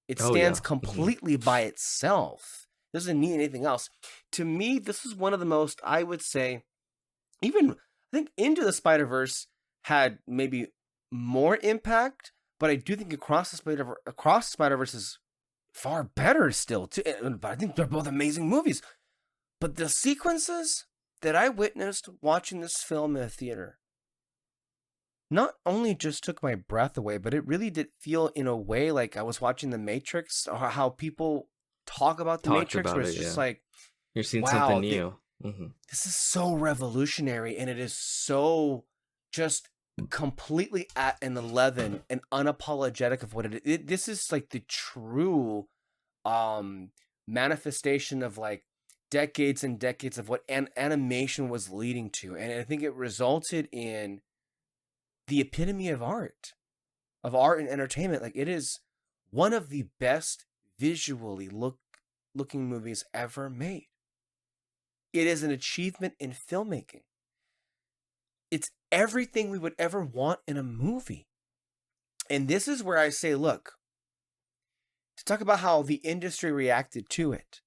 It stands completely by itself. It doesn't need anything else. To me, this is one of the most, I would say, even, I think Into the Spider-Verse had maybe more impact, but I do think Across the Spider-Verse is far better still, too. But I think they're both amazing movies. But the sequences that I witnessed watching this film in a theater not only just took my breath away, but it really did feel in a way like I was watching The Matrix, or how people talk about The Matrix, where it's just like, you're seeing something new. This is so revolutionary, and it is so just completely at an 11 and unapologetic of what it is. This is like the true manifestation of like decades and decades of what animation was leading to. And I think it resulted in the epitome of art and entertainment. Like, it is one of the best visually looking movies ever made. It is an achievement in filmmaking. It's everything we would ever want in a movie. And this is where I say, look, to talk about how the industry reacted to it.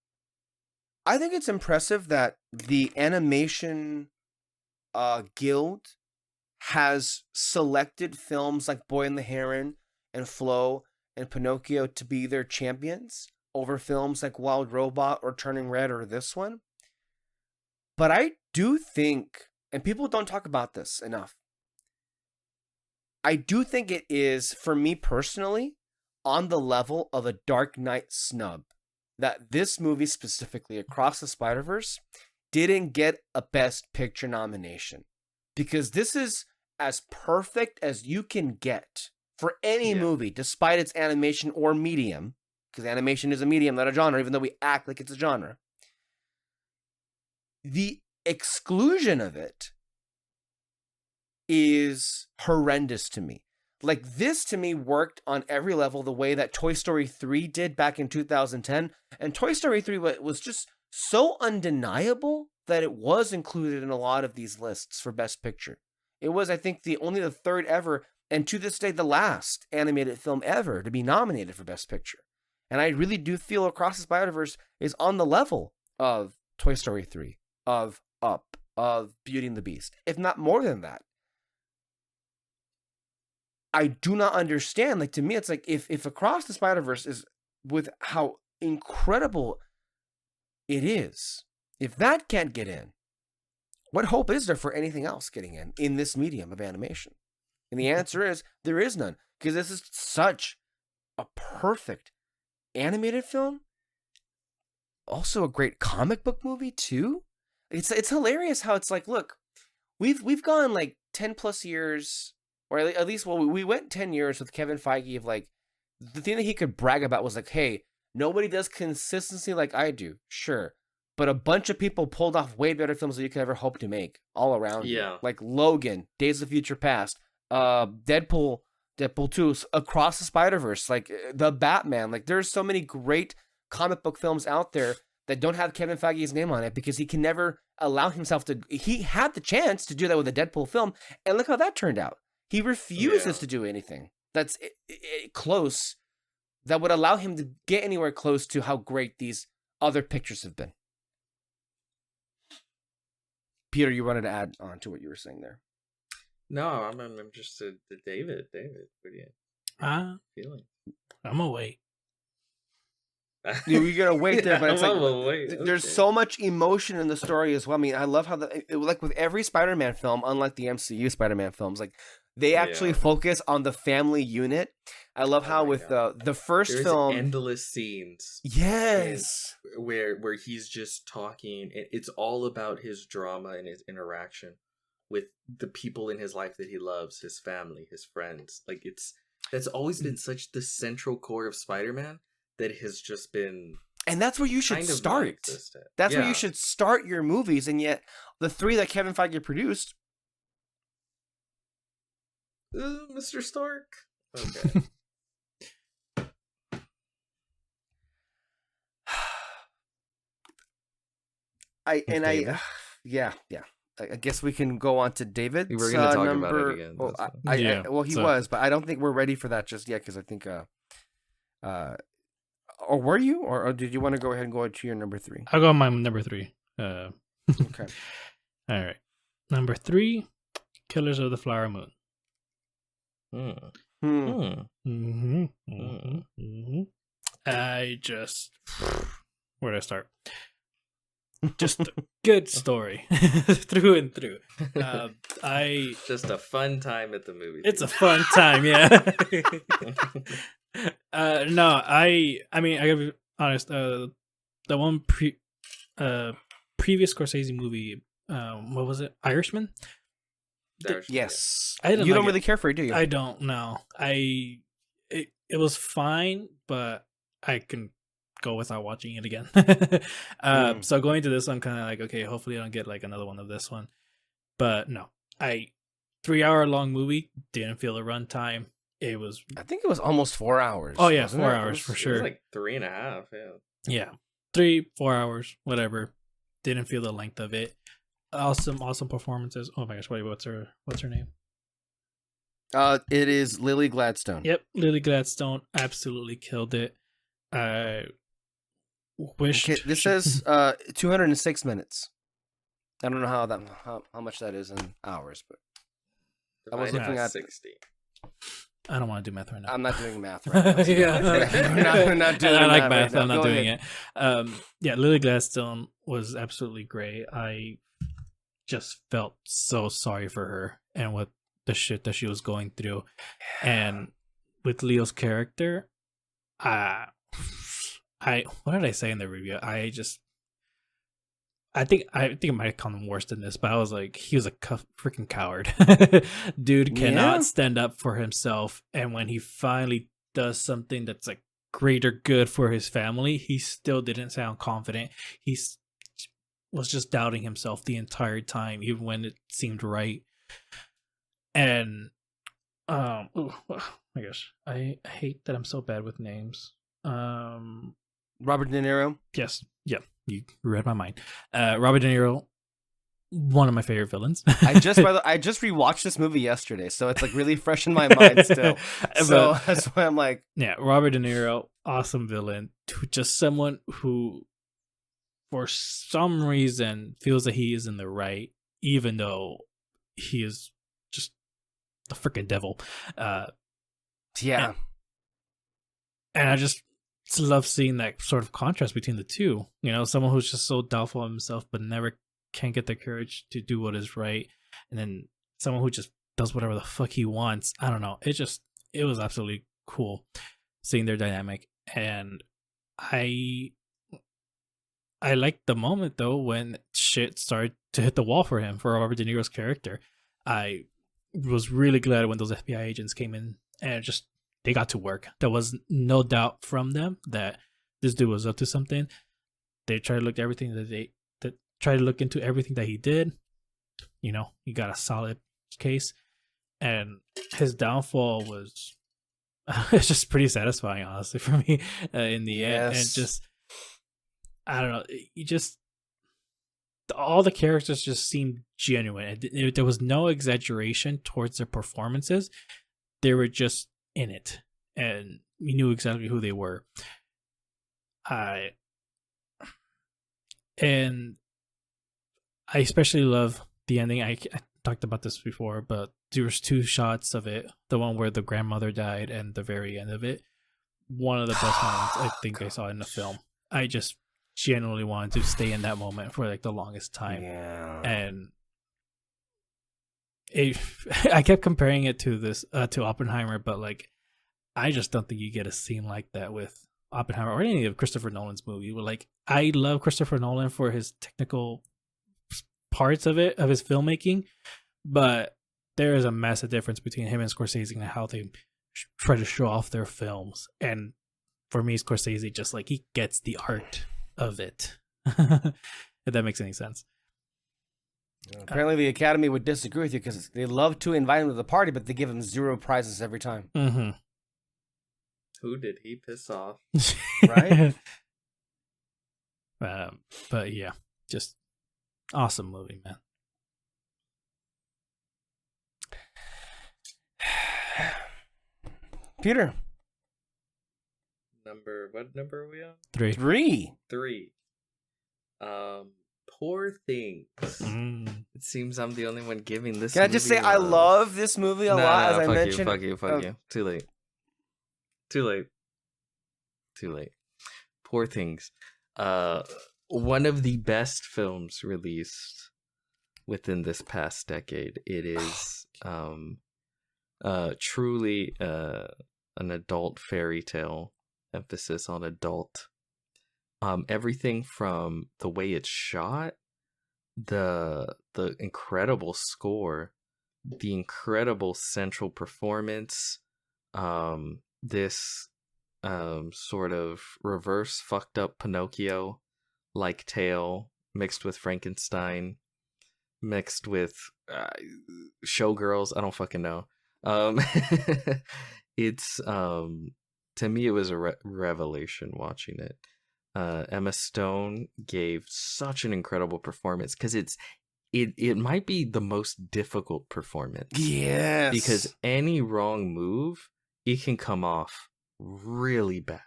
I think it's impressive that the animation guild has selected films like Boy and the Heron and Flow and Pinocchio to be their champions over films like Wild Robot or Turning Red or this one. But I do think, and people don't talk about this enough, I do think it is, for me personally, on the level of a Dark Knight snub, that this movie specifically, Across the Spider-Verse, didn't get a Best Picture nomination. Because this is as perfect as you can get for any movie, despite its animation or medium, because animation is a medium, not a genre, even though we act like it's a genre. The exclusion of it is horrendous to me. Like, this to me worked on every level the way that Toy Story 3 did back in 2010. And Toy Story 3 was just so undeniable that it was included in a lot of these lists for Best Picture. It was, I think, only the third ever, and to this day, the last animated film ever to be nominated for Best Picture. And I really do feel Across the Spider-Verse is on the level of Toy Story 3, of Up, of Beauty and the Beast, if not more than that. I do not understand. Like, to me, it's like, if Across the Spider-Verse is, with how incredible it is, If that can't get in, what hope is there for anything else getting in this medium of animation? And the answer is there is none, because this is such a perfect animated film. Also a great comic book movie too. It's hilarious how it's like, look, we've gone like 10 plus years, or at least, well, we went 10 years with Kevin Feige of like, the thing that he could brag about was like, hey, nobody does consistency like I do. Sure. But a bunch of people pulled off way better films than you could ever hope to make all around you. Like Logan, Days of Future Past, Deadpool 2, Across the Spider-Verse, like the Batman. Like there's so many great comic book films out there that don't have Kevin Feige's name on it because he can never allow himself to. He had the chance to do that with a Deadpool film, and look how that turned out. He refuses to do anything that's close that would allow him to get anywhere close to how great these other pictures have been. Peter, you wanted to add on to what you were saying there. No, I'm interested. David, what do you feeling? I'm gonna wait. You're gonna wait there, but it's like wait. There's so much emotion in the story as well. I mean, I love how like with every Spider-Man film, unlike the MCU Spider-Man films, like they actually focus on the family unit. I love how with the first film, endless scenes. Yes, where he's just talking. It's all about his drama and his interaction with the people in his life that he loves, his family, his friends. Like that's always been such the central core of Spider-Man that has just been. And that's where you should start. That's where you should start your movies. And yet, the 3 that Kevin Feige produced, Mr. Stark. Okay. I guess we can go on to David. We're going to talk about it again. Well, he was, but I don't think we're ready for that just yet because I think. Or were you, or did you want to go ahead and go to your number 3? I'll go on my number 3. Okay. All right. Number 3, Killers of the Flower Moon. I just, where do I start? Just a good story through and through. Just a fun time at the movie. It's a fun time, yeah. No, I mean, I gotta be honest. The one previous Scorsese movie, what was it? Irishman. Yes. I you don't really care for it, do you? I don't know. It was fine, but I can go without watching it again. So going to this one, kind of like, okay, hopefully I don't get like another one of this one. But no, 3-hour long movie, didn't feel the runtime. It was, I think it was almost 4 hours. Oh yeah, 4 hours for sure. It was like 3.5. Yeah, 3-4 hours, whatever. Didn't feel the length of it. Awesome performances. Oh my gosh, wait, what's her name? It is Lily Gladstone. Yep, Lily Gladstone absolutely killed it. This says 206 minutes. I don't know how much that is in hours, but I was looking at 60. I don't want to do math right now. I'm not doing math right now. I'm not doing I like math. Right I'm not doing it. Yeah, Lily Gladstone was absolutely great. I just felt so sorry for her and what the shit that she was going through. And with Leo's character, what did I say in the review? I think it might have come worse than this, but I was like, he was a freaking coward. Dude cannot stand up for himself, and when he finally does something that's like greater good for his family, he still didn't sound confident. He was just doubting himself the entire time, even when it seemed right. And oh my gosh, I hate that I'm so bad with names. Robert De Niro. Yes, yeah, you read my mind. Robert De Niro, one of my favorite villains. I just rewatched this movie yesterday, so it's like really fresh in my mind still. So that's why I'm like, yeah, Robert De Niro, awesome villain. Just someone who, for some reason, feels that he is in the right, even though he is just the freaking devil. Yeah. And I just love seeing that sort of contrast between the two. You know, someone who's just so doubtful of himself, but never can get the courage to do what is right, and then someone who just does whatever the fuck he wants. I don't know. It was absolutely cool seeing their dynamic, and I liked the moment though when shit started to hit the wall for him, for Robert De Niro's character. I was really glad when those FBI agents came in and just they got to work. There was no doubt from them that this dude was up to something. They tried to look at everything that tried to look into everything that he did. You know, he got a solid case, and his downfall was it's just pretty satisfying, honestly, for me in the end. And just, I don't know, you just all the characters just seemed genuine. There was no exaggeration towards their performances. They were just in it, and you knew exactly who they were. And I especially love the ending. I talked about this before, but there was two shots of it. The one where the grandmother died and the very end of it. One of the best moments I think I saw in the film. I just genuinely wanted to stay in that moment for like the longest time. Yeah. And I kept comparing it to this to Oppenheimer, but like I just don't think you get a scene like that with Oppenheimer or any of Christopher Nolan's movie. Like, I love Christopher Nolan for his technical parts of it, of his filmmaking, but there is a massive difference between him and Scorsese and how they try to show off their films. And for me, Scorsese just like he gets the art of it. If that makes any sense. Apparently, the Academy would disagree with you because they love to invite him to the party, but they give him 0 prizes every time. Mm-hmm. Who did he piss off? Right? But yeah, just awesome movie, man. Peter. What number are we on? 3. 3. Poor Things. It seems I'm the only one giving this. Can I just say I love this movie a lot, as I mentioned? Fuck you. Too late. Poor Things. One of the best films released within this past decade. It is truly an adult fairy tale, emphasis on adult. Everything from the way it's shot, the incredible score, the incredible central performance, this sort of reverse fucked up Pinocchio like tale mixed with Frankenstein, mixed with showgirls. I don't fucking know. It's to me it was a revelation watching it. Emma Stone gave such an incredible performance because it might be the most difficult performance. Yes. Because any wrong move, it can come off really bad.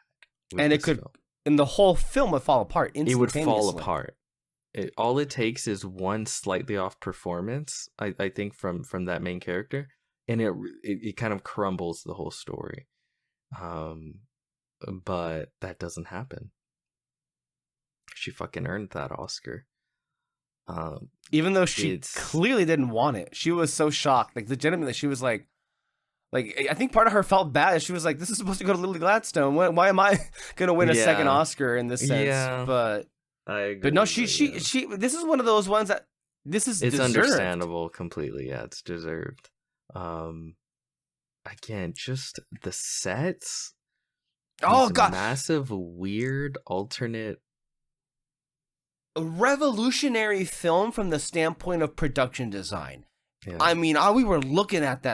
And it could, and the whole film would fall apart instantaneously. It would fall apart. All it takes is one slightly off performance, I think, from that main character, and it kind of crumbles the whole story. But that doesn't happen. She fucking earned that Oscar. Even though she clearly didn't want it. She was so shocked. Like, legitimately, she was like, I think part of her felt bad. She was like, this is supposed to go to Lily Gladstone. Why am I going to win a second Oscar in this sense? Yeah. But I agree. But no, she this is one of those ones that it's deserved. Understandable completely. Yeah, it's deserved. Again, just the sets. Oh god, massive, weird, alternate. A revolutionary film from the standpoint of production design. Yeah. I mean, we were looking at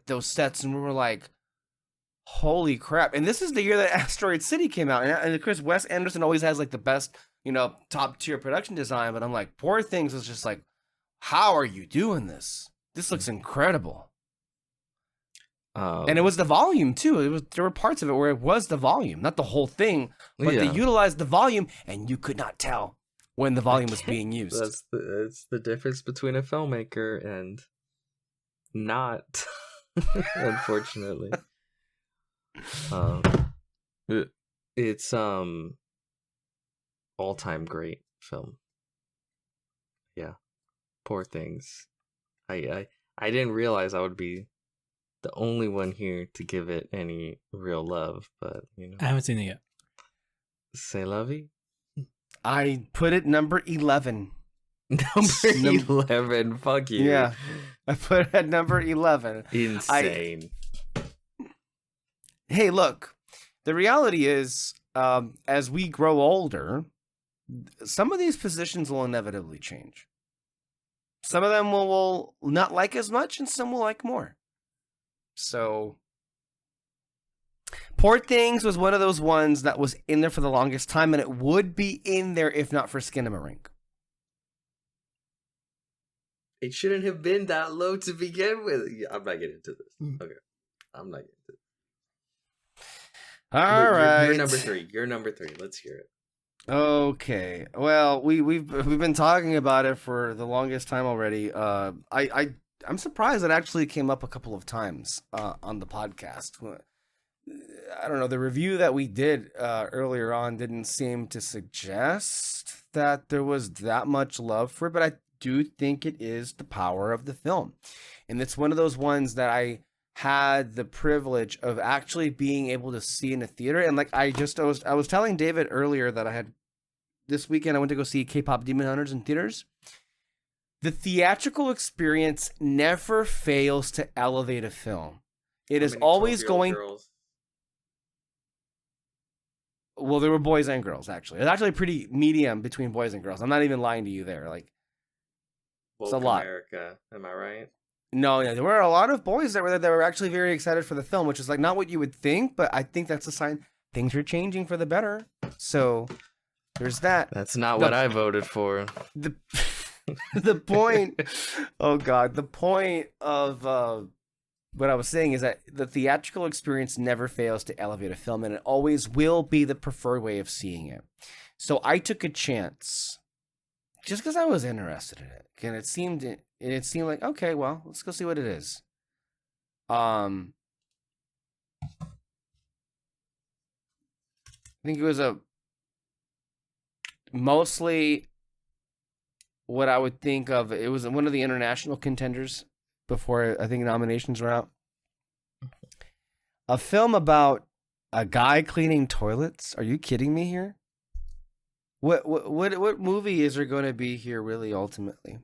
those sets and we were like, holy crap. And this is the year that Asteroid City came out. And of course, Wes Anderson always has like the best, top tier production design. But I'm like, Poor Things was just like, how are you doing this? This looks incredible. And it was the volume too. There were parts of it where it was the volume, not the whole thing, but they utilized the volume and you could not tell when the volume was being used. That's the difference between a filmmaker and not, unfortunately. It's all-time great film. Yeah. Poor Things. I didn't realize I would be the only one here to give it any real love, but I haven't seen it yet. C'est la vie. I put it number 11. Number 11. Fuck you. Yeah, I put it at number 11. Insane. Hey, look, the reality is, as we grow older, some of these positions will inevitably change. Some of them will not like as much, and some will like more. So, Poor Things was one of those ones that was in there for the longest time, and it would be in there if not for Skinamarink. It shouldn't have been that low to begin with. I'm not getting into this. Okay. I'm not getting into this. All right. You're number 3. You're number 3. Let's hear it. Okay. Well, we've been talking about it for the longest time already. I'm surprised it actually came up a couple of times on the podcast. I don't know. The review that we did earlier on didn't seem to suggest that there was that much love for it, but I do think it is the power of the film, and it's one of those ones that I had the privilege of actually being able to see in a theater. And like I was telling David earlier that I had this weekend I went to go see K-pop Demon Hunters in theaters. The theatrical experience never fails to elevate a film. It is always going. Girls? Well, there were boys and girls actually. It's actually pretty medium between boys and girls. I'm not even lying to you there. Like, it's a lot. America, am I right? No, yeah, there were a lot of boys that were actually very excited for the film, which is like not what you would think, but I think that's a sign things are changing for the better. So there's that. That's not what I voted for. The point, oh God, the point of what I was saying is that the theatrical experience never fails to elevate a film, and it always will be the preferred way of seeing it. So I took a chance just because I was interested in it, and it seemed like, okay, well, let's go see what it is. I think it was mostly what I would think of. It was one of the international contenders before I think nominations were out. A film about a guy cleaning toilets. Are you kidding me here? What movie is there going to be here really ultimately?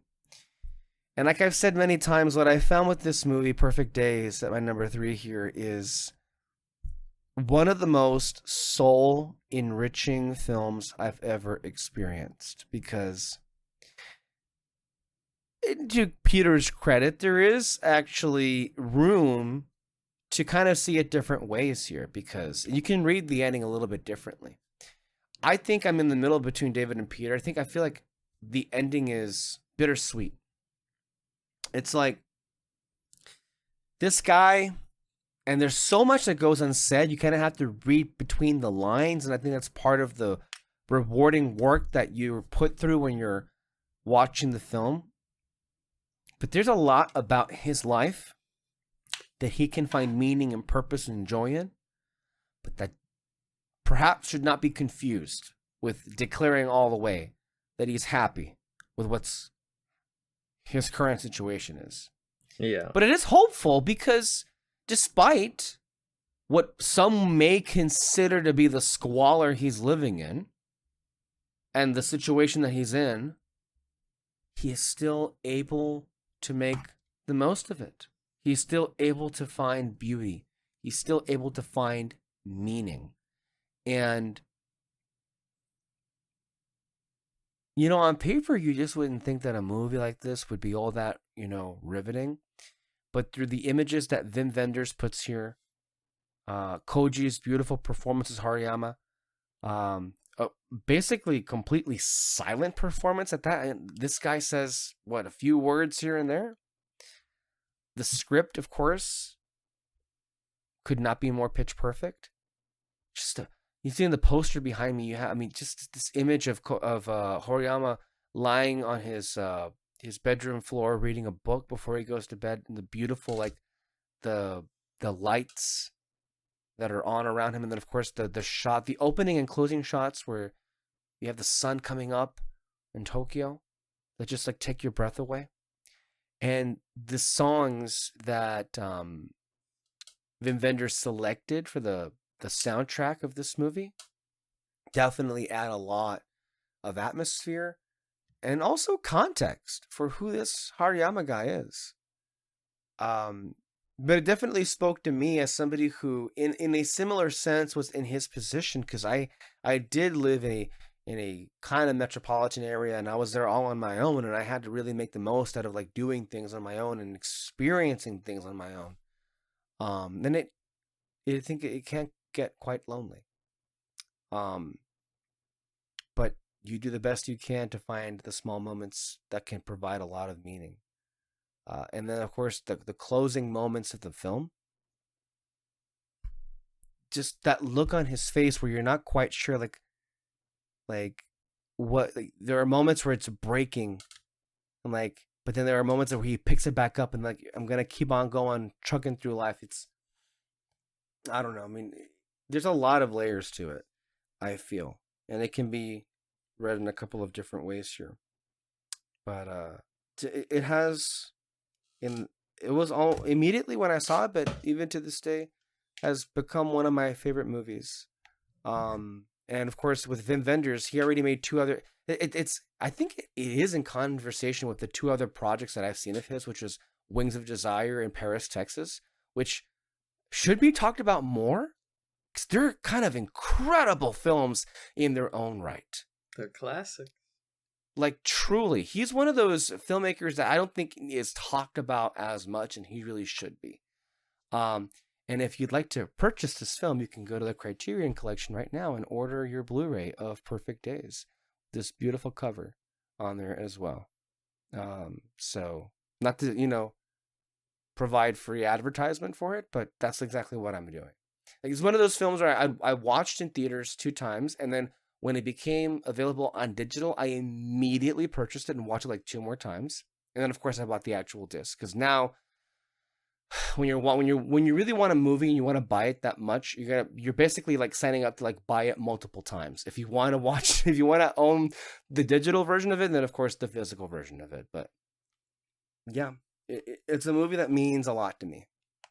And like I've said many times, what I found with this movie, Perfect Days, at my number 3 here, is one of the most soul-enriching films I've ever experienced. Because, to Peter's credit, there is actually room to kind of see it different ways here. Because you can read the ending a little bit differently. I think I'm in the middle between David and Peter. I feel like the ending is bittersweet. It's like this guy, and there's so much that goes unsaid. You kind of have to read between the lines, and I think that's part of the rewarding work that you put through when you're watching the film. But there's a lot about his life that he can find meaning and purpose and joy in, but that perhaps should not be confused with declaring all the way that he's happy with what's his current situation is. Yeah. But it is hopeful because despite what some may consider to be the squalor he's living in and the situation that he's in, he is still able to make the most of it. He's still able to find beauty. He's still able to find meaning. And, on paper, you just wouldn't think that a movie like this would be all that, riveting. But through the images that Wim Wenders puts here, Koji's beautiful performance as Hariyama, basically completely silent performance at that. And this guy says, a few words here and there? The script, of course, could not be more pitch perfect. You see in the poster behind me, just this image of Horiyama lying on his bedroom floor reading a book before he goes to bed, and the beautiful, the lights that are on around him, and then of course the shot, the opening and closing shots where you have the sun coming up in Tokyo that just like take your breath away, and the songs that Wim Wenders selected for the soundtrack of this movie definitely add a lot of atmosphere and also context for who this Hariyama guy is. But it definitely spoke to me as somebody who, in a similar sense, was in his position, because I did live in a kind of metropolitan area, and I was there all on my own, and I had to really make the most out of like doing things on my own and experiencing things on my own. Then I think it can get quite lonely. But you do the best you can to find the small moments that can provide a lot of meaning. And then, of course, the closing moments of the film, just that look on his face where you're not quite sure, like what. Like, there are moments where it's breaking, and like, but then there are moments where he picks it back up and like, I'm gonna keep on going, trucking through life. It's, I don't know. I mean, there's a lot of layers to it, I feel, and it can be read in a couple of different ways here. But it has. And it was all immediately when I saw it, but even to this day, has become one of my favorite movies. And of course, with Wim Wenders, he already made two other. I think it is in conversation with the two other projects that I've seen of his, which was Wings of Desire and Paris, Texas, which should be talked about more, because they're kind of incredible films in their own right. They're classic. Like, truly, he's one of those filmmakers that I don't think is talked about as much, and he really should be. And if you'd like to purchase this film, you can go to the Criterion Collection right now and order your Blu-ray of Perfect Days. This beautiful cover on there as well. So, not to, provide free advertisement for it, but that's exactly what I'm doing. Like, it's one of those films where I watched in theaters 2 times, and then when it became available on digital, I immediately purchased it and watched it like 2 more times. And then, of course, I bought the actual disc, because now, when you really want a movie and you want to buy it that much, you're basically like signing up to like buy it multiple times. If you want to own the digital version of it, then of course the physical version of it. But yeah, it's a movie that means a lot to me,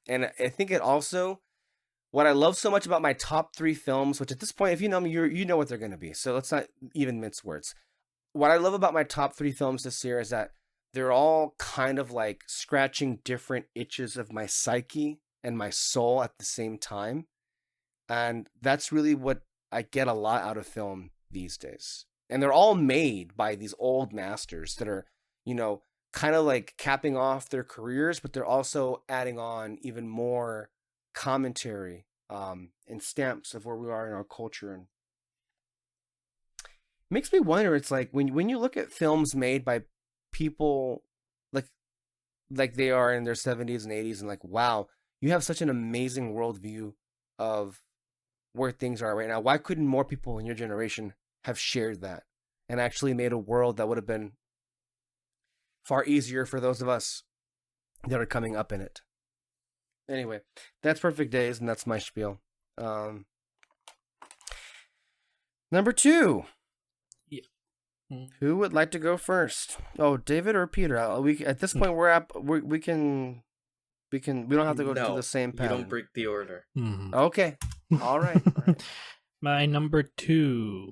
and I think it also. What I love so much about my top 3 films, which at this point, if you know me, you know what they're going to be. So let's not even mince words. What I love about my top 3 films this year is that they're all kind of like scratching different itches of my psyche and my soul at the same time. And that's really what I get a lot out of film these days. And they're all made by these old masters that are, kind of like capping off their careers, but they're also adding on even more commentary and stamps of where we are in our culture. And it makes me wonder, it's like when you look at films made by people like they are in their 70s and 80s, and like, wow, you have such an amazing worldview of where things are right now. Why couldn't more people in your generation have shared that and actually made a world that would have been far easier for those of us that are coming up in it? Anyway, that's Perfect Days, and that's my spiel. Number 2. Yeah. Who would like to go first? Oh, David or Peter? At this point, we don't have to go to the same pattern. You don't break the order. Mm-hmm. Okay. All right. All right. My number 2,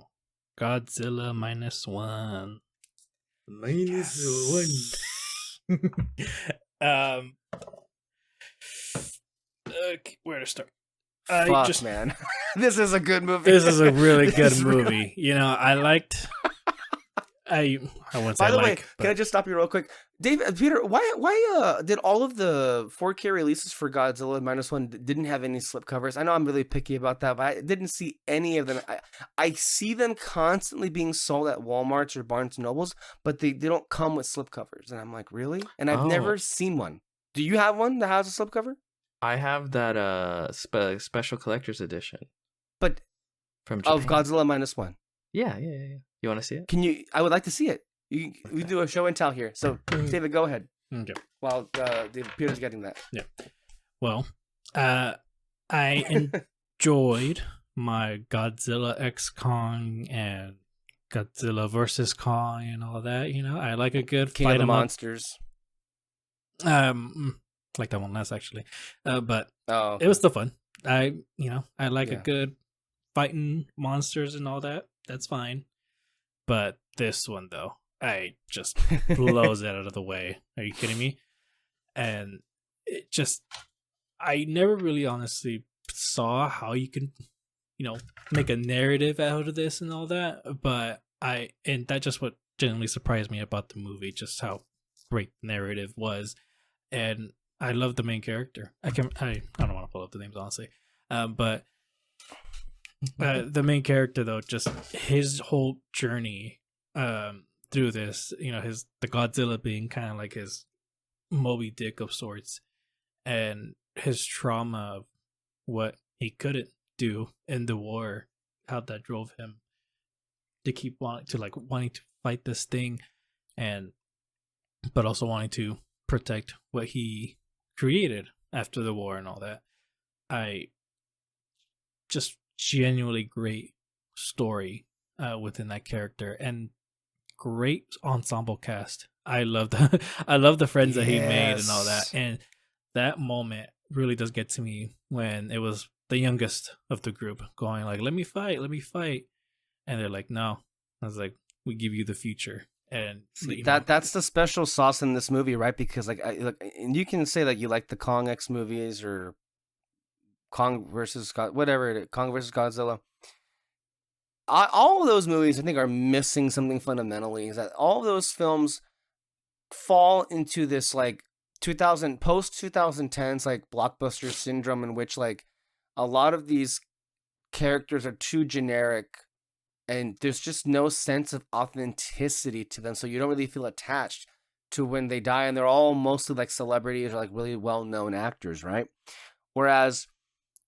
Godzilla -1. -1. Where to start? Fuck, man. This is a good movie. This is a really good movie. I liked. I won't say. By the way, can I just stop you real quick, Peter? Why did all of the 4K releases for Godzilla -1 didn't have any slipcovers? I know I'm really picky about that, but I didn't see any of them. I see them constantly being sold at Walmarts or Barnes and Nobles, but they don't come with slipcovers, and I'm like, really? And I've never seen one. Do you have one that has a slipcover? I have that special collector's edition. But from Japan. Of Godzilla -1. Yeah. You want to see it? I would like to see it. We do a show and tell here. So, David, go ahead. Okay. While Peter's getting that. Yeah. Well, enjoyed my Godzilla X Kong and Godzilla versus Kong and all that. I like a good King fight of the 'em up. Monsters. Like that one less actually, but Oh, it was still fun. I like a Yeah. good fighting monsters and all that. That's fine. But this one though, I just blows it out of the way. Are you kidding me? And it just, I never really honestly saw how you can, make a narrative out of this and all that. But and that just what genuinely surprised me about the movie, just how great the narrative was. And I love the main character. I don't want to pull up the names honestly, but the main character though, just his whole journey through this, the Godzilla being kind of like his Moby Dick of sorts, and his trauma of what he couldn't do in the war, how that drove him to keep wanting to fight this thing, but also wanting to protect what he created after the war and all that. I just genuinely great story within that character, and great ensemble cast. I love the friends that he made and all that. And that moment really does get to me when it was the youngest of the group going like, let me fight, and they're like, no. I was like, we give you the future. And that's the special sauce in this movie, right? Because and you can say that you like the Kong X movies or Kong versus Godzilla. All of those movies, I think, are missing something fundamentally. Is that all of those films fall into this like post 2010s like blockbuster syndrome, in which like a lot of these characters are too generic, and there's just no sense of authenticity to them, so you don't really feel attached to when they die, and they're all mostly like celebrities or like really well-known actors, right? Whereas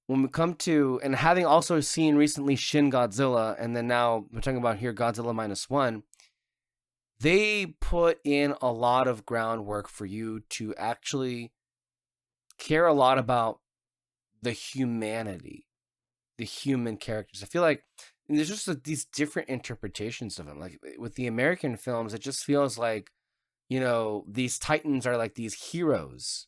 when we come to, and having also seen recently Shin Godzilla, and then now we're talking about here Godzilla -1, they put in a lot of groundwork for you to actually care a lot about the humanity, the human characters. I feel like there's just these different interpretations of them. Like with the American films, it just feels like, these titans are like these heroes.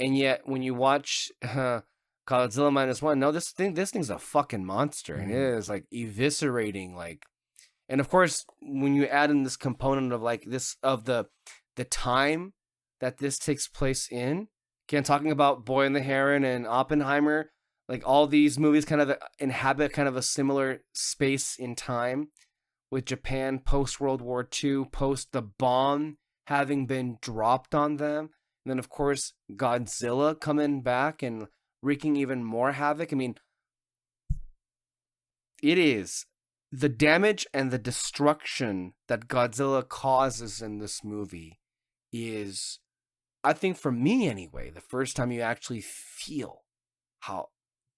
And yet when you watch Godzilla -1, no, this thing's a fucking monster. And it is like eviscerating, like, and of course, when you add in this component of like this, of the time that this takes place in, again, talking about Boy and the Heron and Oppenheimer, like all these movies kind of inhabit kind of a similar space in time, with Japan post World War II, post the bomb having been dropped on them. And then, of course, Godzilla coming back and wreaking even more havoc. I mean, it is the damage and the destruction that Godzilla causes in this movie is, I think for me anyway, the first time you actually feel how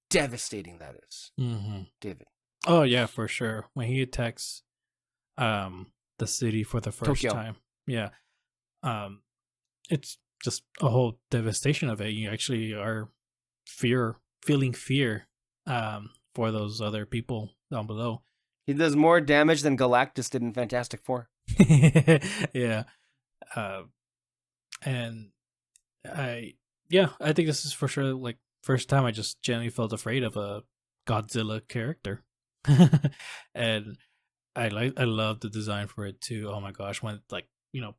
devastating that is. Mm-hmm. David. Oh yeah, for sure. When he attacks the city for the first Tokyo. time. Yeah. It's just a whole devastation of it. You actually are feeling fear for those other people down below. He does more damage than Galactus did in Fantastic Four. Yeah. And I think this is for sure like first time I just genuinely felt afraid of a Godzilla character. And I love the design for it too. Oh my gosh, when like,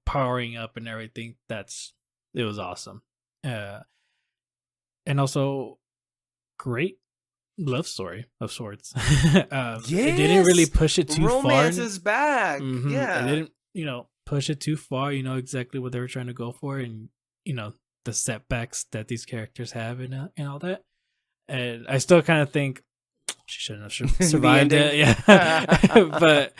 powering up and everything, it was awesome. And also great love story of sorts. It didn't really push it too far. Romance is back. Mm-hmm. Yeah. It didn't, push it too far. You know exactly what they were trying to go for, and the setbacks that these characters have and all that. And I still kind of think she shouldn't have survived it. Yeah. But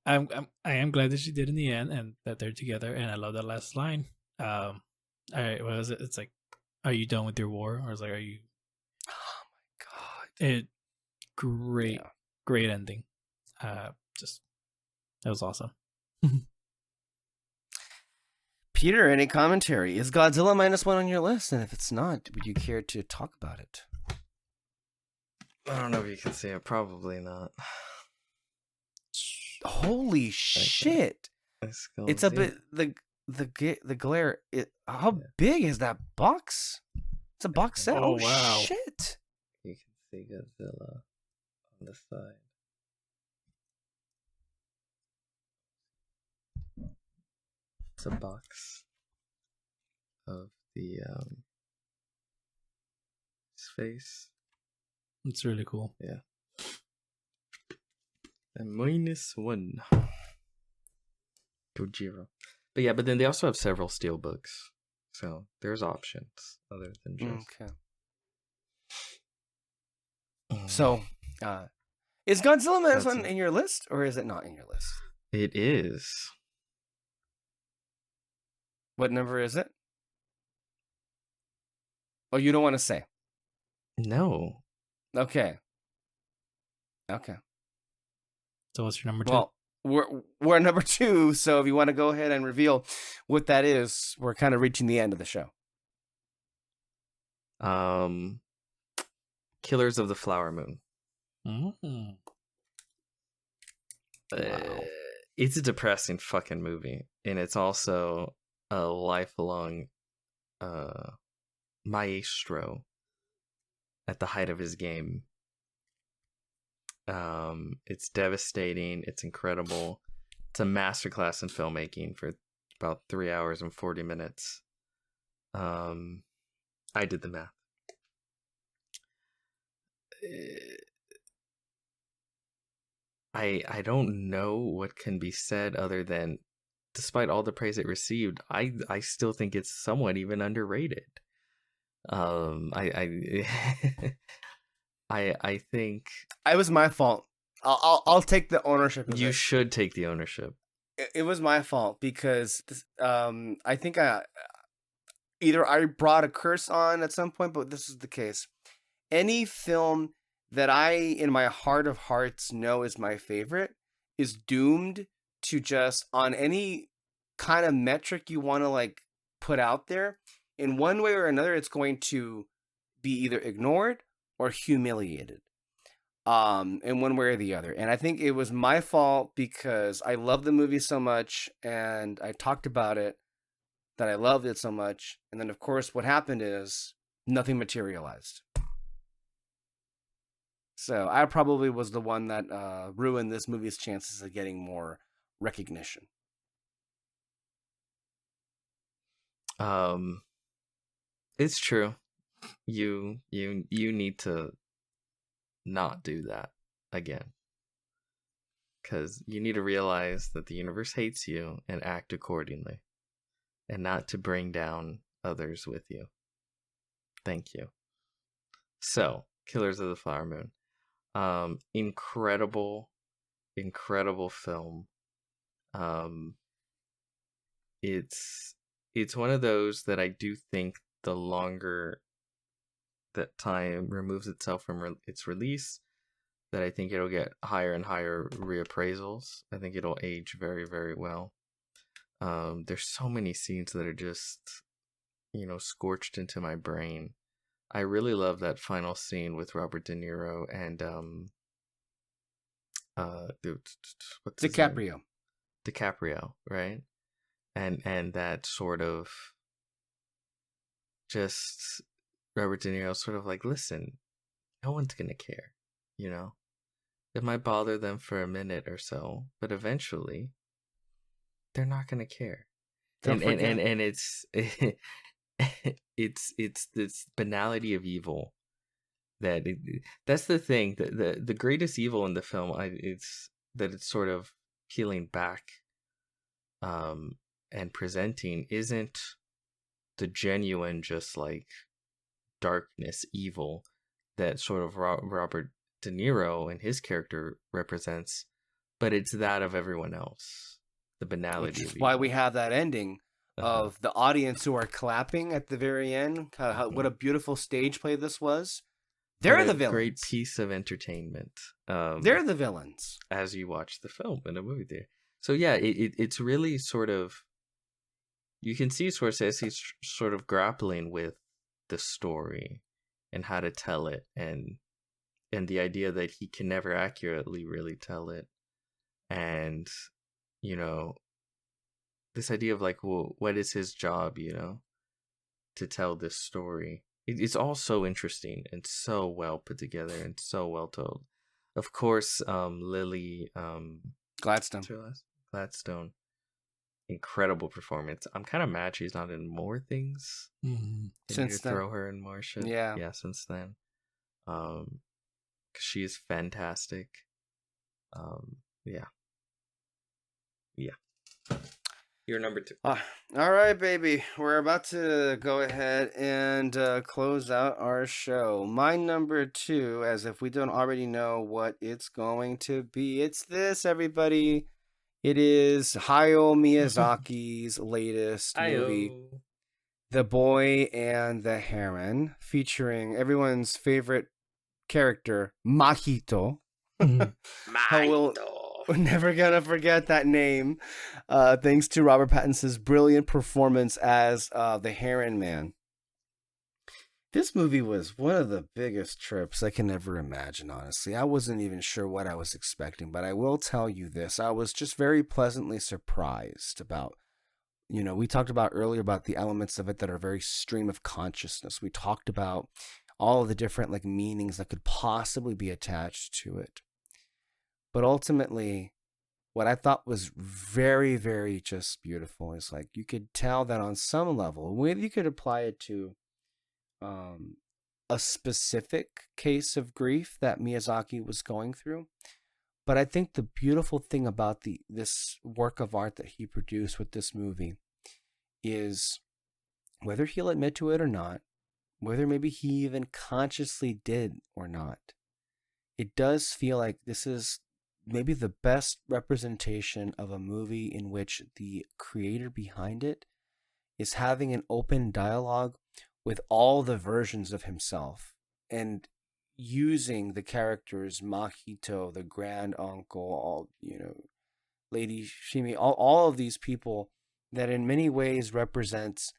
I am glad that she did in the end, and that they're together. And I love that last line. All right, what was it? It's like, are you done with your war? Or it's like, are you? Oh my god! Great ending. Just that was awesome. Peter, any commentary? Is Godzilla -1 on your list? And if it's not, would you care to talk about it? I don't know if you can see it. Probably not. Holy shit! Let's go It's a see bit it. the glare. How Yeah. big is that box? It's a box set. Oh, Oh wow. shit! You can see Godzilla on the side. It's a box of the his face. It's really cool. Yeah. And -1. Gojira. But yeah, but then they also have several steel books. So there's options other than just Okay. So, is Godzilla minus That's one it. in your list, or is it not in your list? It is. What number is it? Oh, you don't want to say. No. Okay. Okay. So what's your number 2? Well, we're number 2, so if you want to go ahead and reveal what that is, we're kind of reaching the end of the show. Killers of the Flower Moon. Mm-hmm. Wow. It's a depressing fucking movie, and it's also a lifelong maestro at the height of his game. It's devastating. It's incredible. It's a masterclass in filmmaking for about 3 hours and 40 minutes. I did the math. I don't know what can be said other than, despite all the praise it received, I still think it's somewhat even underrated. I I think It was my fault. I'll take the ownership of you it. should take the ownership. It was my fault because I think either I brought a curse on at some point, but this is the case. Any film that I, in my heart of hearts, know is my favorite is doomed to just, on any kind of metric you want to like put out there, in one way or another, it's going to be either ignored or humiliated. In one way or the other. And I think it was my fault because I love the movie so much and I talked about it, that I loved it so much. And then, of course, what happened is nothing materialized. So I probably was the one that ruined this movie's chances of getting more recognition. It's true. You need to not do that again, because you need to realize that the universe hates you and act accordingly, and not to bring down others with you. Thank you. So, Killers of the Flower Moon, incredible film. It's one of those that I do think the longer that time removes itself from its release, that I think it'll get higher and higher reappraisals. I think it'll age very, very well. There's so many scenes that are just, scorched into my brain. I really love that final scene with Robert De Niro and what's his name? DiCaprio. DiCaprio, right? And that sort of just Robert De Niro sort of like, listen, no one's gonna care, It might bother them for a minute or so, but eventually they're not gonna care. And it's it's this banality of evil that's the thing. The greatest evil in the film, it's that it's sort of peeling back and presenting isn't the genuine just like darkness, evil that sort of Robert De Niro and his character represents, but it's that of everyone else. The banality. Which is why we have that ending of the audience who are clapping at the very end. What a beautiful stage play this was. They're the villains. Great piece of entertainment. They're the villains as you watch the film in a movie theater. So yeah, it's really sort of, you can see Scorsese's sort of grappling with the story and how to tell it, and and the idea that he can never accurately really tell it. And, you know, this idea of like, well, what is his job, you know, to tell this story? It's all so interesting and so well put together and so well told. Of course, Lily Gladstone. Gladstone, incredible performance. I'm kind of mad she's not in more things. Mm-hmm. Since then, throw her in more shit. Yeah. Since then, 'cause she is fantastic. Yeah. You're number 2. All right, baby. We're about to go ahead and close out our show. My number 2, as if we don't already know what it's going to be. It's this, everybody. It is Hayao Miyazaki's latest movie, The Boy and the Heron, featuring everyone's favorite character, Mahito. Mahito. We're never gonna forget that name, thanks to Robert Pattinson's brilliant performance as the Heron Man. This movie was one of the biggest trips I can ever imagine, honestly. I wasn't even sure what I was expecting, but I will tell you this. I was just very pleasantly surprised about, you know, we talked about earlier about the elements of it that are very stream of consciousness. We talked about all of the different like meanings that could possibly be attached to it. But ultimately, what I thought was very, very just beautiful is like you could tell that on some level, whether you could apply it to a specific case of grief that Miyazaki was going through. But I think the beautiful thing about this work of art that he produced with this movie is, whether he'll admit to it or not, whether maybe he even consciously did or not, it does feel like this is maybe the best representation of a movie in which the creator behind it is having an open dialogue with all the versions of himself and using the characters Mahito, the grand uncle, all, you know, Lady Shimi, all of these people that in many ways represents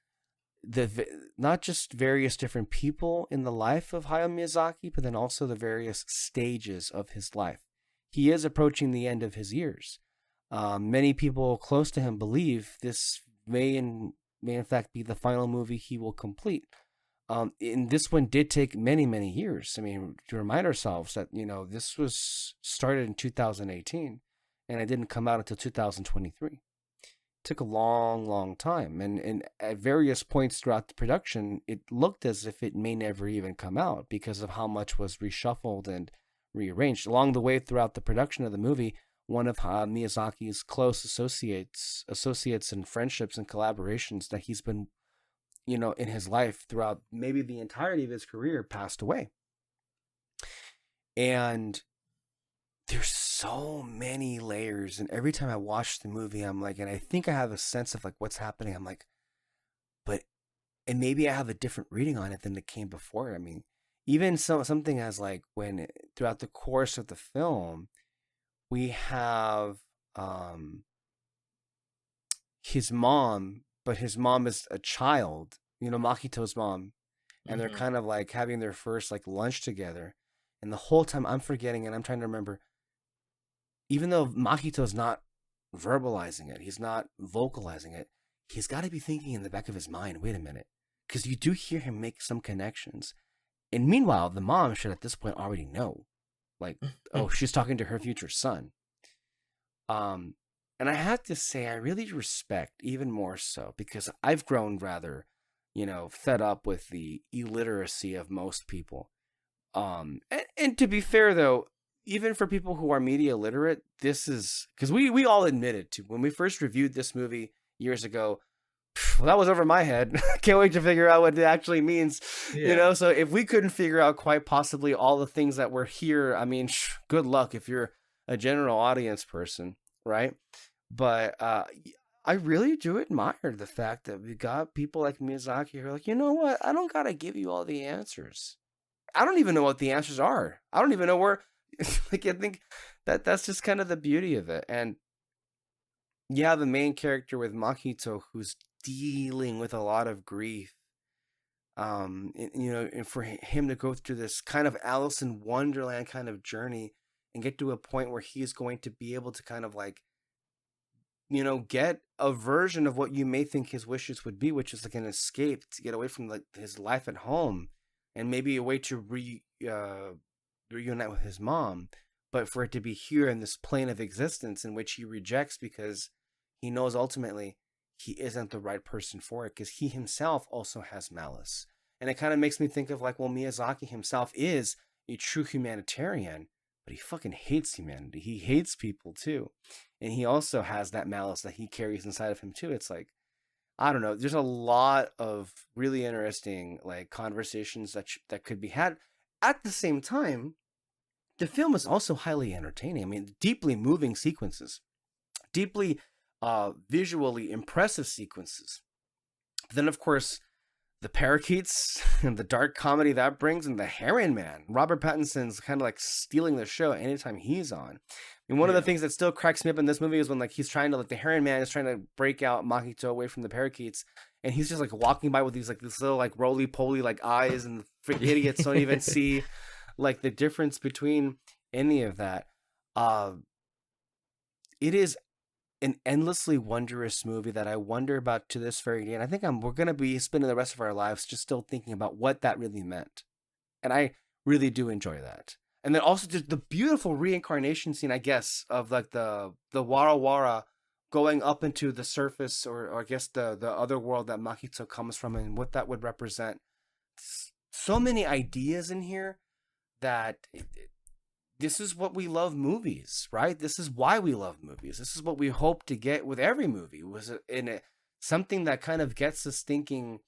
not just various different people in the life of Hayao Miyazaki, but then also the various stages of his life. He is approaching the end of his years. Many people close to him believe this may in fact be the final movie he will complete. And this one did take many, many years. I mean, to remind ourselves that, you know, this was started in 2018 and it didn't come out until 2023. It took a long, long time. And at various points throughout the production, it looked as if it may never even come out because of how much was reshuffled and rearranged. Along the way throughout the production of the movie, one of Miyazaki's close associates and friendships and collaborations that he's been, you know, in his life throughout maybe the entirety of his career passed away. And there's so many layers. And every time I watch the movie, I'm like, and I think I have a sense of like what's happening. I'm like, and maybe I have a different reading on it than it came before. I mean, even something as like when throughout the course of the film, we have his mom, but his mom is a child, you know, Makito's mom, and they're kind of like having their first like lunch together. And the whole time I'm forgetting, and I'm trying to remember, even though Makito's not verbalizing it, he's not vocalizing it, he's got to be thinking in the back of his mind, wait a minute, because you do hear him make some connections. And meanwhile, the mom should at this point already know, like, oh, she's talking to her future son. And I have to say, I really respect even more so because I've grown rather, you know, fed up with the illiteracy of most people. And to be fair, though, even for people who are media literate, this is because we all admitted to when we first reviewed this movie years ago. Well, that was over my head. Can't wait to figure out what it actually means. Yeah. You know, so if we couldn't figure out quite possibly all the things that were here, I mean, good luck if you're a general audience person, right? But I really do admire the fact that we got people like Miyazaki who are like, you know what? I don't got to give you all the answers. I don't even know what the answers are. I don't even know where. Like, I think that's just kind of the beauty of it. And yeah, the main character with Makito, who's dealing with a lot of grief, And for him to go through this kind of Alice in Wonderland kind of journey and get to a point where he is going to be able to kind of like, get a version of what you may think his wishes would be, which is like an escape to get away from like his life at home, and maybe a way to reunite with his mom, but for it to be here in this plane of existence in which he rejects because he knows ultimately he isn't the right person for it, because he himself also has malice. And it kind of makes me think of like, well, Miyazaki himself is a true humanitarian, but he fucking hates humanity. He hates people too. And he also has that malice that he carries inside of him too. It's like, I don't know. There's a lot of really interesting like conversations that could be had. At the same time, the film is also highly entertaining. I mean, deeply moving sequences, deeply visually impressive sequences. But then, of course, the parakeets and the dark comedy that brings, and the Heron Man. Robert Pattinson's kind of like stealing the show anytime he's on. And one of the things that still cracks me up in this movie is when like he's trying to, like, the Heron Man is trying to break out Mahito away from the parakeets, and he's just like walking by with these like this little like roly poly like eyes, and the freaking idiots don't even see like the difference between any of that. It is an endlessly wondrous movie that I wonder about to this very day. And I think we're going to be spending the rest of our lives just still thinking about what that really meant. And I really do enjoy that. And then also the beautiful reincarnation scene, I guess, of like the Wara Wara going up into the surface, or I guess the other world that Mahito comes from, and what that would represent. So many ideas in here that this is what we love movies, right? This is why we love movies. This is what we hope to get with every movie, was something that kind of gets us thinking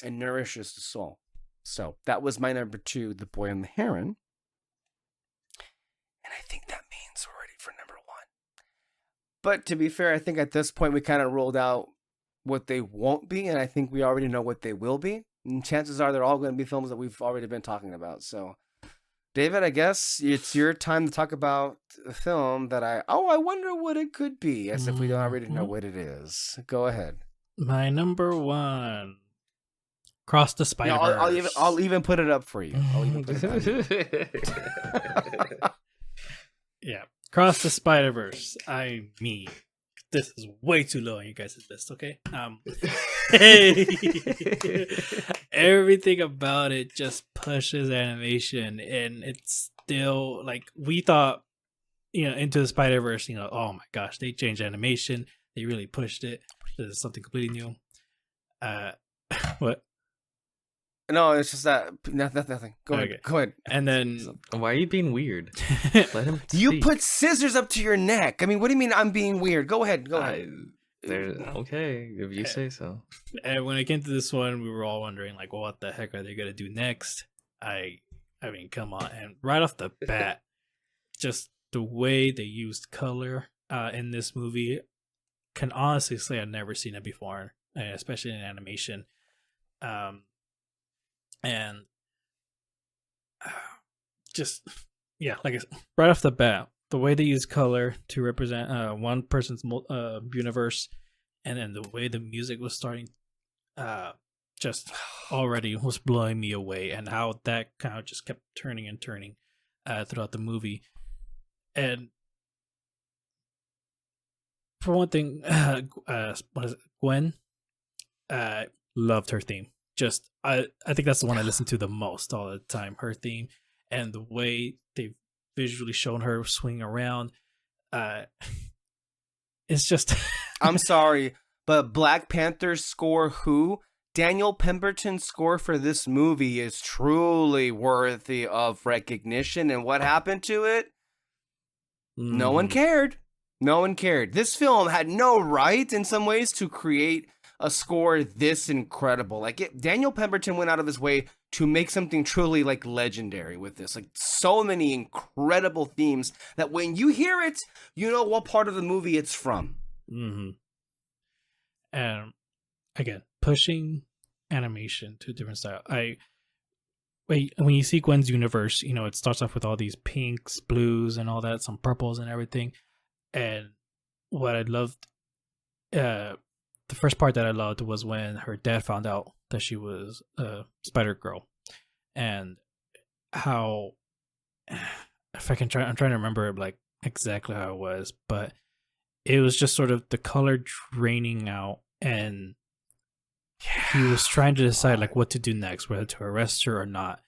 and nourishes the soul. So that was my number 2, The Boy and the Heron. And I think that means we're ready for number 1. But to be fair, I think at this point we kind of ruled out what they won't be, and I think we already know what they will be. And chances are they're all going to be films that we've already been talking about. So, David, I guess it's your time to talk about a film that I wonder what it could be, as if we don't already know what it is. Go ahead. My number 1, Cross the Spider-Verse. No, I'll even put it up for you. Yeah, Cross the Spider-Verse. This is way too low on you guys' list, okay? Everything about it just pushes animation, and it's still like, we thought, Into the Spider-Verse, oh my gosh, they changed animation, they really pushed it. This is something completely new. What? No, it's just that nothing. Go ahead. And then, why are you being weird? Let him speak. You put scissors up to your neck. I mean, what do you mean I'm being weird? Go ahead. Okay, if you say so. And when it came to this one, we were all wondering, like, well, what the heck are they gonna do next? I mean, come on! And right off the bat, just the way they used color in this movie, can honestly say I've never seen it before, especially in animation. And just, like I said, right off the bat, the way they use color to represent one person's universe, and then the way the music was starting, just already was blowing me away, and how that kind of just kept turning and turning throughout the movie. And for one thing, what is it? Gwen, loved her theme. Just I think that's the one I listen to the most all the time. Her theme, and the way they've visually shown her swing around. It's just I'm sorry, but Black Panther's score, Daniel Pemberton's score for this movie is truly worthy of recognition. And what happened to it? No one cared. No one cared. This film had no right in some ways to create a score this incredible. Like, Daniel Pemberton went out of his way to make something truly like legendary with this. Like, so many incredible themes that when you hear it, you know what part of the movie it's from. Mm-hmm. And again, pushing animation to a different style. When you see Gwen's universe, it starts off with all these pinks, blues, and all that, some purples and everything. And what I loved, the first part that I loved was when her dad found out that she was Spider Girl, and how if I can try, I'm trying to remember like exactly how it was, but it was just sort of the color draining out, and he was trying to decide like what to do next, whether to arrest her or not.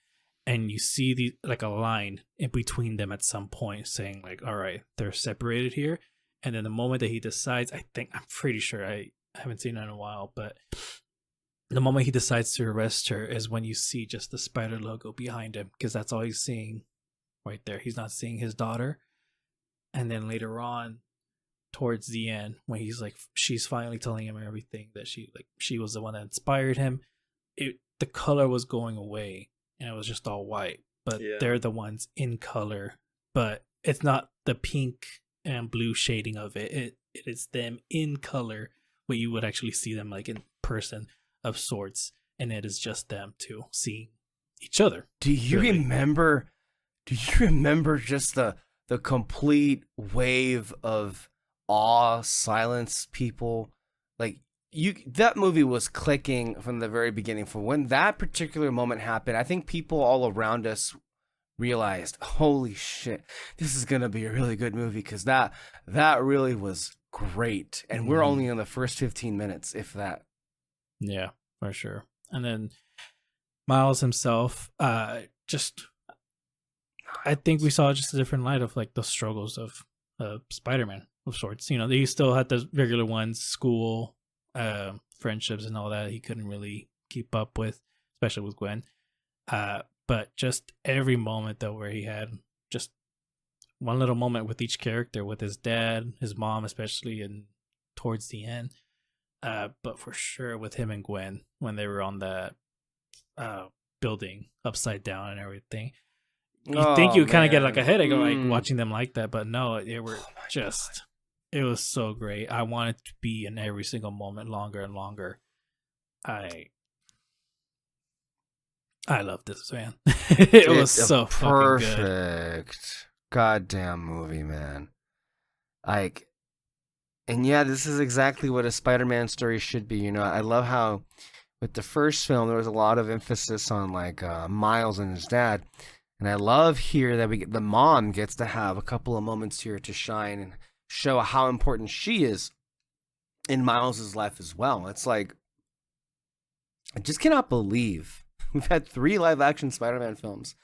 And you see the like a line in between them at some point saying like, all right, they're separated here. And then the moment that he decides, I'm pretty sure, I haven't seen it in a while, but the moment he decides to arrest her is when you see just the spider logo behind him, because that's all he's seeing right there. He's not seeing his daughter. And then later on, towards the end, when he's like, she's finally telling him everything, that she was the one that inspired him. The color was going away, and it was just all white. But they're the ones in color. But it's not the pink and blue shading of it. It is them in color, where you would actually see them like in person of sorts, and it is just them two seeing each other. Do you remember just the complete wave of awe, silence, people? Like, that movie was clicking from the very beginning. For when that particular moment happened, I think people all around us realized, holy shit, this is gonna be a really good movie, because that really was great. And we're only in the first 15 minutes, if that. Yeah, for sure. And then Miles himself, I think we saw just a different light of like the struggles of Spider-Man of sorts. You know, he still had the regular ones, school, friendships, and all that he couldn't really keep up with, especially with Gwen. But just every moment though, where he had just one little moment with each character, with his dad, his mom, especially, and towards the end. But for sure with him and Gwen when they were on that building upside down and everything. You think you kind of get like a headache like watching them like that, but no, it was so great. I wanted to be in every single moment longer and longer. I love this, man. It was so perfect, fucking good. Goddamn movie, man. And yeah, this is exactly what a Spider-Man story should be. You know, I love how with the first film there was a lot of emphasis on like Miles and his dad, and I love here that the mom gets to have a couple of moments here to shine and show how important she is in Miles's life as well. It's like, I just cannot believe we've had 3 live-action Spider-Man films,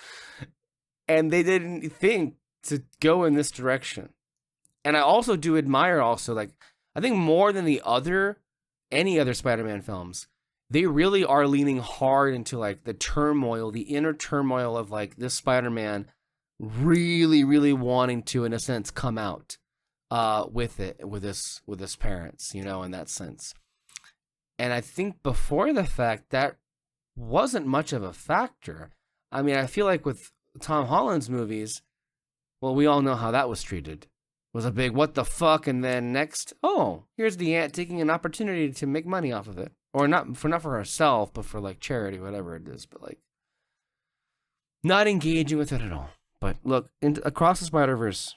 and they didn't think to go in this direction. And I also do admire like, I think more than any other Spider-Man films, they really are leaning hard into like the turmoil, the inner turmoil of like this Spider-Man really, really wanting to, in a sense, come out with his parents, you know, in that sense. And I think before the fact, that wasn't much of a factor. I mean, I feel like with Tom Holland's movies, well, we all know how that was treated. Was a big what the fuck, and then next, oh, here's the aunt taking an opportunity to make money off of it, or not for herself, but for like charity, whatever it is. But like, not engaging with it at all. But look, Across the Spider-Verse,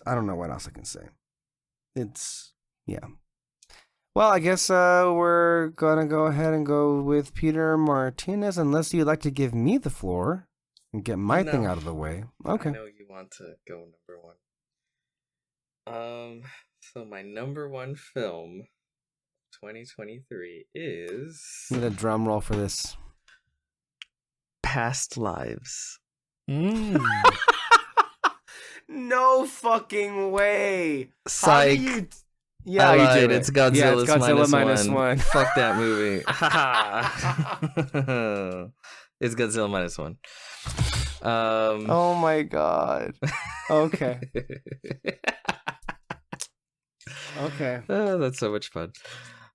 I don't know what else I can say. It's Well, I guess we're gonna go ahead and go with Peter Martinez, unless you'd like to give me the floor and get my thing out of the way. Okay. I know you want to go number 1. So my number 1 film, 2023, is... Need a drum roll for this. Past Lives. No fucking way. Psych. Yeah, you did. It's Godzilla's minus one. Fuck that movie. It's Godzilla minus 1. Oh my god. Okay. Okay. That's so much fun.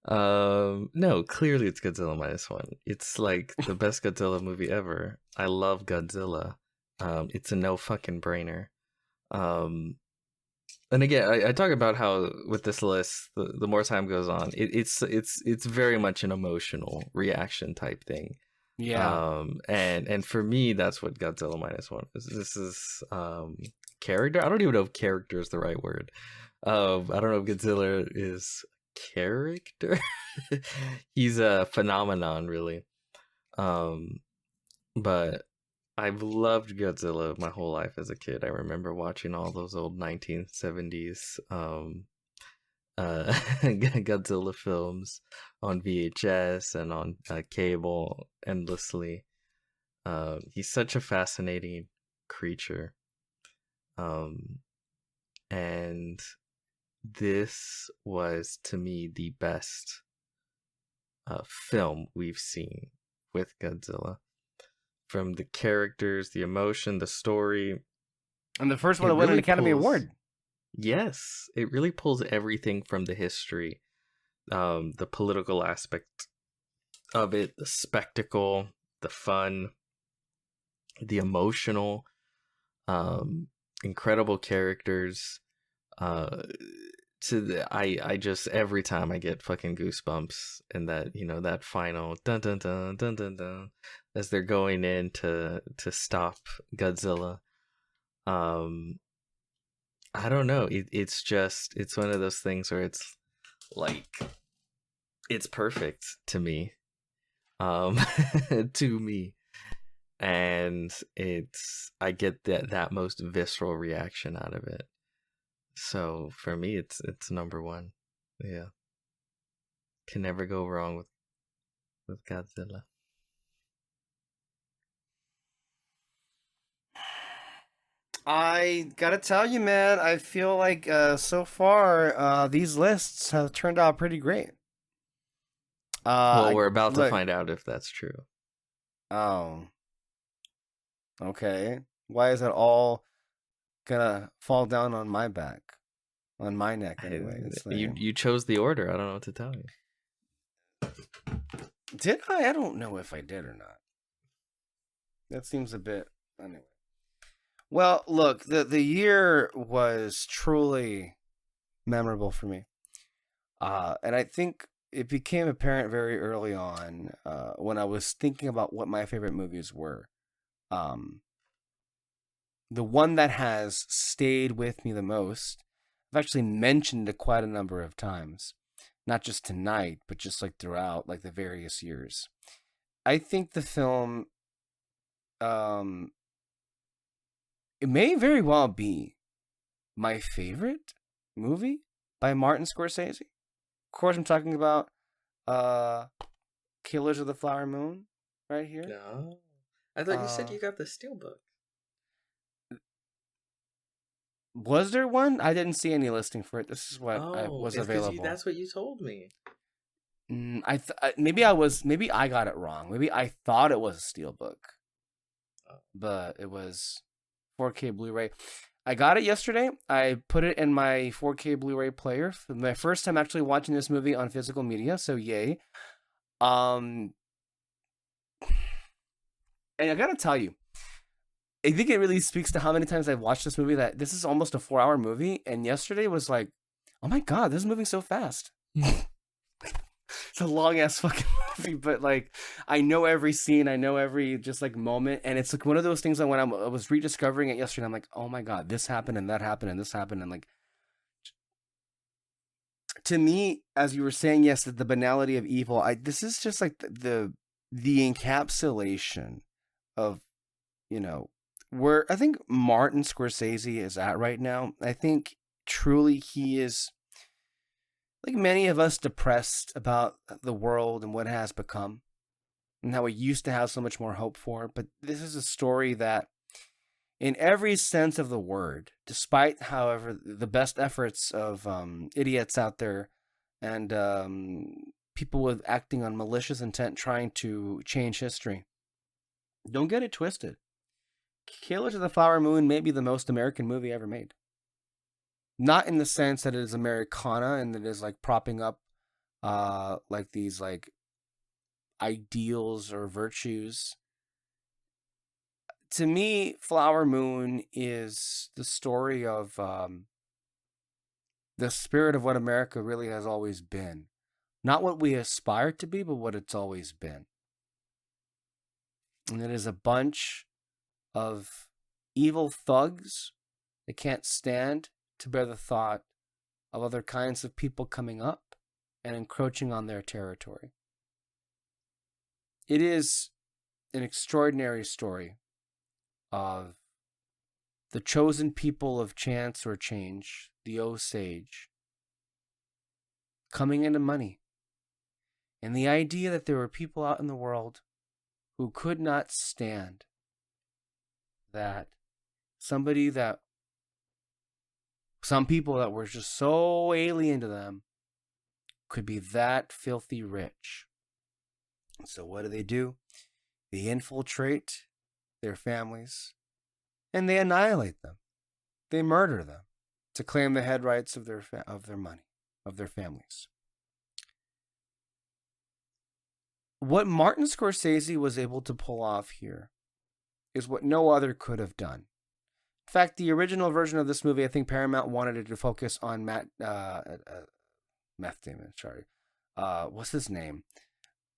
No, clearly it's Godzilla minus 1. It's like the best Godzilla movie ever. I love Godzilla. It's a no fucking brainer. And again, I talk about how with this list, the more time goes on, it's very much an emotional reaction type thing. Yeah. And for me, that's what Godzilla minus 1 is. This is character. I don't even know if character is the right word. I don't know if Godzilla is character. He's a phenomenon, really. But I've loved Godzilla my whole life as a kid. I remember watching all those old 1970s Godzilla films on VHS and on cable endlessly. He's such a fascinating creature. And this was, to me, the best film we've seen with Godzilla. From the characters, the emotion, the story. And the first one to win an Academy Award. Yes, it really pulls everything from the history, the political aspect of it, the spectacle, the fun, the emotional, incredible characters. I just, every time I get fucking goosebumps in that, that final dun dun dun dun dun dun as they're going in to stop Godzilla. I don't know. It's one of those things where it's like, it's perfect to me. To me. And I get that most visceral reaction out of it. So for me, it's number one. Yeah. Can never go wrong with Godzilla. I gotta tell you, man, I feel like so far these lists have turned out pretty great. Well, we're about to find out if that's true. Oh. Okay. Why is it all gonna fall down on my back? On my neck, anyway. You chose the order. I don't know what to tell you. Did I? I don't know if I did or not. That seems a bit... Anyway. Well, look, the year was truly memorable for me. And I think it became apparent very early on when I was thinking about what my favorite movies were. The one that has stayed with me the most, I've actually mentioned it quite a number of times. Not just tonight, but just like throughout like the various years. I think the film... it may very well be my favorite movie by Martin Scorsese. Of course, I'm talking about Killers of the Flower Moon right here. No. I thought you said you got the Steelbook. Was there one? I didn't see any listing for it. This is what was available. That's what you told me. Maybe I got it wrong. Maybe I thought it was a Steelbook. But it was 4K Blu-ray. I got it yesterday. I put it in my 4K Blu-ray player for my first time actually watching this movie on physical media, so yay. And I gotta tell you, I think it really speaks to how many times I've watched this movie that this is almost a 4-hour movie, and yesterday was like, oh my god, this is moving so fast. It's a long-ass fucking movie, but like, I know every scene, I know every just like moment, and it's like one of those things that when I was rediscovering it yesterday, I'm like, oh my god, this happened, and that happened, and this happened, and like, to me, as you were saying, yes, the banality of evil, this is just like the encapsulation of, where I think Martin Scorsese is at right now. I think truly he is, like many of us, depressed about the world and what it has become and how we used to have so much more hope for. But this is a story that, in every sense of the word, despite, however, the best efforts of idiots out there and people with acting on malicious intent trying to change history, don't get it twisted. Killers of the Flower Moon may be the most American movie ever made. Not in the sense that it is Americana and it is like propping up like these like ideals or virtues. To me, Flower Moon is the story of the spirit of what America really has always been. Not what we aspire to be, but what it's always been. And it is a bunch of evil thugs that can't stand to bear the thought of other kinds of people coming up and encroaching on their territory. It is an extraordinary story of the chosen people of chance or change, the Osage, coming into money. And the idea that there were people out in the world who could not stand that some people that were just so alien to them could be that filthy rich. So what do? They infiltrate their families and they annihilate them. They murder them to claim the head rights of their money, of their families. What Martin Scorsese was able to pull off here is what no other could have done. In fact, the original version of this movie, I think Paramount wanted it to focus on Meth Damon. Sorry, what's his name?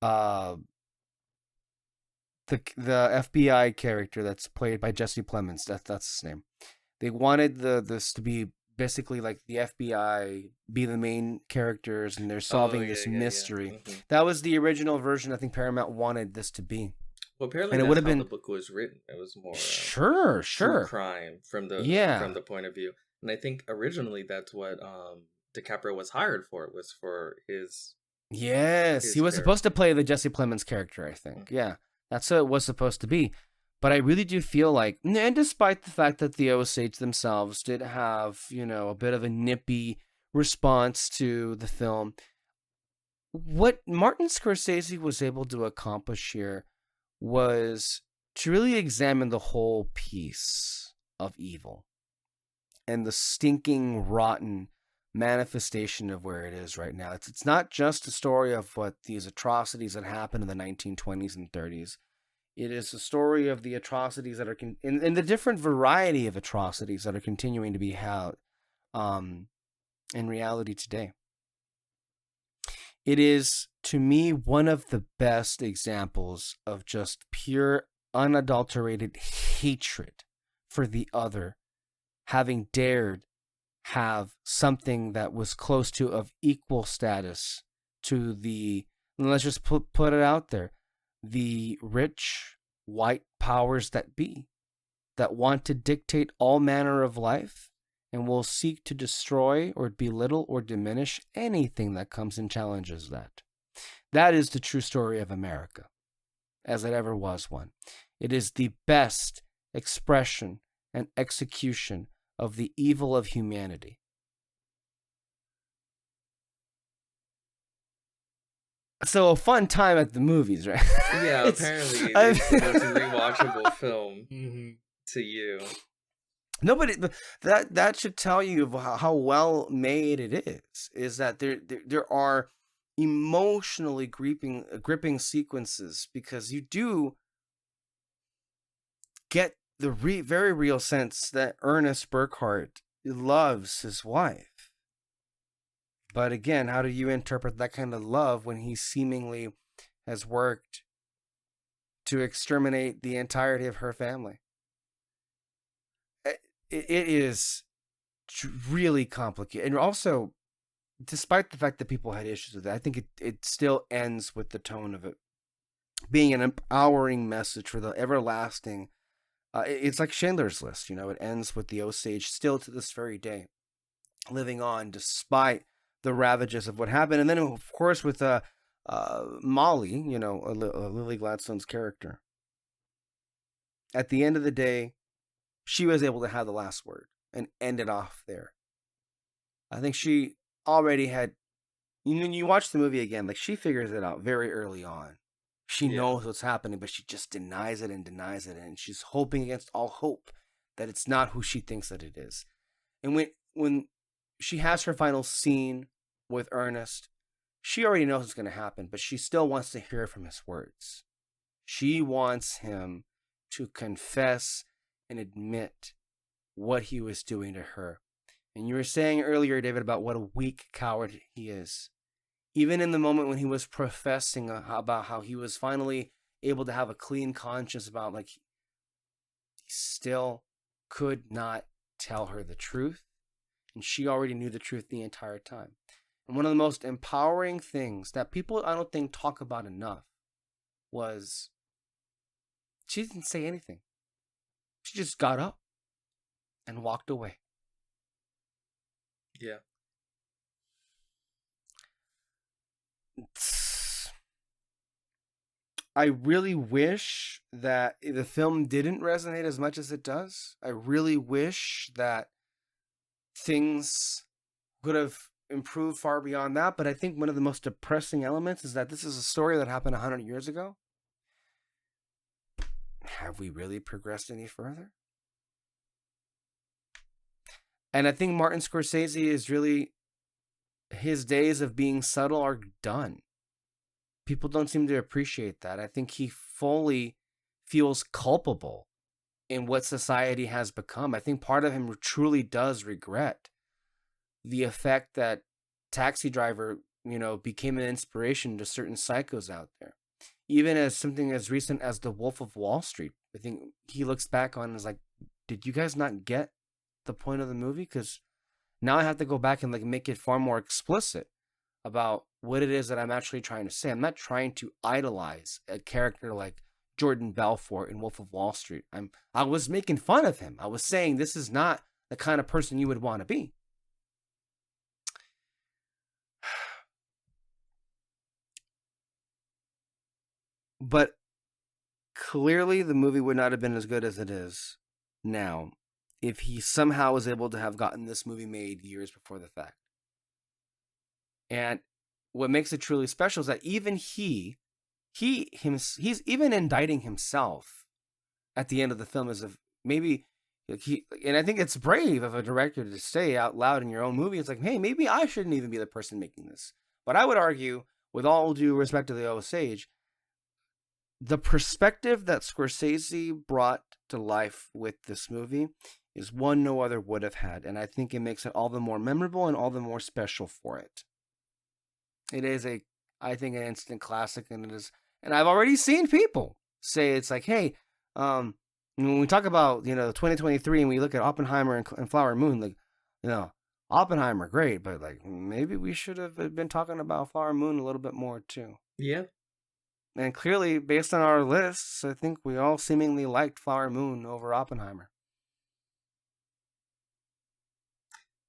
The FBI character that's played by Jesse Plemons. That's his name. They wanted this to be basically like the FBI be the main characters and they're solving this mystery. Yeah. Mm-hmm. That was the original version. I think Paramount wanted this to be. Well, apparently that's how the book was written. It was more sure crime from the point of view. And I think originally that's what DiCaprio was hired for. It was for his. Yes, he was supposed to play the Jesse Plemons character, I think. Mm-hmm. Yeah, that's what it was supposed to be. But I really do feel like, and despite the fact that the Osage themselves did have, a bit of a nippy response to the film, what Martin Scorsese was able to accomplish here was to really examine the whole piece of evil and the stinking, rotten manifestation of where it is right now. It's not just a story of what these atrocities that happened in the 1920s and 30s. It is a story of the atrocities that are in the different variety of atrocities that are continuing to be held in reality today. It is, to me, one of the best examples of just pure, unadulterated hatred for the other, having dared have something that was close to of equal status to the, let's just put it out there, the rich white powers that be, that want to dictate all manner of life and will seek to destroy or belittle or diminish anything that comes and challenges that. That is the true story of America, as it ever was one. It is the best expression and execution of the evil of humanity. So a fun time at the movies, right? Yeah, apparently it's a rewatchable film to you. No, but that should tell you how well made it is that there are emotionally gripping sequences, because you do get the very real sense that Ernest Burkhart loves his wife. But again, how do you interpret that kind of love when he seemingly has worked to exterminate the entirety of her family? It is really complicated. And also, despite the fact that people had issues with it, I think it still ends with the tone of it being an empowering message for the everlasting. It's like Schindler's List, it ends with the Osage still to this very day, living on despite the ravages of what happened. And then, of course, with Molly, Lily Gladstone's character. At the end of the day, she was able to have the last word and end it off there. I think she already had, when you watch the movie again, like, she figures it out very early on. She knows what's happening, but she just denies it, and she's hoping against all hope that it's not who she thinks that it is. And when she has her final scene with Ernest, she already knows what's going to happen, but she still wants to hear from his words. She wants him to confess and admit what he was doing to her. And you were saying earlier, David, about what a weak coward he is. Even in the moment when he was professing about how he was finally able to have a clean conscience about, like, he still could not tell her the truth. And she already knew the truth the entire time. And one of the most empowering things that people, I don't think, talk about enough was she didn't say anything. She just got up and walked away. Yeah. I really wish that the film didn't resonate as much as it does. I really wish that things could have improved far beyond that. But I think one of the most depressing elements is that this is a story that happened 100 years ago. Have we really progressed any further? And I think Martin Scorsese is really, his days of being subtle are done. People don't seem to appreciate that. I think he fully feels culpable in what society has become. I think part of him truly does regret the effect that Taxi Driver, became an inspiration to certain psychos out there. Even as something as recent as The Wolf of Wall Street, I think he looks back on and is like, did you guys not get the point of the movie? Because now I have to go back and make it far more explicit about what it is that I'm actually trying to say. I'm not trying to idolize a character like Jordan Belfort in Wolf of Wall Street. I was making fun of him. I was saying this is not the kind of person you would want to be. But clearly the movie would not have been as good as it is now if he somehow was able to have gotten this movie made years before the fact. And what makes it truly special is that even he's even indicting himself at the end of the film as if maybe and I think it's brave of a director to say out loud in your own movie, it's like, hey, maybe I shouldn't even be the person making this. But I would argue, with all due respect to the Osage, the perspective that Scorsese brought to life with this movie is one no other would have had. And I think it makes it all the more memorable and all the more special for it. It is I think, an instant classic, and it is. And I've already seen people say it's like, hey, when we talk about 2023 and we look at Oppenheimer and Flower Moon, Oppenheimer great, but maybe we should have been talking about Flower Moon a little bit more too. Yeah. And clearly, based on our lists, I think we all seemingly liked Flower Moon over Oppenheimer.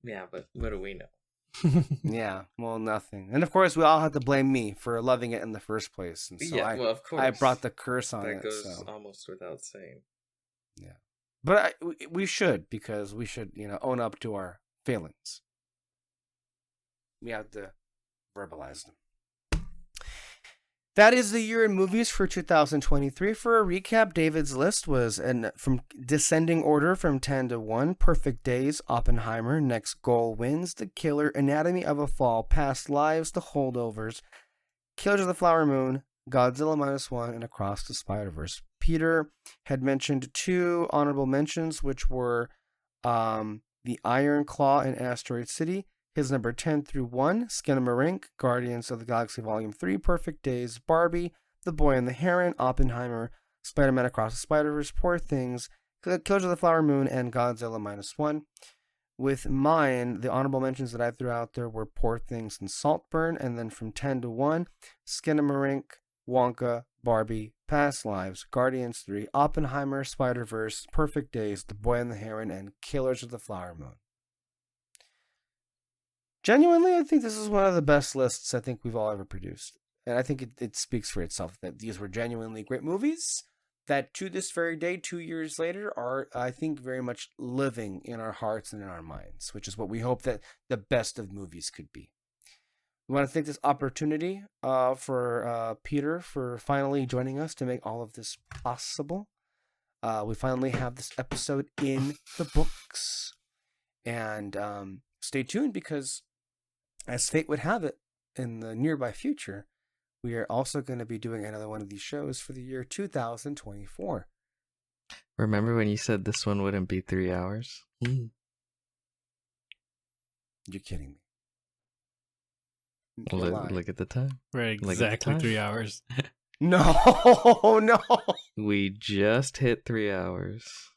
Yeah, but what do we know? Yeah, well, nothing. And of course, we all have to blame me for loving it in the first place. And so of course. I brought the curse on it. That goes almost without saying. Yeah. But we should, because we should, own up to our failings. We have to verbalize them. That is the year in movies for 2023. For a recap, David's list was from descending order from 10 to 1. Perfect Days, Oppenheimer, Next Goal Wins, The Killer, Anatomy of a Fall, Past Lives, The Holdovers, Killers of the Flower Moon, Godzilla -1, and Across the Spider-Verse. Peter had mentioned 2 honorable mentions, which were The Iron Claw and Asteroid City. His number 10 through 1, Skinamarink, Guardians of the Galaxy Volume 3, Perfect Days, Barbie, The Boy and the Heron, Oppenheimer, Spider-Man Across the Spider-Verse, Poor Things, Killers of the Flower Moon, and Godzilla -1. With mine, the honorable mentions that I threw out there were Poor Things and Saltburn, and then from 10 to 1, Skinamarink, Wonka, Barbie, Past Lives, Guardians 3, Oppenheimer, Spider-Verse, Perfect Days, The Boy and the Heron, and Killers of the Flower Moon. Genuinely, I think this is one of the best lists I think we've all ever produced. And I think it speaks for itself that these were genuinely great movies that to this very day, 2 years later, are, I think, very much living in our hearts and in our minds, which is what we hope that the best of movies could be. We want to thank this opportunity for Peter for finally joining us to make all of this possible. We finally have this episode in the books. And stay tuned, because as fate would have it, in the nearby future, we are also going to be doing another one of these shows for the year 2024. Remember when you said this one wouldn't be 3 hours? You're kidding me. Look at the time. Right, exactly 3 hours. No, no. We just hit 3 hours.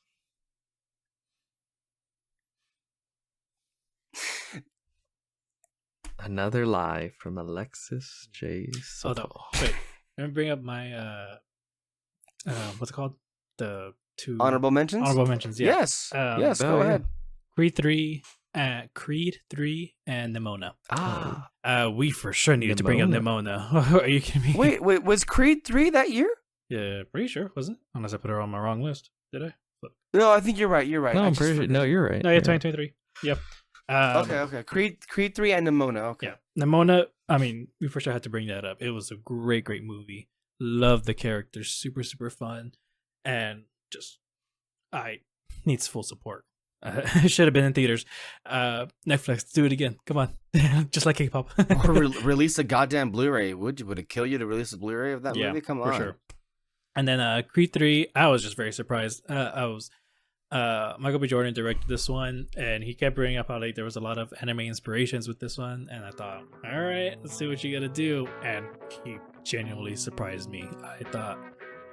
Another lie from Alexis J. Soto. Although, wait, let me bring up my what's it called? The two Honorable mentions. honorable mentions. Yeah. Yes. Yes. oh, Go yeah. ahead. Creed 3, and Nimona. Ah. We for sure needed to bring up Nimona. Are you kidding me? Wait. Was Creed 3 that year? Yeah, pretty sure, wasn't it? Unless I put her on my wrong list. Did I? No, I think you're right. You're right. No, I I'm just pretty sure. forgot. No, you're right. No, yeah, You're 2023. Yep. Okay. Creed 3 and Nimona. Okay. Yeah, Nimona. I mean, we for sure had to bring that up. It was a great movie. Love the characters. Super fun, and just needs full support. It should have been in theaters. Netflix, do it again. Come on, just like K-pop. Or release a goddamn Blu-ray. Would it kill you to release a Blu-ray of that movie? Come on. For sure. And then Creed 3, I was just very surprised. Michael B. Jordan directed this one, and he kept bringing up how like there was a lot of anime inspirations with this one, and I thought, all right, let's see what you gotta do. And he genuinely surprised me. I thought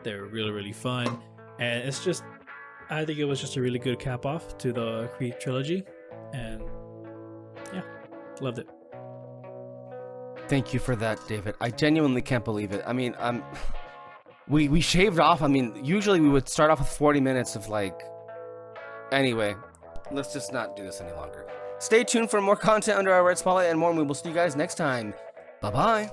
they were really fun, and it's just, I think it was just a really good cap off to the Creed trilogy, and yeah, loved it. Thank you for that, David. I genuinely can't believe it. I mean, we shaved off. I mean, usually we would start off with 40 minutes of like. Anyway, let's just not do this any longer. Stay tuned for more content under our Red Spotlight and more, and we will see you guys next time. Bye-bye.